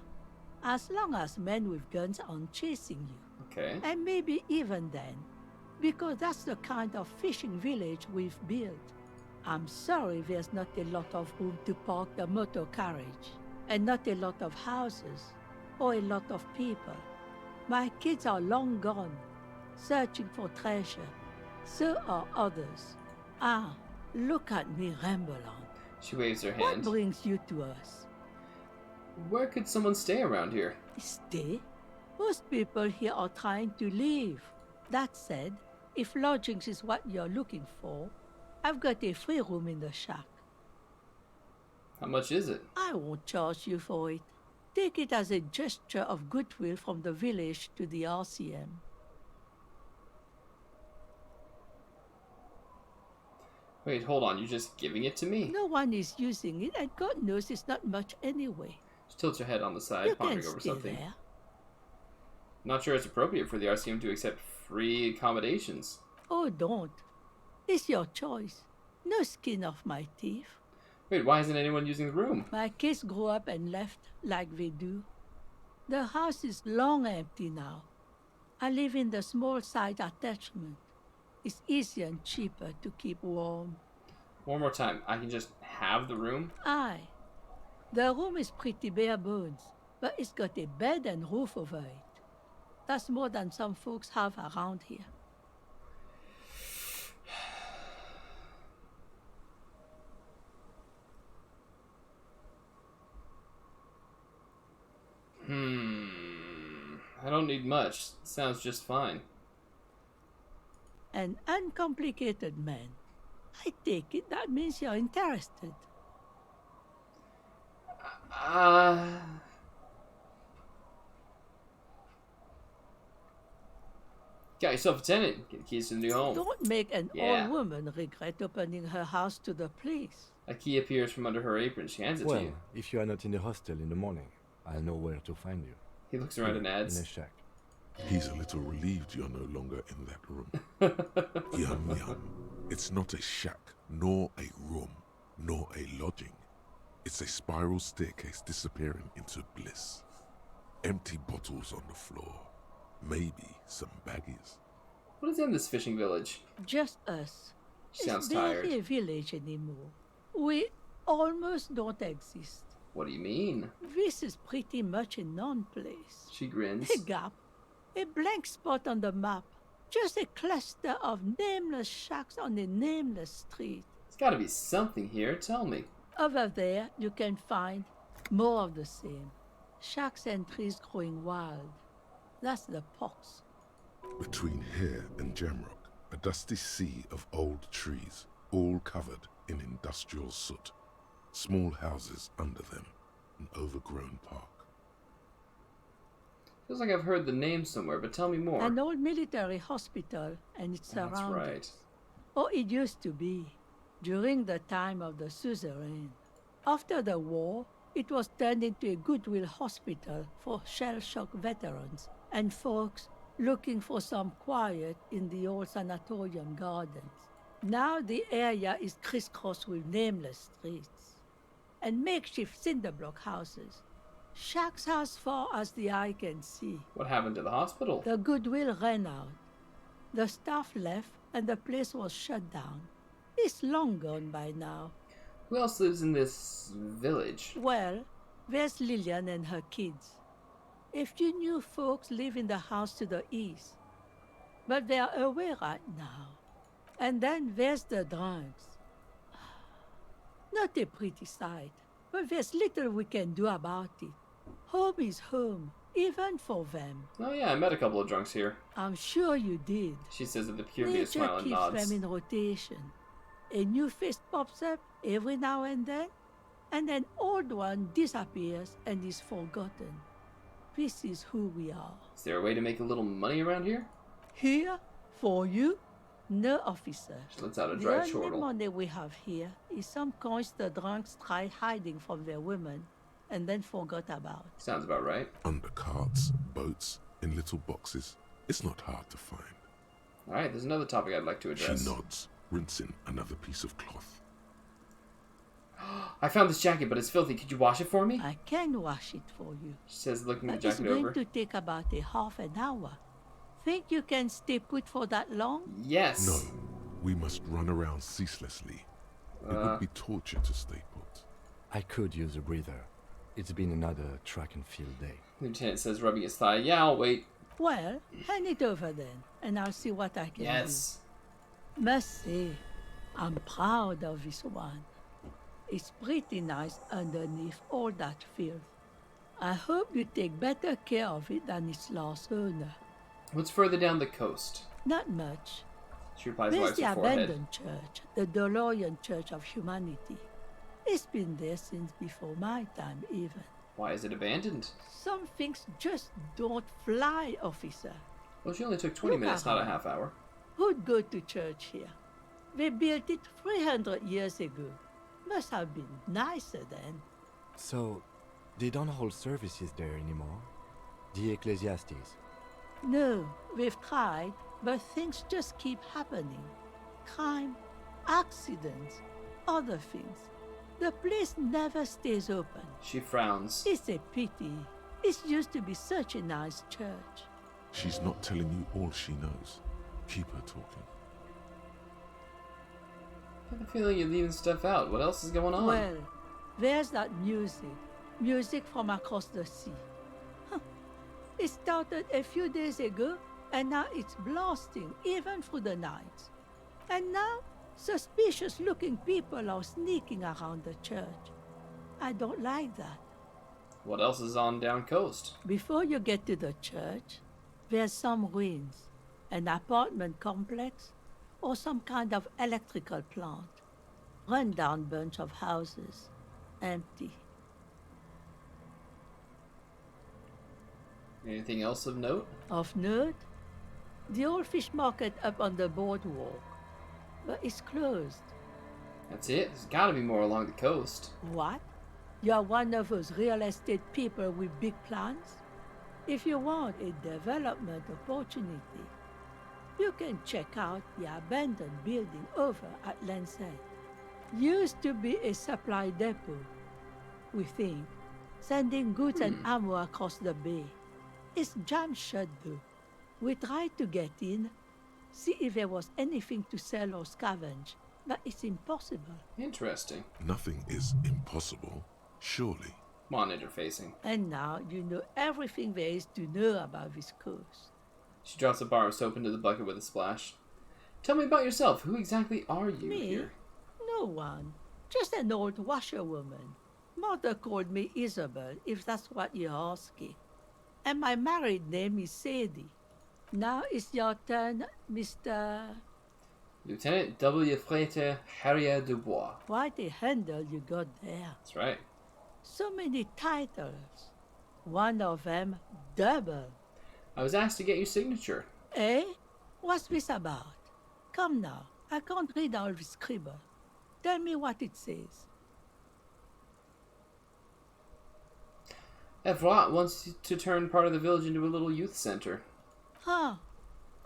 Speaker 9: As long as men with guns aren't chasing you.
Speaker 1: Okay.
Speaker 9: And maybe even then. Because that's the kind of fishing village we've built. I'm sorry there's not a lot of room to park the motor carriage. And not a lot of houses. Or a lot of people. My kids are long gone. Searching for treasure. So are others. Ah, look at me ramble on.
Speaker 1: She waves her
Speaker 9: What
Speaker 1: hand.
Speaker 9: brings you to us?
Speaker 1: Where could someone stay around here?
Speaker 9: Stay? Most people here are trying to leave. That said, if lodgings is what you're looking for, I've got a free room in the shack.
Speaker 1: How much is it?
Speaker 9: I won't charge you for it. Take it as a gesture of goodwill from the village to the RCM.
Speaker 1: Wait, hold on. You're just giving it to me?
Speaker 9: No one is using it, and God knows it's not much anyway.
Speaker 1: She tilts her head on the side,
Speaker 9: You
Speaker 1: pondering
Speaker 9: can
Speaker 1: over
Speaker 9: stay
Speaker 1: something.
Speaker 9: there.
Speaker 1: Not sure it's appropriate for the RCM to accept free accommodations.
Speaker 9: Oh, don't. It's your choice. No skin off my teeth.
Speaker 1: Wait, why isn't anyone using the room?
Speaker 9: My kids grew up and left like they do. The house is long empty now. I live in the small side attachment. It's easier and cheaper to keep warm.
Speaker 1: One more time. I can just have the room?
Speaker 9: Aye. The room is pretty bare bones, but it's got a bed and roof over it. That's more than some folks have around here.
Speaker 1: I don't need much. Sounds just fine.
Speaker 9: An uncomplicated man. I take it that means you're interested.
Speaker 1: Got yourself a tenant. Get the keys to the new home.
Speaker 9: Don't make an
Speaker 1: Yeah.
Speaker 9: old woman regret opening her house to the place.
Speaker 1: A key appears from under her apron. She hands it to
Speaker 3: Well,
Speaker 1: you.
Speaker 3: if you are not in the hostel in the morning, I'll know where to find you.
Speaker 1: He looks around and
Speaker 3: In a
Speaker 1: adds,
Speaker 3: shack.
Speaker 2: He's a little relieved you're no longer in that room. Yum yum. It's not a shack, nor a room, nor a lodging. It's a spiral staircase disappearing into bliss. Empty bottles on the floor. Maybe some baggies.
Speaker 1: What is in this fishing village?
Speaker 9: Just us.
Speaker 1: She sounds
Speaker 9: It's barely
Speaker 1: tired.
Speaker 9: a village anymore. We almost don't exist.
Speaker 1: What do you mean?
Speaker 9: This is pretty much a non-place.
Speaker 1: She grins.
Speaker 9: A gap. A blank spot on the map. Just a cluster of nameless shacks on a nameless street.
Speaker 1: There's gotta be something here. Tell me.
Speaker 9: Over there, you can find more of the same. Shacks and trees growing wild. That's the pox.
Speaker 2: Between here and Jamrock, a dusty sea of old trees, all covered in industrial soot. Small houses under them, an overgrown park.
Speaker 1: Feels like I've heard the name somewhere, but tell me more.
Speaker 9: An old military hospital and its
Speaker 1: Oh, that's
Speaker 9: surroundings.
Speaker 1: right.
Speaker 9: Or it used to be, during the time of the suzerain. After the war, it was turned into a goodwill hospital for shell-shock veterans and folks looking for some quiet in the old sanatorium gardens. Now the area is crisscrossed with nameless streets and makeshift cinderblock houses. Shacks as far as the eye can see.
Speaker 1: What happened to the hospital?
Speaker 9: The goodwill ran out. The staff left and the place was shut down. It's long gone by now.
Speaker 1: Who else lives in this village?
Speaker 9: Well, there's Lillian and her kids. A few new folks live in the house to the east, but they're away right now. And then there's the drunks. Not a pretty sight, but there's little we can do about it. Home is home, even for them.
Speaker 1: Oh yeah, I met a couple of drunks here.
Speaker 9: I'm sure you did.
Speaker 1: She says with a curious
Speaker 9: Nature
Speaker 1: smile and
Speaker 9: keeps
Speaker 1: nods.
Speaker 9: them in rotation. A new face pops up every now and an old one disappears and is forgotten. This is who we are.
Speaker 1: Is there a way to make a little money around here?
Speaker 9: Here, for you, no officer.
Speaker 1: She lets out a
Speaker 9: The
Speaker 1: dry
Speaker 9: only
Speaker 1: chortle.
Speaker 9: money we have here is some coins the drunks tried hiding from their women and then forgot about.
Speaker 1: Sounds about right.
Speaker 2: Under carts, boats, in little boxes. It's not hard to find.
Speaker 1: Alright, there's another topic I'd like to address.
Speaker 2: She nods, rinsing another piece of cloth.
Speaker 1: I found this jacket, but it's filthy. Could you wash it for me?
Speaker 9: I can wash it for you.
Speaker 1: She says, looking the
Speaker 9: But it's
Speaker 1: jacket
Speaker 9: going
Speaker 1: over.
Speaker 9: to take about a half an hour. Think you can stay put for that long?
Speaker 1: Yes.
Speaker 2: No, we must run around ceaselessly. It would be torture to stay put.
Speaker 3: I could use a breather. It's been another track and field day.
Speaker 1: Lieutenant says, rubbing his thigh. Yeah, I'll wait.
Speaker 9: Well, hand it over then, and I'll see what I can
Speaker 1: Yes.
Speaker 9: do. Must say, I'm proud of this one. It's pretty nice underneath all that filth. I hope you take better care of it than its last owner.
Speaker 1: What's further down the coast?
Speaker 9: Not much.
Speaker 1: She replies,
Speaker 9: There's
Speaker 1: wipes
Speaker 9: the
Speaker 1: her forehead.
Speaker 9: abandoned church, the DeLorean Church of Humanity. It's been there since before my time, even.
Speaker 1: Why is it abandoned?
Speaker 9: Some things just don't fly, officer.
Speaker 1: Well, she only took 20
Speaker 9: Look
Speaker 1: minutes, not a
Speaker 9: around.
Speaker 1: half hour.
Speaker 9: Who'd go to church here? They built it 300 years ago. Must have been nicer then.
Speaker 3: So, they don't hold services there anymore? The Ecclesiastes?
Speaker 9: No, we've tried, but things just keep happening. Crime, accidents, other things. The place never stays open.
Speaker 1: She frowns.
Speaker 9: It's a pity. It used to be such a nice church.
Speaker 2: She's not telling you all she knows. Keep her talking.
Speaker 1: I have a feeling you're leaving stuff out. What else is going on?
Speaker 9: Well, there's that music. Music from across the sea. Huh. It started a few days ago, and now it's blasting even through the night. And now, suspicious-looking people are sneaking around the church. I don't like that.
Speaker 1: What else is on down coast?
Speaker 9: Before you get to the church, there's some ruins, an apartment complex, or some kind of electrical plant. Run-down bunch of houses, empty.
Speaker 1: Anything else of note?
Speaker 9: Of note, the old fish market up on the boardwalk, but it's closed.
Speaker 1: That's it? There's gotta be more along the coast.
Speaker 9: What? You're one of those real estate people with big plans? If you want a development opportunity, you can check out the abandoned building over at Lancet. Used to be a supply depot, we think, sending goods and ammo across the bay. It's jammed shut though. We tried to get in, see if there was anything to sell or scavenge, but it's impossible.
Speaker 1: Interesting.
Speaker 2: Nothing is impossible, surely.
Speaker 1: Come on, interfacing.
Speaker 9: And now you know everything there is to know about this coast.
Speaker 1: She drops a bar of soap into the bucket with a splash. Tell me about yourself. Who exactly are you
Speaker 9: Me?
Speaker 1: here?
Speaker 9: No one. Just an old washerwoman. Mother called me Isabel, if that's what you're asking. And my married name is Sadie. Now it's your turn, Mr.
Speaker 1: Lieutenant W. Frater Harrier Dubois.
Speaker 9: Quite a handle you got there.
Speaker 1: That's right.
Speaker 9: So many titles. One of them double.
Speaker 1: I was asked to get your signature.
Speaker 9: Eh? What's this about? Come now, I can't read all this scribble. Tell me what it says.
Speaker 1: Evrat wants to turn part of the village into a little youth center.
Speaker 9: Huh.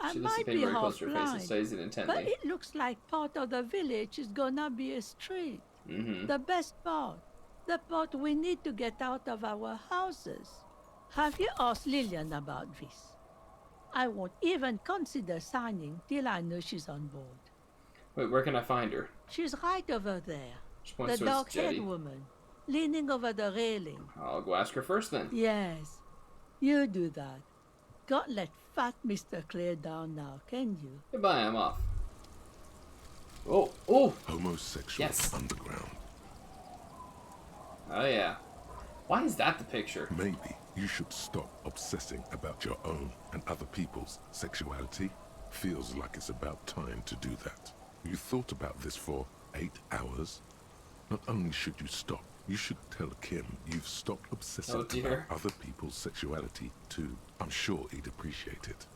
Speaker 9: I
Speaker 1: She lifts the
Speaker 9: might
Speaker 1: paper
Speaker 9: be
Speaker 1: very close
Speaker 9: half
Speaker 1: to her face and
Speaker 9: blind,
Speaker 1: studies it
Speaker 9: but
Speaker 1: intently.
Speaker 9: it looks like part of the village is gonna be a street.
Speaker 1: Mm-hmm.
Speaker 9: The best part. The part we need to get out of our houses. Have you asked Lillian about this? I won't even consider signing till I know she's on board.
Speaker 1: Wait, where can I find her?
Speaker 9: She's right over there.
Speaker 1: She points
Speaker 9: The
Speaker 1: towards
Speaker 9: dark-haired
Speaker 1: Jetty.
Speaker 9: woman, leaning over the railing.
Speaker 1: I'll go ask her first then.
Speaker 9: Yes, you do that. Can't let fat Mr. Clare down now, can you?
Speaker 1: Goodbye, I'm off. Oh, oh!
Speaker 2: Homosexual
Speaker 1: Yes.
Speaker 2: underground.
Speaker 1: Oh yeah. Why is that the picture?
Speaker 2: Maybe you should stop obsessing about your own and other people's sexuality. Feels like it's about time to do that. You thought about this for 8 hours? Not only should you stop, you should tell Kim you've stopped obsessing
Speaker 1: Oh, dear.
Speaker 2: about other people's sexuality too. I'm sure he'd appreciate it.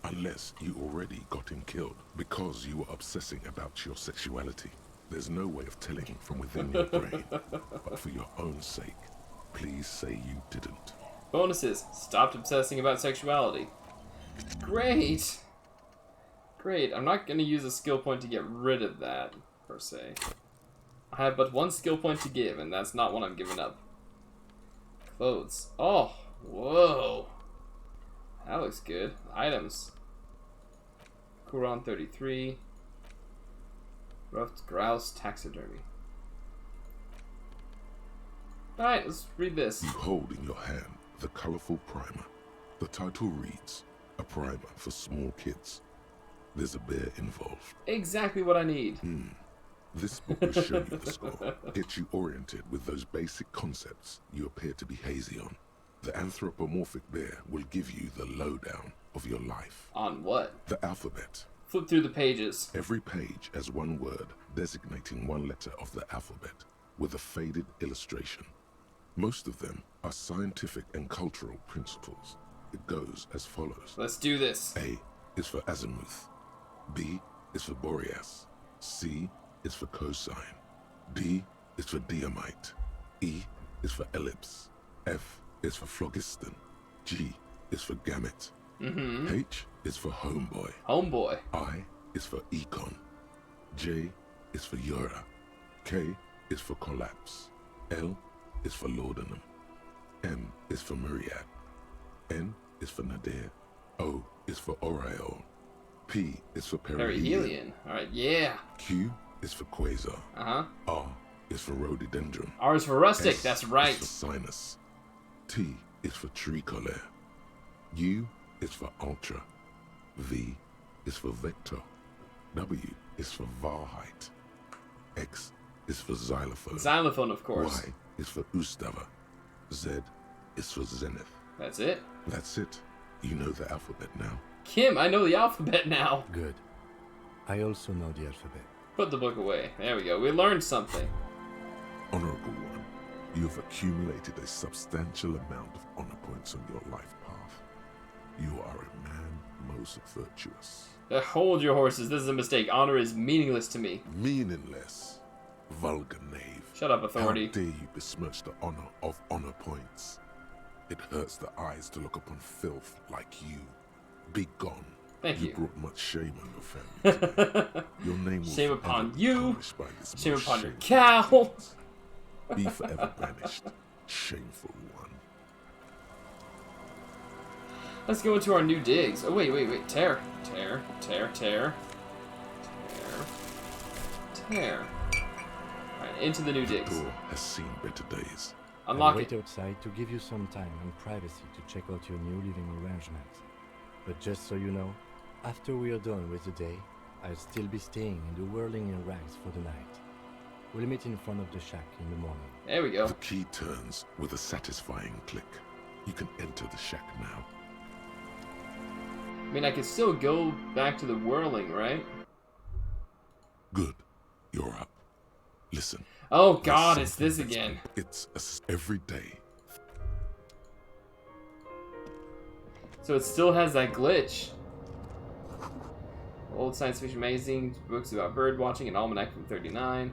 Speaker 2: Unless you already got him killed because you were obsessing about your sexuality. There's no way of telling from within your brain. But for your own sake, please say you didn't.
Speaker 1: Bonuses. Stopped obsessing about sexuality. Great! Great. I'm not going to use a skill point to get rid of that, per se. I have but one skill point to give, and that's not one I'm giving up. Clothes. Oh, whoa. That looks good. Items. Quran 33. Ruffed grouse taxidermy. Alright, let's read this.
Speaker 2: You hold in your hand the colorful primer. The title reads, A Primer for Small Kids. There's a bear involved.
Speaker 1: Exactly what I need.
Speaker 2: This book will show you the score, get you oriented with those basic concepts you appear to be hazy on. The anthropomorphic bear will give you the lowdown of your life.
Speaker 1: On what?
Speaker 2: The alphabet.
Speaker 1: Flip through the pages.
Speaker 2: Every page has one word designating one letter of the alphabet with a faded illustration. Most of them are scientific and cultural principles. It goes as follows.
Speaker 1: Let's do this.
Speaker 2: A is for azimuth. B is for Boreas. C is for cosine. D is for diamite. E is for ellipse. F is for phlogiston. G is for gamete. H is for homeboy.
Speaker 1: Homeboy.
Speaker 2: I is for econ. J is for Eura. K is for collapse. L is for laudanum. M is for myriad. N is for nadir. O is for aureole. P is for perihelion.
Speaker 1: Perihelion. Alright, yeah.
Speaker 2: Q is for quasar. R is for rhododendron.
Speaker 1: R is for rustic,
Speaker 2: S
Speaker 1: that's right.
Speaker 2: is for sinus. T is for tricolor. U is for ultra. V is for vector. W is for Wahrheit. X is for xylophone.
Speaker 1: Xylophone, of course.
Speaker 2: Y is for Ustava. Z is for zenith.
Speaker 1: That's it.
Speaker 2: That's it. You know the alphabet now.
Speaker 1: Kim, I know the alphabet now.
Speaker 3: Good. I also know the alphabet.
Speaker 1: Put the book away. There we go. We learned something.
Speaker 2: Honorable one, you have accumulated a substantial amount of honor points on your life path. You are a man most virtuous.
Speaker 1: Hold your horses. This is a mistake. Honor is meaningless to me.
Speaker 2: Meaningless. Vulgar knave.
Speaker 1: Shut up, authority.
Speaker 2: How dare you besmirch the honor of honor points? It hurts the eyes to look upon filth like you. Be gone.
Speaker 1: Thank you.
Speaker 2: You brought much shame on your family today. Your name will
Speaker 1: Shame upon
Speaker 2: be
Speaker 1: you.
Speaker 2: tarnished by this
Speaker 1: Shame
Speaker 2: most
Speaker 1: upon your
Speaker 2: shameful
Speaker 1: cow.
Speaker 2: offense. Be forever banished. Shameful one.
Speaker 1: Let's go into our new digs. Oh, wait. Tear. Alright, into the new
Speaker 2: The
Speaker 1: digs.
Speaker 2: door has seen better days.
Speaker 1: Unlock
Speaker 3: I'll
Speaker 1: it.
Speaker 3: wait outside to give you some time and privacy to check out your new living arrangements. But just so you know, after we are done with the day, I'll still be staying in the whirling in rags for the night. We'll meet in front of the shack in the morning.
Speaker 1: There we go.
Speaker 2: The key turns with a satisfying click. You can enter the shack now.
Speaker 1: I mean, I could still go back to the whirling, right?
Speaker 2: Good. You're up. Listen.
Speaker 1: Oh god,
Speaker 2: There's
Speaker 1: it's this
Speaker 2: something
Speaker 1: again.
Speaker 2: It's every day.
Speaker 1: So it still has that glitch. Old science fiction magazine, books about bird watching, an almanac from 39.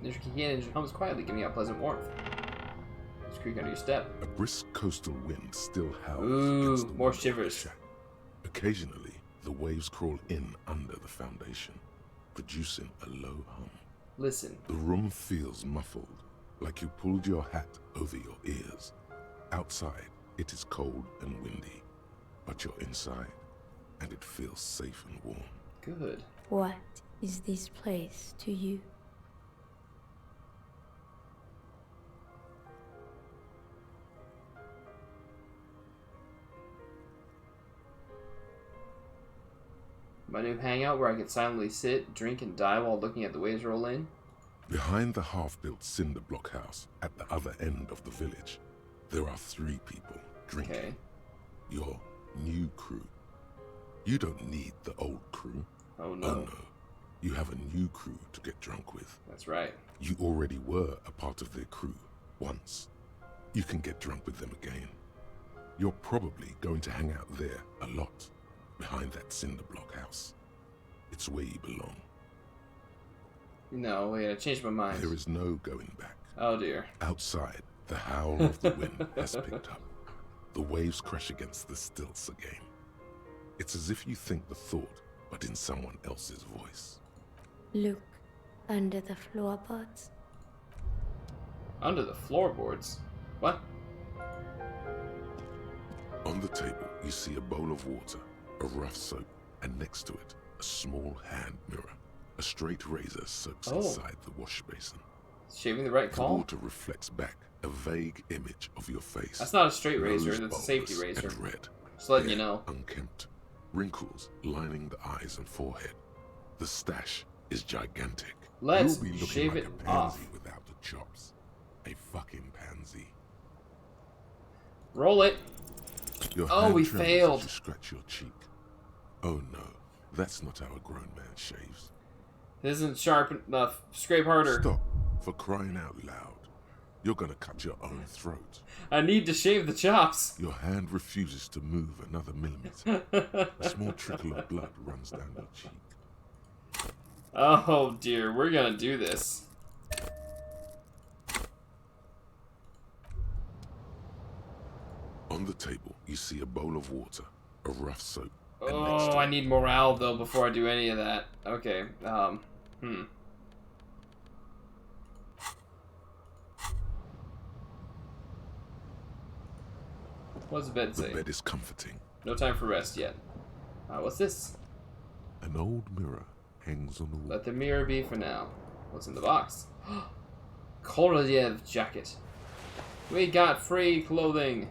Speaker 1: Ninja hums quietly, giving out pleasant warmth. There's a creak under your step.
Speaker 2: A brisk coastal wind still howls
Speaker 1: Ooh,
Speaker 2: against the
Speaker 1: more
Speaker 2: walls of the
Speaker 1: shivers.
Speaker 2: shack. Occasionally, the waves crawl in under the foundation, producing a low hum.
Speaker 1: Listen.
Speaker 2: The room feels muffled, like you pulled your hat over your ears. Outside, it is cold and windy, but you're inside, and it feels safe and warm.
Speaker 1: Good.
Speaker 10: What is this place to you?
Speaker 1: My new hangout where I could silently sit, drink, and die while looking at the waves roll in.
Speaker 2: Behind the half-built cinder block house at the other end of the village, there are 3 people drinking.
Speaker 1: Okay.
Speaker 2: Your new crew. You don't need the old crew.
Speaker 1: Oh no.
Speaker 2: Oh no. You have a new crew to get drunk with.
Speaker 1: That's right.
Speaker 2: You already were a part of their crew once. You can get drunk with them again. You're probably going to hang out there a lot, behind that cinder block house. It's where you belong.
Speaker 1: No, wait, I changed my mind.
Speaker 2: There is no going back.
Speaker 1: Oh dear.
Speaker 2: Outside, The howl of the wind has picked up. The waves crash against the stilts again. It's as if you think the thought, but in someone else's voice.
Speaker 10: Look under the floorboards.
Speaker 1: Under the floorboards? What?
Speaker 2: On the table, you see a bowl of water, a rough soap, and next to it, a small hand mirror. A straight razor soaks inside the wash basin.
Speaker 1: Shaving the right
Speaker 2: The
Speaker 1: call?
Speaker 2: water reflects back a vague image of your face.
Speaker 1: That's not a straight razor,
Speaker 2: Nose
Speaker 1: that's a safety
Speaker 2: bulbous
Speaker 1: razor.
Speaker 2: and red.
Speaker 1: Just letting you
Speaker 2: Hair
Speaker 1: know.
Speaker 2: Unkempt. Wrinkles lining the eyes and forehead. The stash is gigantic.
Speaker 1: Let's
Speaker 2: You'll be looking
Speaker 1: shave
Speaker 2: like
Speaker 1: it
Speaker 2: a pansy
Speaker 1: off.
Speaker 2: without the chops. A fucking pansy.
Speaker 1: Roll it.
Speaker 2: Your
Speaker 1: Oh,
Speaker 2: hand
Speaker 1: we
Speaker 2: trembles
Speaker 1: failed.
Speaker 2: as you scratch your cheek. Oh no, that's not how a grown man shaves.
Speaker 1: This isn't sharp enough. Scrape harder.
Speaker 2: Stop, for crying out loud. You're gonna cut your own throat.
Speaker 1: I need to shave the chops.
Speaker 2: Your hand refuses to move another millimeter. A small trickle of blood runs down your cheek.
Speaker 1: Oh dear, we're gonna do this.
Speaker 2: On the table, you see a bowl of water, a rough soap, and next
Speaker 1: Oh,
Speaker 2: to
Speaker 1: I
Speaker 2: it,
Speaker 1: need morale though before I do any of that. Okay, What does the bed
Speaker 2: the
Speaker 1: say?
Speaker 2: bed is comforting.
Speaker 1: No time for rest yet. What's this?
Speaker 2: An old mirror hangs on the wall.
Speaker 1: Let the mirror be for now. What's in the box? Korolev jacket. We got free clothing.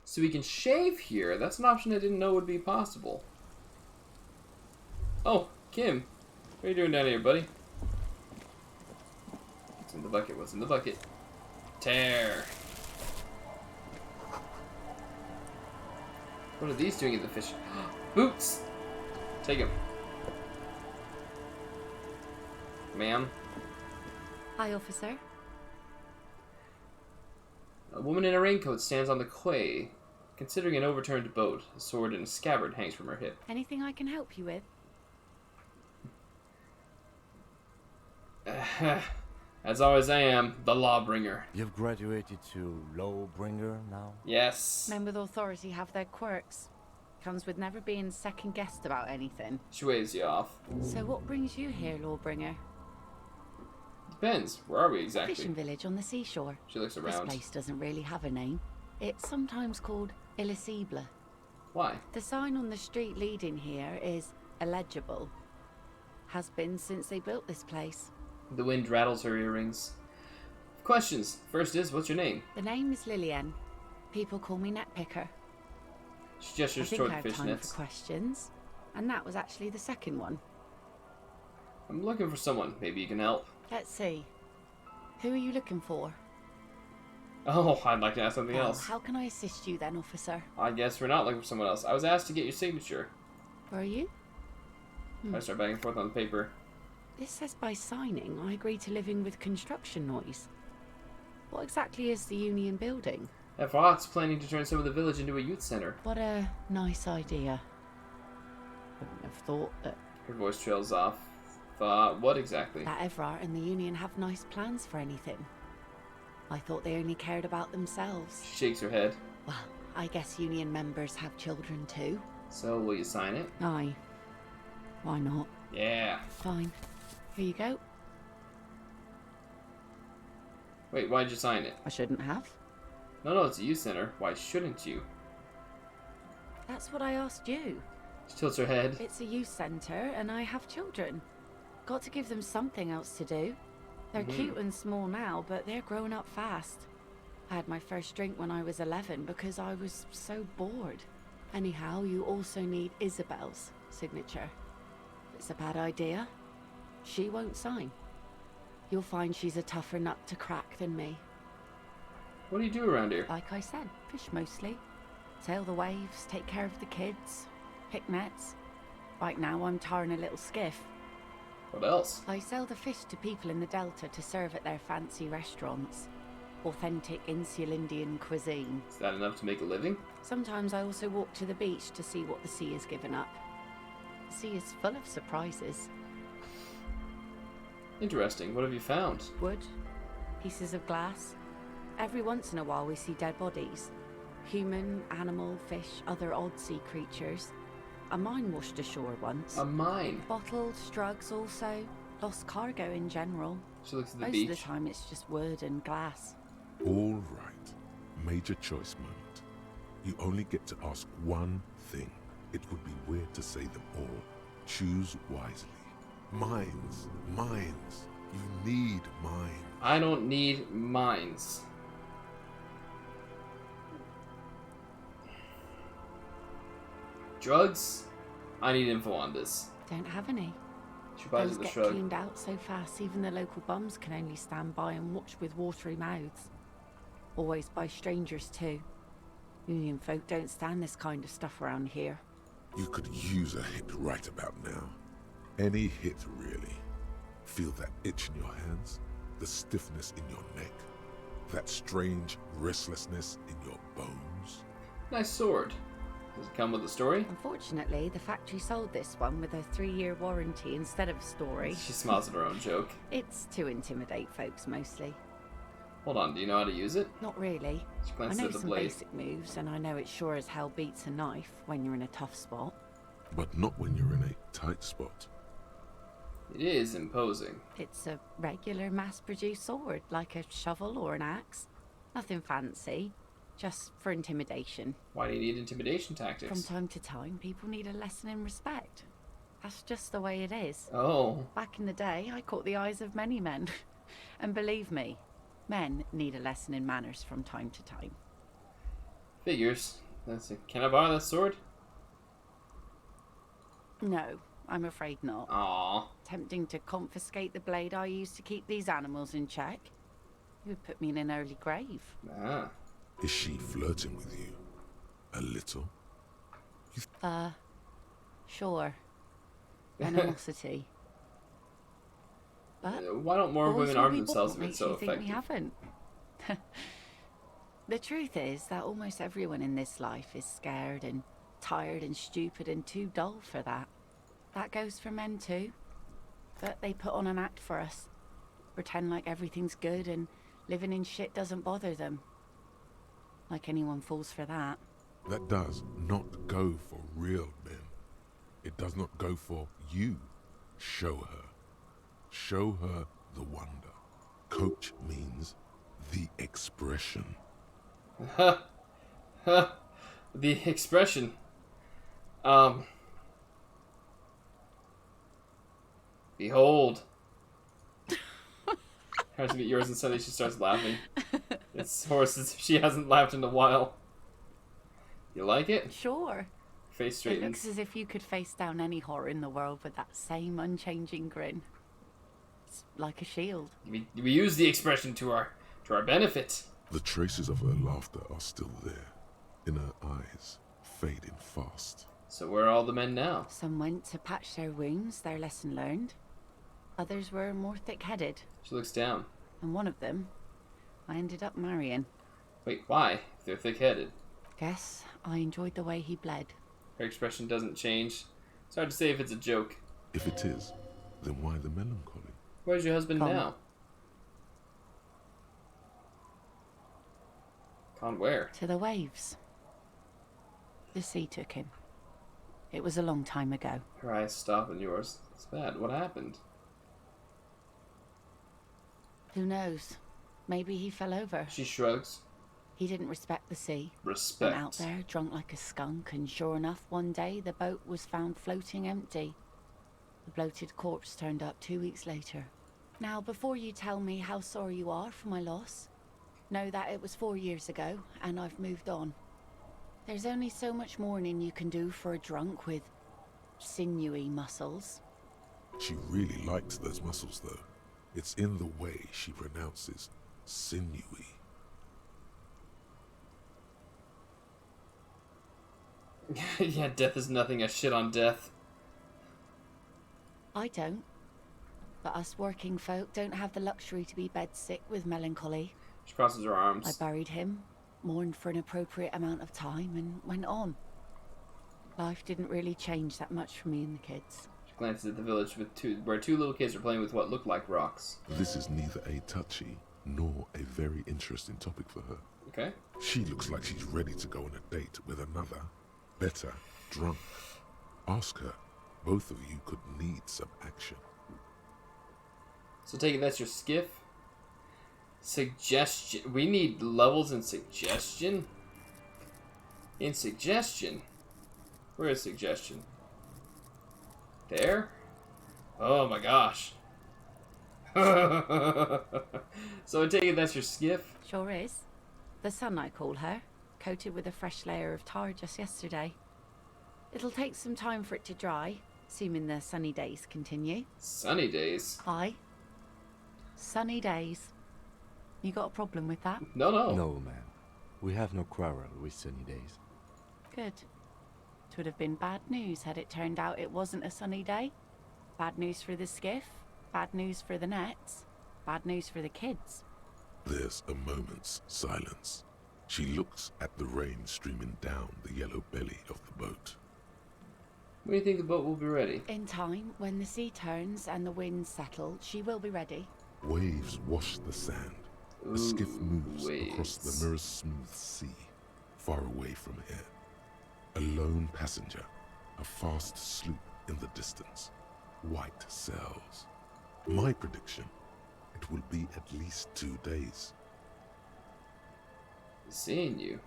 Speaker 1: So we can shave here. That's an option I didn't know would be possible. Oh, Kim. What are you doing down here, buddy? What's in the bucket? What's in the bucket? Tear. What are these doing in the fish? Boots! Take him. Ma'am.
Speaker 11: Hi, officer.
Speaker 1: A woman in a raincoat stands on the quay, considering an overturned boat. A sword and a scabbard hangs from her hip.
Speaker 11: Anything I can help you with?
Speaker 1: As always, I am the lawbringer.
Speaker 3: You've graduated to Lawbringer now?
Speaker 1: Yes.
Speaker 11: Men with authority have their quirks. Comes with never being second-guessed about anything.
Speaker 1: She waves you off.
Speaker 11: So what brings you here, Lawbringer?
Speaker 1: Depends. Where are we exactly?
Speaker 11: Fishing village on the seashore.
Speaker 1: She looks
Speaker 11: This
Speaker 1: around.
Speaker 11: place doesn't really have a name. It's sometimes called Elysium.
Speaker 1: Why?
Speaker 11: The sign on the street leading here is illegible. Has been since they built this place.
Speaker 1: The wind rattles her earrings. Questions. First is, what's your name?
Speaker 11: The name is Lillian. People call me Netpicker.
Speaker 1: She
Speaker 11: I
Speaker 1: gestures
Speaker 11: think
Speaker 1: toward
Speaker 11: I
Speaker 1: the
Speaker 11: have time
Speaker 1: fishnets.
Speaker 11: for questions. And that was actually the second one.
Speaker 1: I'm looking for someone. Maybe you can help.
Speaker 11: Let's see. Who are you looking for?
Speaker 1: Oh, I'd like to ask something
Speaker 11: Well,
Speaker 1: else.
Speaker 11: how can I assist you then, officer?
Speaker 1: I guess we're not looking for someone else. I was asked to get your signature.
Speaker 11: Were you?
Speaker 1: I start back and forth on the paper.
Speaker 11: This says by signing, I agree to living with construction noise. What exactly is the Union building?
Speaker 1: Evrot's planning to turn some of the village into a youth center.
Speaker 11: What a nice idea. Wouldn't have thought that
Speaker 1: Her voice trails off. What exactly?
Speaker 11: Evrart and the Union have nice plans for anything. I thought they only cared about themselves.
Speaker 1: She shakes her head.
Speaker 11: Well, I guess Union members have children too.
Speaker 1: So, will you sign it?
Speaker 11: Aye. Why not?
Speaker 1: Yeah.
Speaker 11: Fine. Here you go.
Speaker 1: Wait, why'd you sign it?
Speaker 11: I shouldn't have.
Speaker 1: No, it's a youth center. Why shouldn't you?
Speaker 11: That's what I asked you.
Speaker 1: She tilts her head.
Speaker 11: It's a youth centre and I have children. Got to give them something else to do. They're cute and small now, but they're growing up fast. I had my first drink when I was 11 because I was so bored. Anyhow, you also need Isabel's signature. It's a bad idea. She won't sign. You'll find she's a tougher nut to crack than me.
Speaker 1: What do you do around here?
Speaker 11: Like I said, fish mostly. Sail the waves, take care of the kids, pick nets. Right now I'm tarring a little skiff.
Speaker 1: What else?
Speaker 11: I sell the fish to people in the Delta to serve at their fancy restaurants. Authentic Insular Indian cuisine.
Speaker 1: Is that enough to make a living?
Speaker 11: Sometimes I also walk to the beach to see what the sea has given up. The sea is full of surprises.
Speaker 1: Interesting. What have you found?
Speaker 11: Wood, pieces of glass. Every once in a while we see dead bodies. Human, animal, fish, other odd sea creatures. A mine washed ashore once.
Speaker 1: A mine?
Speaker 11: Bottles, drugs also. Lost cargo in general.
Speaker 1: She looks at the
Speaker 11: Most
Speaker 1: beach.
Speaker 11: of the time it's just wood and glass.
Speaker 2: All right. Major choice moment. You only get to ask one thing. It would be weird to say them all. Choose wisely. Mines. Mines. You need mines.
Speaker 1: I don't need mines. Drugs? I need info on this.
Speaker 11: Don't have any.
Speaker 1: She buys
Speaker 11: Those
Speaker 1: the
Speaker 11: get
Speaker 1: shrug.
Speaker 11: cleaned out so fast even the local bums can only stand by and watch with watery mouths. Always by strangers too. Union folk don't stand this kind of stuff around here.
Speaker 2: You could use a hit right about now. Any hit, really. Feel that itch in your hands, the stiffness in your neck, that strange restlessness in your bones.
Speaker 1: Nice sword. Does it come with a story?
Speaker 11: Unfortunately, the factory sold this one with a 3-year warranty instead of a story.
Speaker 1: She smiles at her own joke.
Speaker 11: It's to intimidate folks mostly.
Speaker 1: Hold on, do you know how to use it?
Speaker 11: Not really.
Speaker 1: She
Speaker 11: I
Speaker 1: glances
Speaker 11: know
Speaker 1: at the
Speaker 11: some
Speaker 1: blade.
Speaker 11: basic moves, and I know it sure as hell beats a knife when you're in a tough spot.
Speaker 2: But not when you're in a tight spot.
Speaker 1: It is imposing.
Speaker 11: It's a regular mass-produced sword, like a shovel or an axe. Nothing fancy, just for intimidation.
Speaker 1: Why do you need intimidation tactics?
Speaker 11: From time to time, people need a lesson in respect. That's just the way it is.
Speaker 1: Oh.
Speaker 11: Back in the day, I caught the eyes of many men. And believe me, men need a lesson in manners from time to time.
Speaker 1: Figures. That's it. Can I borrow that sword?
Speaker 11: No, I'm afraid not.
Speaker 1: Aww.
Speaker 11: Tempting to confiscate the blade I used to keep these animals in check. It would put me in an early grave.
Speaker 1: Ah.
Speaker 2: Is she flirting with you? A little?
Speaker 11: Sure. Animosity. But
Speaker 1: Why don't more
Speaker 11: boys
Speaker 1: women
Speaker 11: will
Speaker 1: arm
Speaker 11: be
Speaker 1: themselves
Speaker 11: born.
Speaker 1: if it's so
Speaker 11: Makes you think we
Speaker 1: effective?
Speaker 11: haven't. The truth is that almost everyone in this life is scared and tired and stupid and too dull for that. That goes for men too. But they put on an act for us. Pretend like everything's good and living in shit doesn't bother them. Like anyone falls for that.
Speaker 2: That does not go for real men. It does not go for you. Show her. Show her the wonder. Coach means the expression.
Speaker 1: Huh. Huh. The expression. Behold. Tries to get yours and suddenly she starts laughing. It's horses. She hasn't laughed in a while. You like it?
Speaker 11: Sure.
Speaker 1: Face
Speaker 11: It
Speaker 1: straightens.
Speaker 11: looks as if you could face down any horror in the world with that same unchanging grin. It's like a shield.
Speaker 1: We use the expression to our benefit.
Speaker 2: The traces of her laughter are still there, in her eyes, fading fast.
Speaker 1: So where are all the men now?
Speaker 11: Some went to patch their wounds, their lesson learned. Others were more thick-headed.
Speaker 1: She looks down.
Speaker 11: And one of them, I ended up marrying.
Speaker 1: Wait, why? If they're thick-headed.
Speaker 11: Guess I enjoyed the way he bled.
Speaker 1: Her expression doesn't change. It's hard to say if it's a joke.
Speaker 2: If it is, then why the melancholy?
Speaker 1: Where's your husband
Speaker 11: Con.
Speaker 1: now? Con where?
Speaker 11: To the waves. The sea took him. It was a long time ago.
Speaker 1: Her eyes stop in yours. It's bad. What happened?
Speaker 11: Who knows? Maybe he fell over.
Speaker 1: She shrugs.
Speaker 11: He didn't respect the sea.
Speaker 1: Respect.
Speaker 11: Went out there, drunk like a skunk, and sure enough, one day the boat was found floating empty. The bloated corpse turned up 2 weeks later. Now, before you tell me how sorry you are for my loss, know that it was 4 years ago, and I've moved on. There's only so much mourning you can do for a drunk with sinewy muscles.
Speaker 2: She really likes those muscles, though. It's in the way she pronounces sinewy.
Speaker 1: Yeah, death is nothing. A shit on death.
Speaker 11: I don't. But us working folk don't have the luxury to be bedsick with melancholy.
Speaker 1: She crosses her
Speaker 11: I
Speaker 1: arms.
Speaker 11: buried him, mourned for an appropriate amount of time, and went on. Life didn't really change that much for me and the kids.
Speaker 1: She glances at the village where two little kids are playing with what look like rocks.
Speaker 2: This is neither a touchy nor a very interesting topic for her.
Speaker 1: Okay.
Speaker 2: She looks like she's ready to go on a date with another, better, drunk. Ask her. Both of you could need some action.
Speaker 1: So take it that's your skiff? Suggestion. We need levels in suggestion? In suggestion? Where is suggestion? There? Oh my gosh. So I take it that's your skiff?
Speaker 11: Sure is. The sun, I call her, coated with a fresh layer of tar just yesterday. It'll take some time for it to dry, assuming the sunny days continue.
Speaker 1: Sunny days?
Speaker 11: Aye. Sunny days. You got a problem with that?
Speaker 1: No, no.
Speaker 3: No, ma'am. We have no quarrel with sunny days.
Speaker 11: Good. It would have been bad news had it turned out it wasn't a sunny day. Bad news for the skiff, bad news for the nets, bad news for the kids.
Speaker 2: There's a moment's silence. She looks at the rain streaming down the yellow belly of the boat.
Speaker 1: When do you think the boat will be ready?
Speaker 11: In time, when the sea turns and the winds settle, she will be ready.
Speaker 2: Waves wash the sand. The skiff moves across
Speaker 1: waves.
Speaker 2: the mirror-smooth sea, far away from here. A lone passenger, a fast sloop in the distance. White sails. My prediction, it will be at least 2 days.
Speaker 1: Seeing you.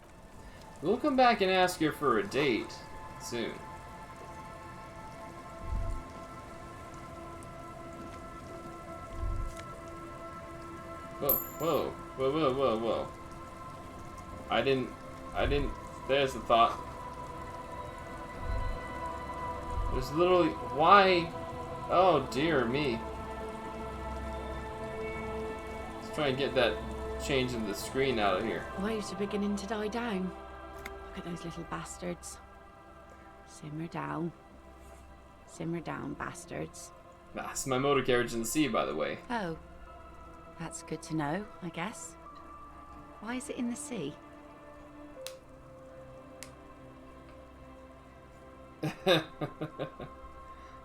Speaker 1: We'll come back and ask her for a date soon. Whoa, whoa, whoa, whoa, whoa, whoa. I didn't, there's the thought. There's literally, why? Oh dear me. Let's try and get that change in the screen out of here.
Speaker 11: Waves are beginning to die down. Look at those little bastards. Simmer down. Simmer down, bastards.
Speaker 1: Ah, it's my motor carriage in the sea, by the way.
Speaker 11: Oh. That's good to know, I guess. Why is it in the sea?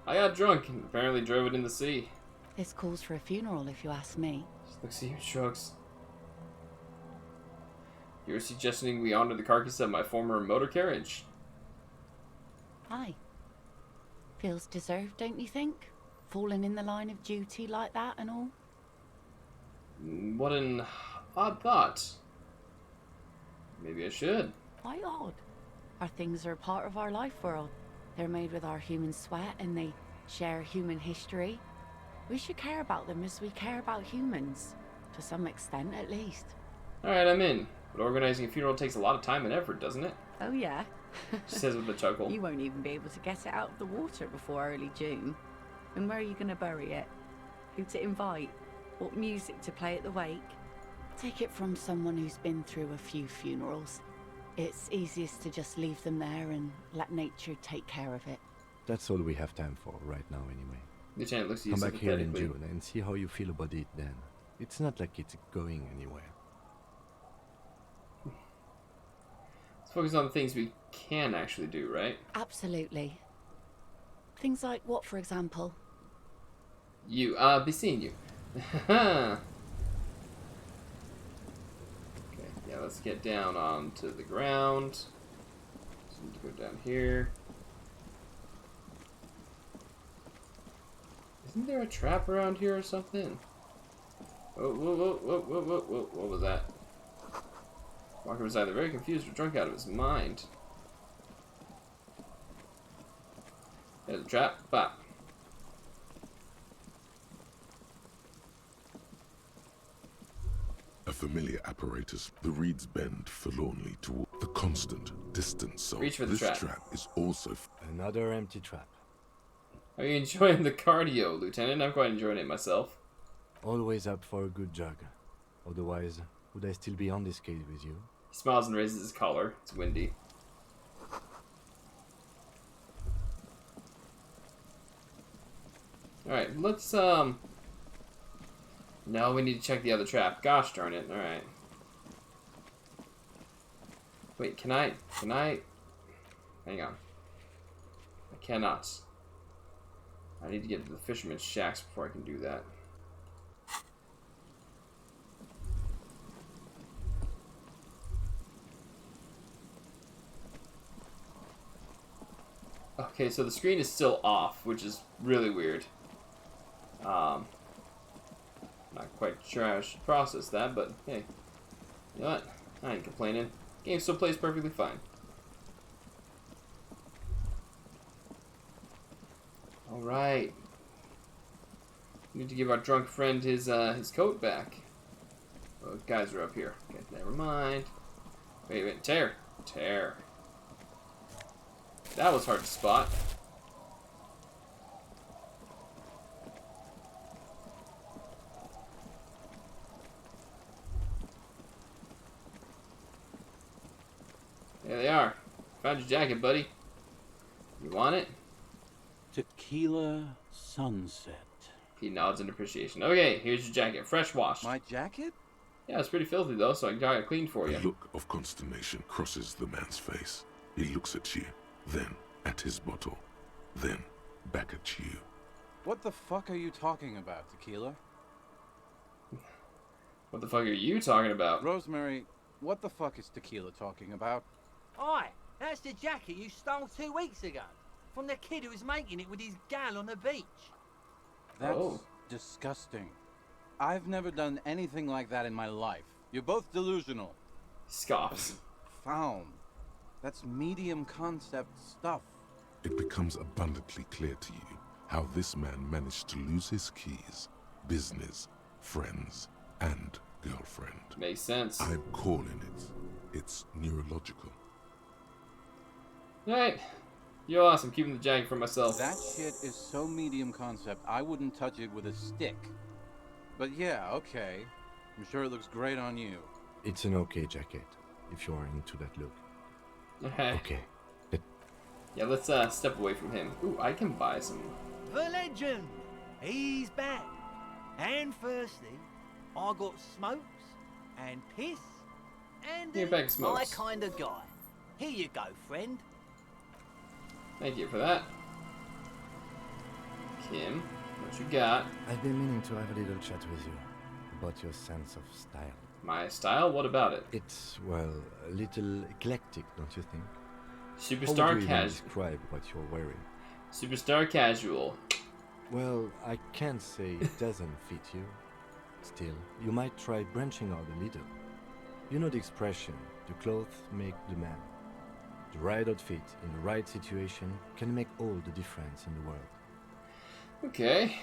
Speaker 1: I got drunk and apparently drove it in the sea.
Speaker 11: This calls for a funeral, if you ask me.
Speaker 1: Just looks at you, shrugs. You're suggesting we honor the carcass of my former motor carriage?
Speaker 11: Aye. Feels deserved, don't you think? Falling in the line of duty like that and all?
Speaker 1: What an odd thought. Maybe I should.
Speaker 11: Why odd? Our things are a part of our life world. They're made with our human sweat and they share human history. We should care about them as we care about humans. To some extent, at least.
Speaker 1: Alright, I'm in. But organizing a funeral takes a lot of time and effort, doesn't it?
Speaker 11: Oh yeah?
Speaker 1: She says with a chuckle.
Speaker 11: You won't even be able to get it out of the water before early June. And where are you going to bury it? Who to invite? What music to play at the wake? Take it from someone who's been through a few funerals. It's easiest to just leave them there and let nature take care of it.
Speaker 3: That's all we have time for right now anyway.
Speaker 1: Lieutenant looks at you
Speaker 3: Come back here in
Speaker 1: sympathetically.
Speaker 3: June and see how you feel about it then. It's not like it's going anywhere.
Speaker 1: Let's focus on the things we can actually do, right?
Speaker 11: Absolutely. Things like what, for example?
Speaker 1: You, be seeing you. Okay, yeah, let's get down onto the ground. So we need to go down here. Isn't there a trap around here or something? Whoa, whoa, whoa, whoa, whoa, whoa, whoa, what was that? Walker was either very confused or drunk out of his mind. There's a trap. Bop.
Speaker 2: A familiar apparatus, the reeds bend forlornly toward the constant distance of
Speaker 1: Reach for the
Speaker 2: this
Speaker 1: trap.
Speaker 2: trap is also
Speaker 3: Another empty trap.
Speaker 1: Are you enjoying the cardio, Lieutenant? I'm quite enjoying it myself.
Speaker 3: Always up for a good jog. Otherwise, would I still be on this case with you?
Speaker 1: He smiles and raises his collar. It's windy. Alright, let's, No, we need to check the other trap. Gosh darn it. Alright. Wait, can I... Hang on. I cannot. I need to get to the fisherman's shacks before I can do that. Okay, so the screen is still off, which is really weird. Not quite sure how I should process that, but hey, you know what? I ain't complaining. Game still plays perfectly fine. All right. We need to give our drunk friend his coat back. Oh, guys are up here. Okay, never mind. Wait, tear. That was hard to spot. There they are. Found your jacket, buddy. You want it?
Speaker 12: Tequila sunset.
Speaker 1: He nods in appreciation. Okay, here's your jacket. Fresh washed.
Speaker 12: My jacket?
Speaker 1: Yeah, it's pretty filthy though, so I got it cleaned for you.
Speaker 2: A look of consternation crosses the man's face. He looks at you, then at his bottle, then back at you.
Speaker 12: What the fuck are you talking about, Tequila?
Speaker 1: What the fuck are you talking about?
Speaker 12: Rosemary, what the fuck is Tequila talking about?
Speaker 13: Aye, that's the jacket you stole 2 weeks ago. From the kid who was making it with his gal on the beach.
Speaker 12: That's disgusting. I've never done anything like that in my life. You're both delusional.
Speaker 1: Scoffs.
Speaker 12: Found. That's medium concept stuff.
Speaker 2: It becomes abundantly clear to you how this man managed to lose his keys, business, friends, and girlfriend.
Speaker 1: Makes sense.
Speaker 2: I'm calling it. It's neurological.
Speaker 1: Alright. You're awesome. Keeping the jacket for myself.
Speaker 12: That shit is so medium concept, I wouldn't touch it with a stick. But yeah, okay. I'm sure it looks great on you.
Speaker 3: It's an okay jacket, if you're into that look. Okay.
Speaker 1: Yeah, let's step away from him. Ooh, I can buy some.
Speaker 13: The legend! He's back. And firstly, I got smokes and piss and
Speaker 1: Here, bag of
Speaker 13: my
Speaker 1: smokes.
Speaker 13: kind of guy. Here you go, friend.
Speaker 1: Thank you for that. Kim, what you got?
Speaker 3: I've been meaning to have a little chat with you about your sense of style.
Speaker 1: My style? What about it?
Speaker 3: It's, well, a little eclectic, don't you think?
Speaker 1: Superstar
Speaker 3: How would you even
Speaker 1: casual.
Speaker 3: describe what you're wearing?
Speaker 1: Superstar casual.
Speaker 3: Well, I can't say it doesn't fit you. Still, you might try branching out a little. You know the expression, the clothes make the man. The right outfit in the right situation can make all the difference in the world.
Speaker 1: Okay.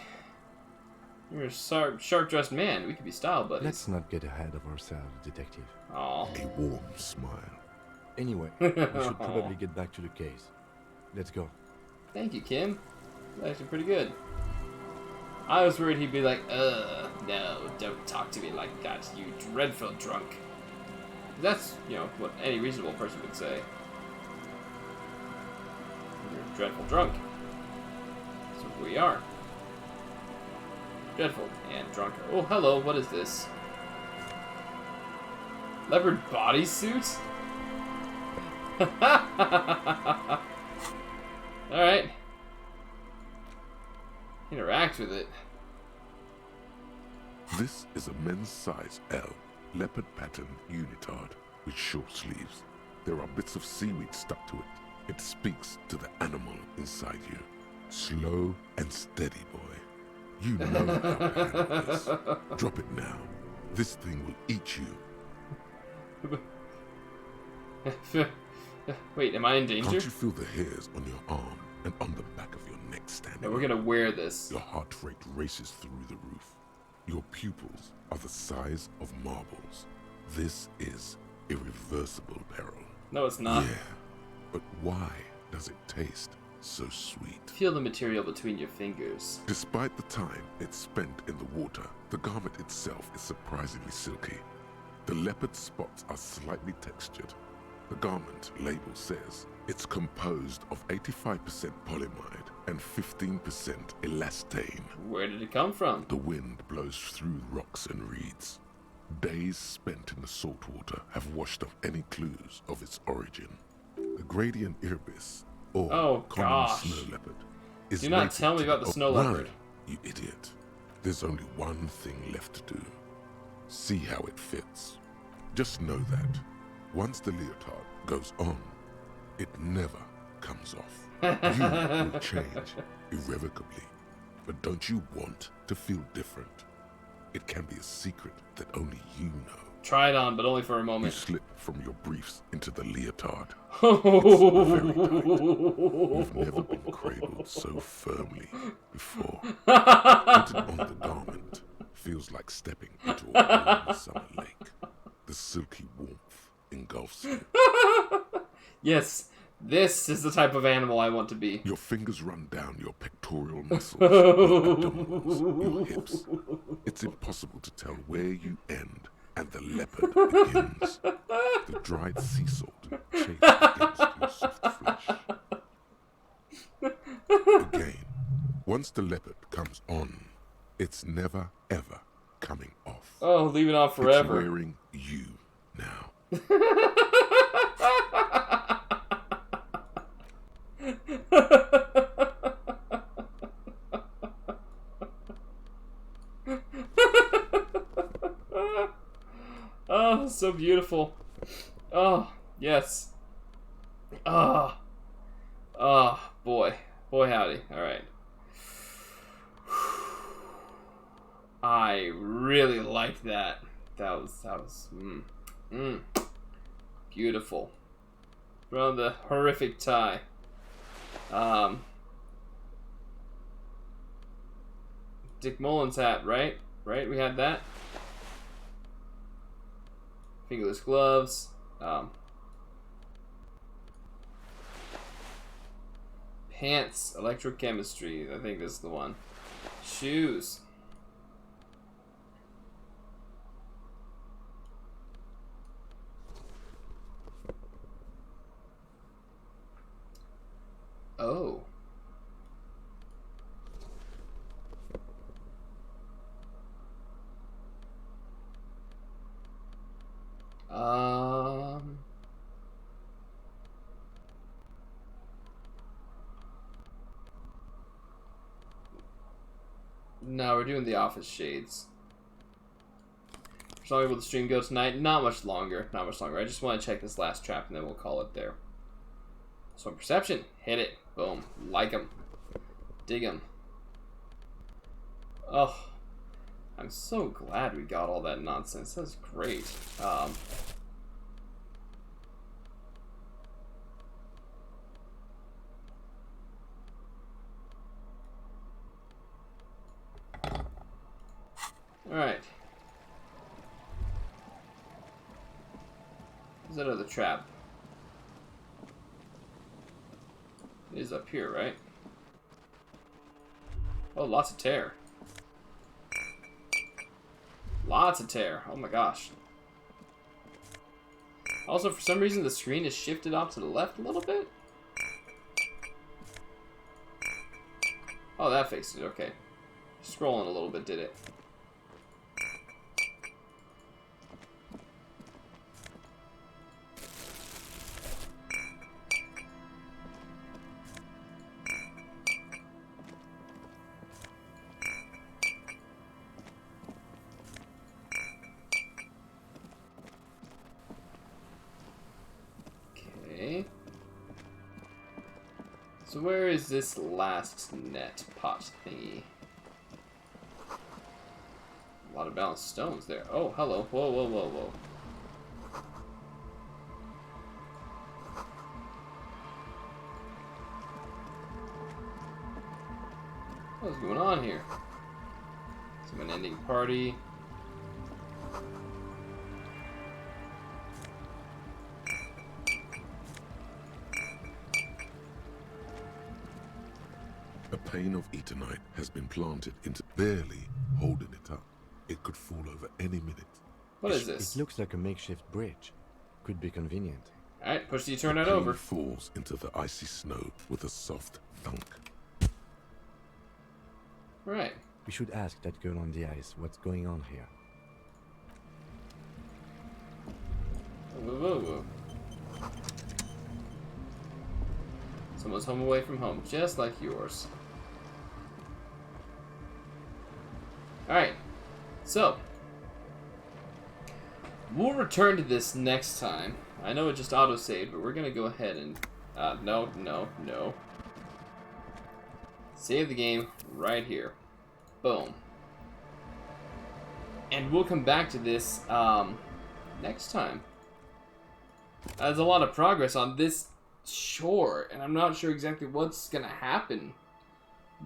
Speaker 1: You're a sharp-dressed man. We could be style buddies.
Speaker 3: Let's not get ahead of ourselves, detective.
Speaker 1: Aw.
Speaker 2: A warm smile.
Speaker 3: Anyway, we should probably get back to the case. Let's go.
Speaker 1: Thank you, Kim. That's actually pretty good. I was worried he'd be like, no, don't talk to me like that, you dreadful drunk. That's, you know, what any reasonable person would say. You're a dreadful drunk. So we are. Dreadful and drunk. Oh, hello, what is this? Leopard bodysuit? Alright. Interact with it.
Speaker 2: This is a men's size L, leopard pattern unitard with short sleeves. There are bits of seaweed stuck to it. It speaks to the animal inside you. Slow and steady, boy. You know how to handle this. Drop it now. This thing will eat you.
Speaker 1: Wait, am I in danger?
Speaker 2: Can't you feel the hairs on your arm and on the back of your neck standing?
Speaker 1: No, we're gonna wear this.
Speaker 2: Your heart rate races through the roof. Your pupils are the size of marbles. This is irreversible peril.
Speaker 1: No, it's not.
Speaker 2: Yeah, but why does it taste so sweet?
Speaker 1: Feel the material between your fingers.
Speaker 2: Despite the time it's spent in the water, the garment itself is surprisingly silky. The leopard spots are slightly textured. The garment label says it's composed of 85% polyamide and 15% elastane.
Speaker 1: Where did it come from?
Speaker 2: The wind blows through rocks and reeds. Days spent in the salt water have washed off any clues of its origin. The gradient irbis, or common snow leopard, is
Speaker 1: Do not
Speaker 2: native
Speaker 1: tell me
Speaker 2: to
Speaker 1: about the snow
Speaker 2: Run,
Speaker 1: leopard.
Speaker 2: You idiot. There's only one thing left to do. See how it fits. Just know that once the Leotard goes on, it never comes comes off, you will change irrevocably. But don't you want to feel different? It can be a secret that only you know.
Speaker 1: Try it on, but only for a
Speaker 2: You
Speaker 1: moment.
Speaker 2: slip from your briefs into the Leotard. It's very tight. You've never been cradled so firmly before. Putting on the garment feels like stepping into a warm summer lake. The silky warmth engulfs you.
Speaker 1: Yes, this is the type of animal I want to be.
Speaker 2: Your fingers run down your pectoral muscles, your abdominals, your hips. It's impossible to tell where you end and the leopard begins. The dried sea salt chafes against your soft flesh. Again, once the leopard comes on, it's never, ever coming off.
Speaker 1: Oh, leave it on forever.
Speaker 2: It's wearing you now.
Speaker 1: Oh, so beautiful. Oh, yes. Oh. Oh, boy. Boy, howdy. All right. I really like that. That was beautiful. From the horrific tie. Dick Mullins hat, right? Right, we had that. Fingerless gloves. Pants, electrochemistry. I think this is the one. Shoes. Oh. No, we're doing the office shades. How long will the stream go tonight? Not much longer. Not much longer. I just want to check this last trap and then we'll call it there. So perception. Hit it. Boom. Like him. Dig him. Oh. I'm so glad we got all that nonsense. That's great. Alright. There's another trap. It is up here, right? Oh, lots of tear. Lots of tear. Oh my gosh. Also, for some reason, the screen is shifted off to the left a little bit. Oh, that fixed it. Okay. Scrolling a little bit, did it? So where is this last net pot thingy? A lot of balanced stones there. Oh, hello. Whoa, whoa, whoa, whoa. What's going on here? Some unending party.
Speaker 2: A pane of Eternite has been planted into barely holding it up. It could fall over any minute.
Speaker 1: What is this?
Speaker 3: It looks like a makeshift bridge. Could be convenient.
Speaker 1: Alright, push the Eternite
Speaker 2: The
Speaker 1: over.
Speaker 2: pane falls into the icy snow with a soft thunk.
Speaker 1: Right.
Speaker 3: We should ask that girl on the ice what's going on here.
Speaker 1: Whoa, whoa, whoa. Someone's home away from home, just like yours. Alright, so we'll return to this next time. I know it just auto-saved, but we're going to go ahead and No, no, no. Save the game right here. Boom. And we'll come back to this next time. There's a lot of progress on this shore, and I'm not sure exactly what's going to happen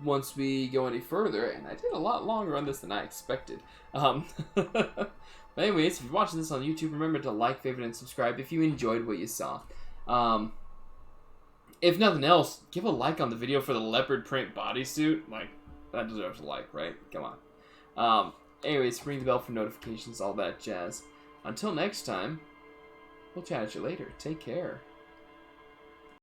Speaker 1: once we go any further, and I did a lot longer on this than I expected. But anyways, if you're watching this on YouTube, remember to like, favorite, and subscribe if you enjoyed what you saw. If nothing else, give a like on the video for the leopard print bodysuit. Like, that deserves a like, right? Come on. Anyways, ring the bell for notifications, all that jazz. Until next time, we'll chat at you later. Take care.